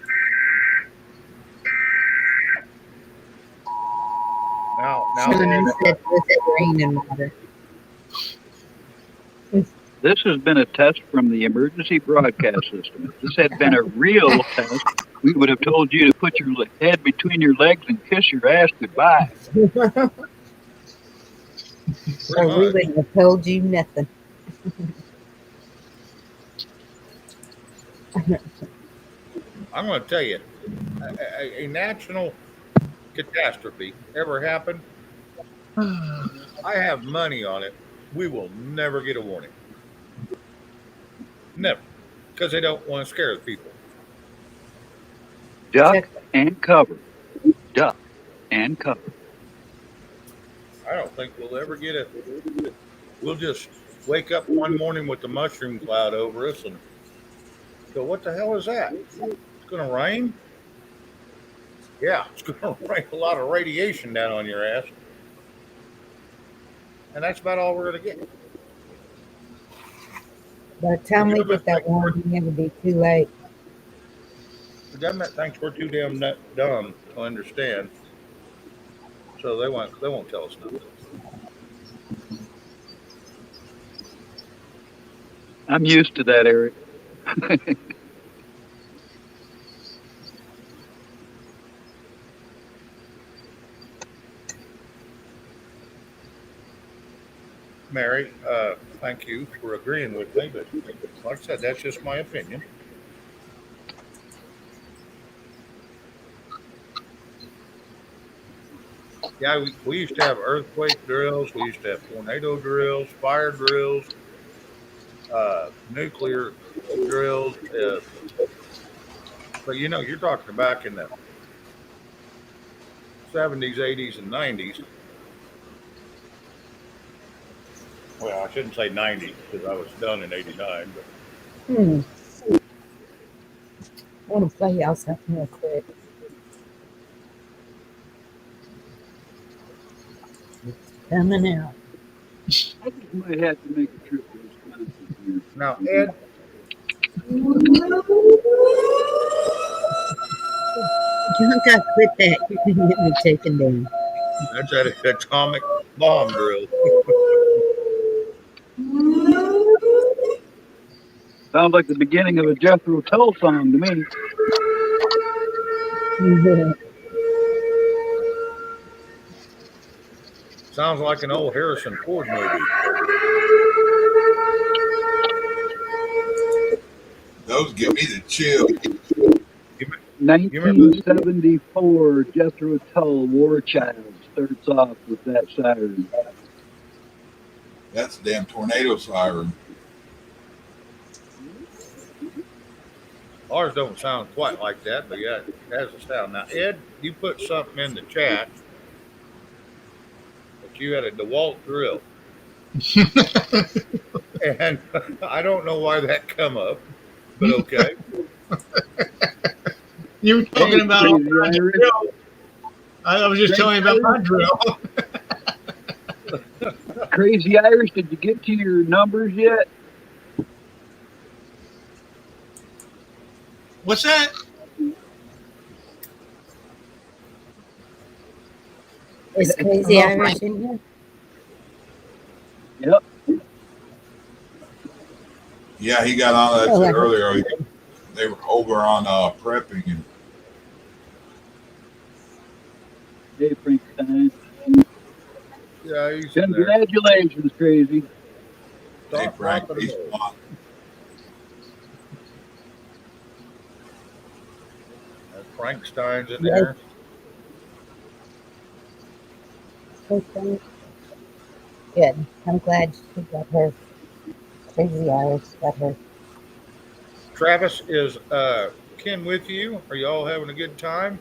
Now, Sean, Ed, I said was it rain and water? This has been a test from the emergency broadcast system. If this had been a real test, we would have told you to put your head between your legs and kiss your ass goodbye. Or we wouldn't have told you nothing. I'm going to tell you, a national catastrophe ever happened, I have money on it. We will never get a warning. Never. Because they don't want to scare the people. Duck Check. and cover. Duck and cover. I don't think we'll ever get it. We'll just wake up one morning with the mushroom cloud over us and go, what the hell is that? It's going to rain? Yeah, it's going to rain a lot of radiation down on your ass. And that's about all we're going to get. By the time we get that warning, it'll be too late. The government thinks we're too damn dumb to understand. So they won't tell us nothing. I'm used to that, Eric. Mary, thank you for agreeing with me, but like I said, that's just my opinion. Yeah, we used to have earthquake drills, we used to have tornado drills, fire drills, nuclear drills. But you're talking back in the 70s, 80s, and 90s. Well, I shouldn't say 90s because I was done in 89. But I want to play y'all something real quick. It's coming out. I think we might have to make a trip to Wisconsin here. now, Ed, John, got quit that. You're going to get me taken down. that's an atomic bomb drill. Sounds like the beginning of a Jethro Tull song to me. Sounds like an old Harrison Ford movie. Those give me the chill. 1974, Jethro Tull, War Child, starts off with that siren. That's a damn tornado siren. Ours don't sound quite like that, but yeah, it has a sound. Now, Ed, you put something in the chat that you had a DeWalt drill. And I don't know why that come up, but okay. You were talking about my drill. I was just telling you about my drill. Crazy Irish, did you get to your numbers yet? What's that? Is Crazy Irish in here? Yep. Yeah, he got on that earlier. They were over on prepping and Hey, Frankenstein. Yeah, he's in there. Congratulations, Crazy. hey Frank, he's Frankenstein's in Yes. there. Okay. Good. I'm glad she got her crazy hours. Got her. Travis, is Ken with you? Are y'all having a good time?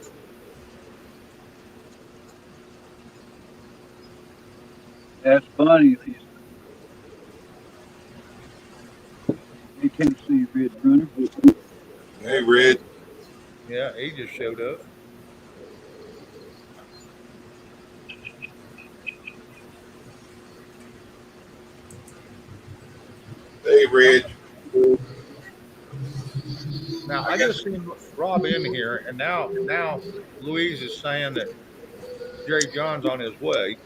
That's funny, Lisa. Hey, Tennessee Red Runner. Hey, Red. Yeah, he just showed up. Hey, Red. Now I I guess just seen Rob in here, and now Louise is saying that Jerry John's on his way.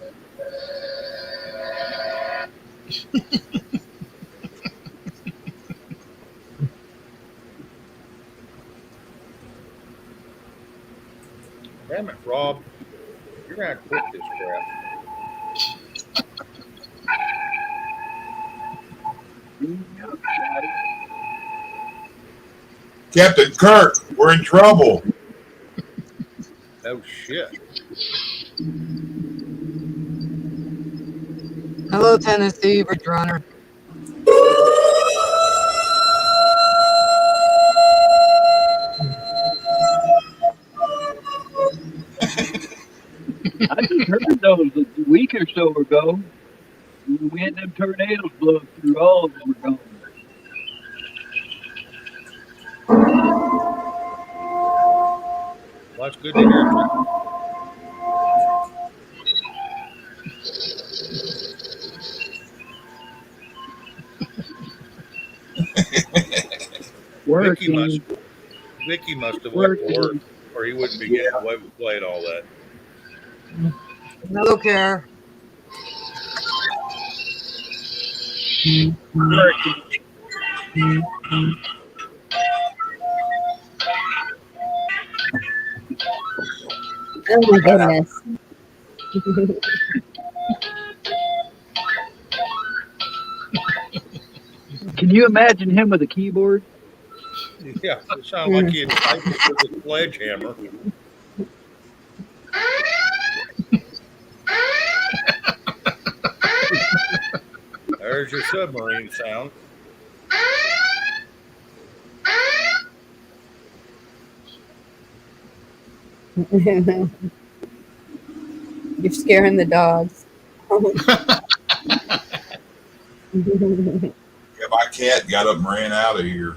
Damn it, Rob! You're gonna have to quit this crap. Captain Kirk, we're in trouble. Oh shit! Hello, Tennessee Bridge Runner. I just heard those a week or so ago. We had them tornadoes blow through. All of them are gone. Well, that's good to hear. Vicky must Working, Vicky must have went to work, working. or he wouldn't be Yeah, getting away with playing all that. No care. working. Oh my goodness. Can you imagine him with a keyboard? Yeah, it sounded like he had typed it with a sledgehammer. There's your submarine sound. You're scaring the dogs. Yeah, my cat got up and ran out of here.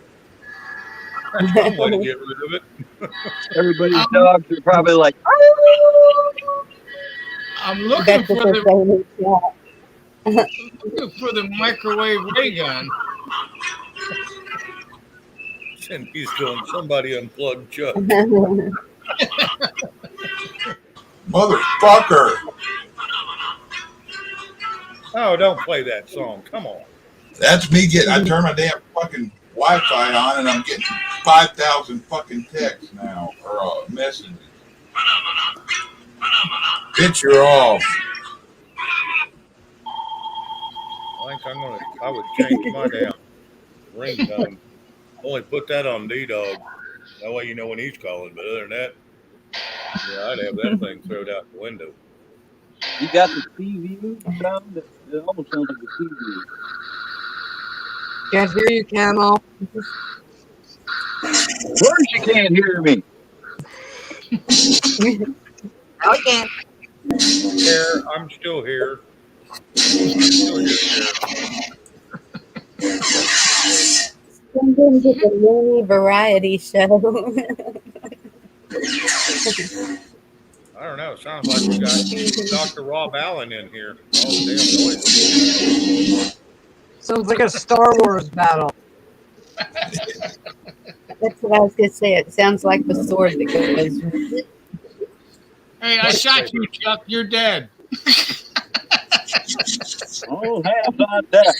That's one way to get rid of it. Everybody's I'm, dogs are probably like, I'm looking That's for what they're the saying in chat. looking for the microwave ray gun. And he's going, somebody unplugged Chuck. Motherfucker. Oh, don't play that song. Come on. That's me getting, I turned my damn fucking Wi-Fi on and I'm getting 5,000 fucking texts now, or messages. Bitch, you're off. I think I would change my damn ringtone. Only put that on D-Dog. That way you know when he's calling. But other than that, yeah, I'd have that thing thrown out the window. you got the sea view sound? It almost sounds like a sea view. Can't hear you, Camo. Of course you can't hear me. Okay. Here, I'm still here. I'm still here, Sheriff. Send into the mini variety show. I don't know. It sounds like we got Dr. Rob Allen in here. All the damn noises. Sounds like a Star Wars battle. That's what I was going to say. It sounds like the sword that goes. Hey, I shot you, Chuck. You're dead. All hands on deck.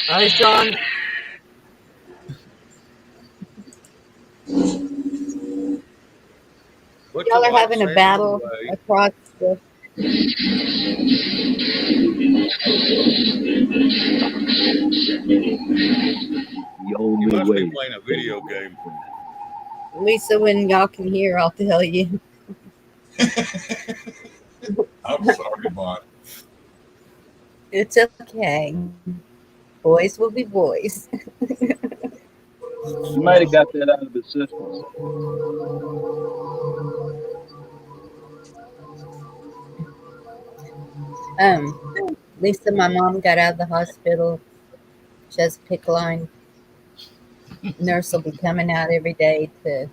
Hi, Sean. Put Y'all the are having a lightsabers battle away. across the. the only You must be way. playing a video game. Lisa, when y'all can hear, I'll tell you. I'm sorry, Bonnie. It's okay. Boys will be boys. You might have got that out of his system. Lisa, my mom got out of the hospital. She has a PICC line. Nurse will be coming out every day to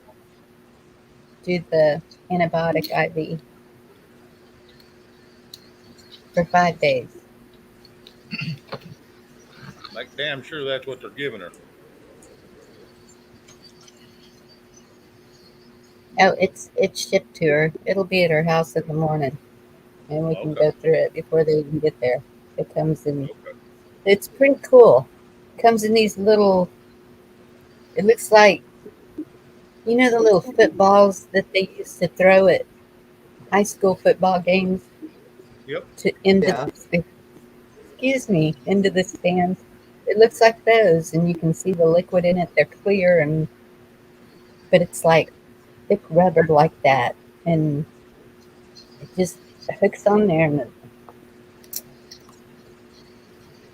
do the antibiotic IV for 5 days. Make damn sure that's what they're giving her. Oh, it's shipped to her. It'll be at her house in the morning, and we can Okay. go through it before they even get there. It comes in. Okay. It's pretty cool. It comes in these little. It looks like the little footballs that they used to throw at high school football games Yep. to into Yeah. into the stands. It looks like those, and you can see the liquid in it. They're clear, but it's like thick rubber like that, and it just hooks on there, and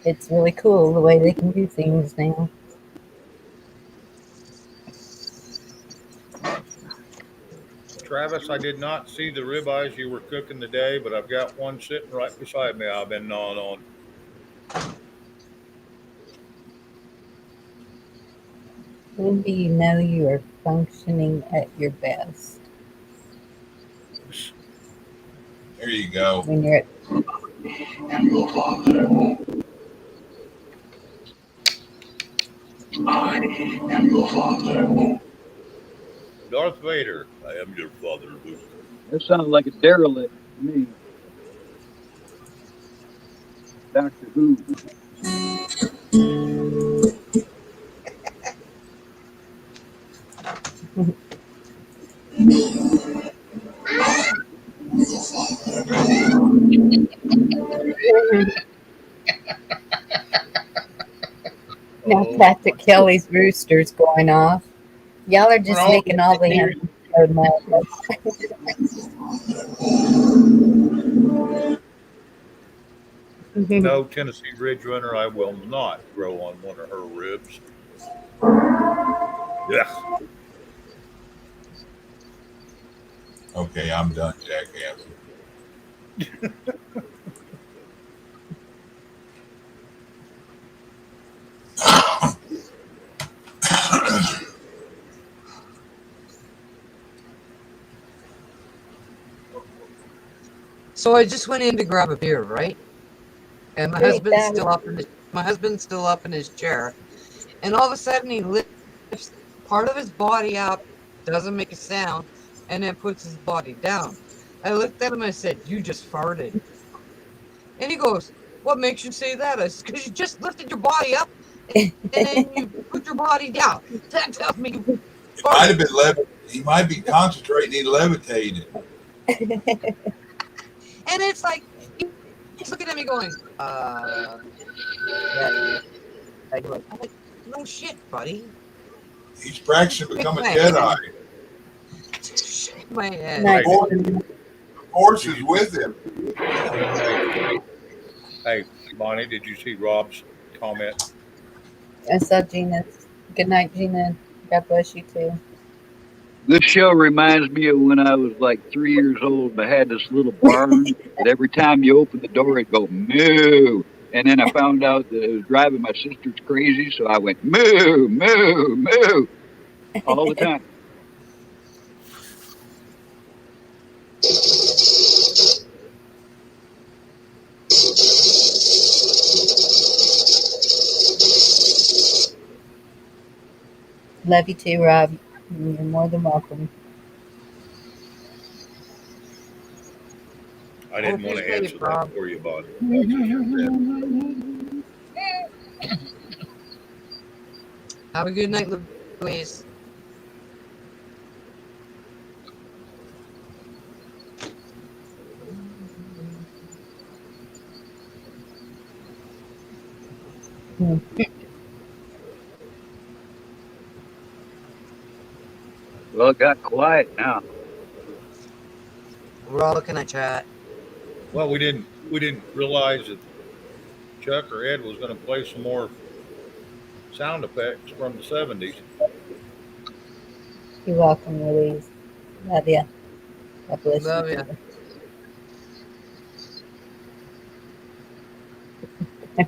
it's really cool the way they can do things now. Travis, I did not see the ribeyes you were cooking today, but I've got one sitting right beside me I've been gnawing on. When do you know you are functioning at your best? There you go. When you're at Darth Vader, I am your father, Luke. That sounds like a derelict to me. Doctor Who. now, Oh, Patrick Kelly's rooster's going off. Y'all are We're just all making all the animals go nuts. no, Tennessee Ridge Runner, I will not grow on one of her ribs. Yeah. Okay, I'm done, jackass. So I just went in to grab a beer, right? And my Great, husband's still up in his chair, and all of a sudden he lifts part of his body up, doesn't make a sound, and then puts his body down. I looked at him and I said, "You just farted." And he goes, "What makes you say that?" I said, "Because you just lifted your body up and then you put your body down. That tells me you It might have farted." been he might be concentrating. He levitated. And it's like he's looking at me going, yeah. I'm like, "No shit, buddy." He's practicing to Shake become a my Jedi. hand. Shake my hand. Nice. The Force Did is you with him. Hey, Bonnie, did you see Rob's comment? I saw Gina's. Good night, Gina. God bless you too. This show reminds me of when I was like 3 years old and I had this little barn that every time you open the door it'd go moo. And then I found out that it was driving my sisters crazy, so I went moo, moo, moo all the time. Love you too, Rob. You're more than welcome. I I didn't hope want you're to safe, answer that Rob. for you, Bonnie. That's just your Have a good night, Louise. Well, it got quiet now. We're all looking at chat. Well, we didn't realize that Chuck or Ed was going to play some more sound effects from the 70s. You're welcome, Louise. Love ya. God bless Love you. ya.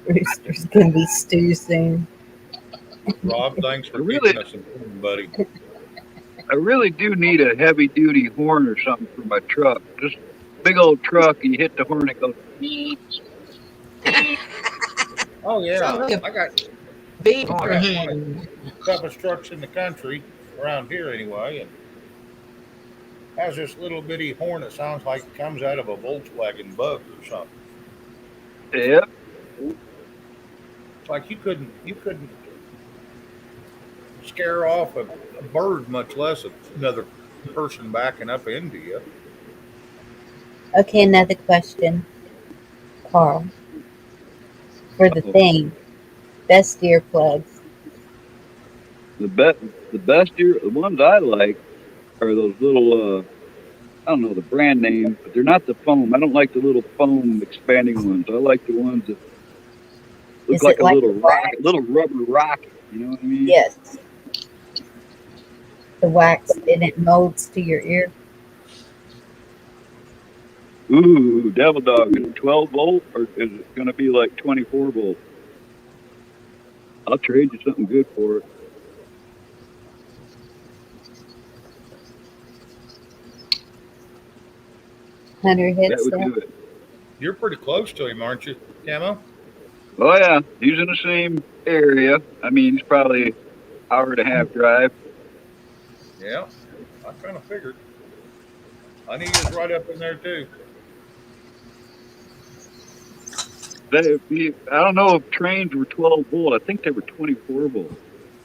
Rooster's gonna be stew soon. Rob, thanks for I really, keeping us informed, buddy. I really do need a heavy duty horn or something for my truck. Just big old truck, and you hit the horn, it goes beep, beep. Oh yeah, Sounds like a I got beat I horn. got one of the toughest trucks in the country around here anyway, and has this little bitty horn that sounds like it comes out of a Volkswagen Bug or something. Yep. It's like you couldn't scare off a bird, much less another person backing up into you. Okay, another question, Carl. For the Uh-oh. thing, best earplugs. The best ear, the ones I like are those little, I don't know the brand name, but they're not the foam. I don't like the little foam expanding ones. I like the ones that look Is like it a like little the rocket, wax? little rubber rocket. You know what I mean? Yes. The wax and it molds to your ear. Ooh, Devil Dog, is it 12 volt or is it going to be like 24 volt? I'll trade you something good for it. Hunter That hits would that. do it. You're pretty close to him, aren't you, Camo? Oh yeah, he's in the same area. I mean, he's probably an hour and a half drive. Yeah, I kind of figured. I need is right up in there too. I don't know if trains were 12 volt. I think they were 24 volt.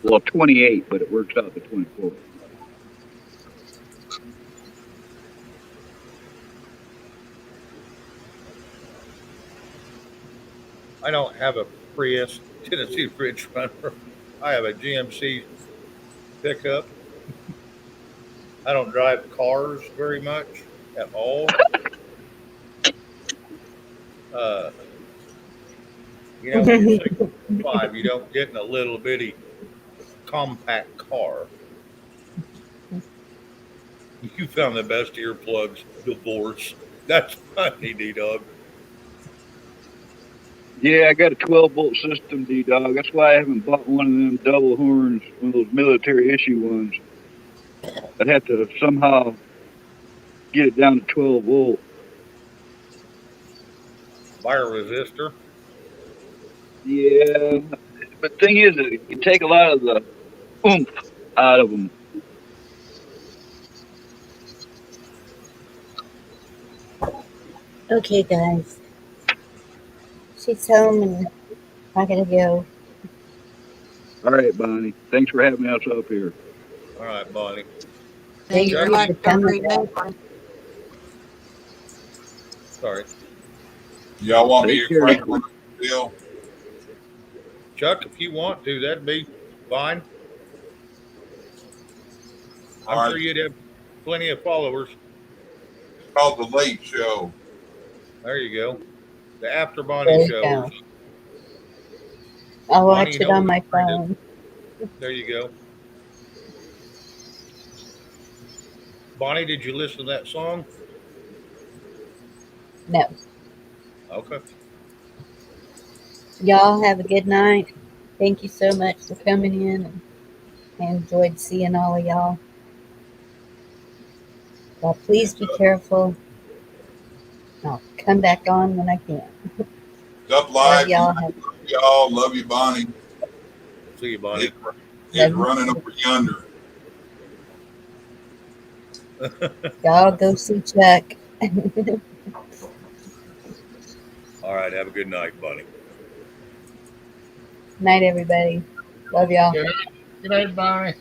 Well, 28, but it works out to 24. I don't have a Prius Tennessee Ridge Runner. I have a GMC pickup. I don't drive cars very much at all. Uh, when you're 65, you don't get in a little bitty compact car. You found the best earplugs, divorce. That's funny, D-Dog. Yeah, I got a 12 volt system, D-Dog. That's why I haven't bought one of them double horns, one of those military issue ones. I'd have to somehow get it down to 12 volt. Buy a resistor. Yeah, but thing is, it can take a lot of the oomph out of them. Okay, guys. She's home and I gotta go. All right, Bonnie. Thanks for having us up here. All right, Bonnie. Thank you very much. for Have a coming. great night, Bonnie. Sorry. Y'all want me Take to care. crank one still? Chuck, if you want to, that'd be fine. All I'm right. sure you'd have plenty of followers. It's called The Late Show. There you go. The After There Bonnie you show. go. I'll Bonnie, watch you it know on what my friend is? phone. There you go. Bonnie, did you listen to that song? No. Okay. Y'all have a good night. Thank you so much for coming in. And I enjoyed seeing all of y'all. Well, please be careful. I'll come back on when I can. It's up Love live. y'all. Love y'all. Love you, Bonnie. See you, Bonnie. It's running over yonder. Y'all go see Chuck. All right. Have a good night, Bonnie. Night, everybody. Love y'all. Good night, bye.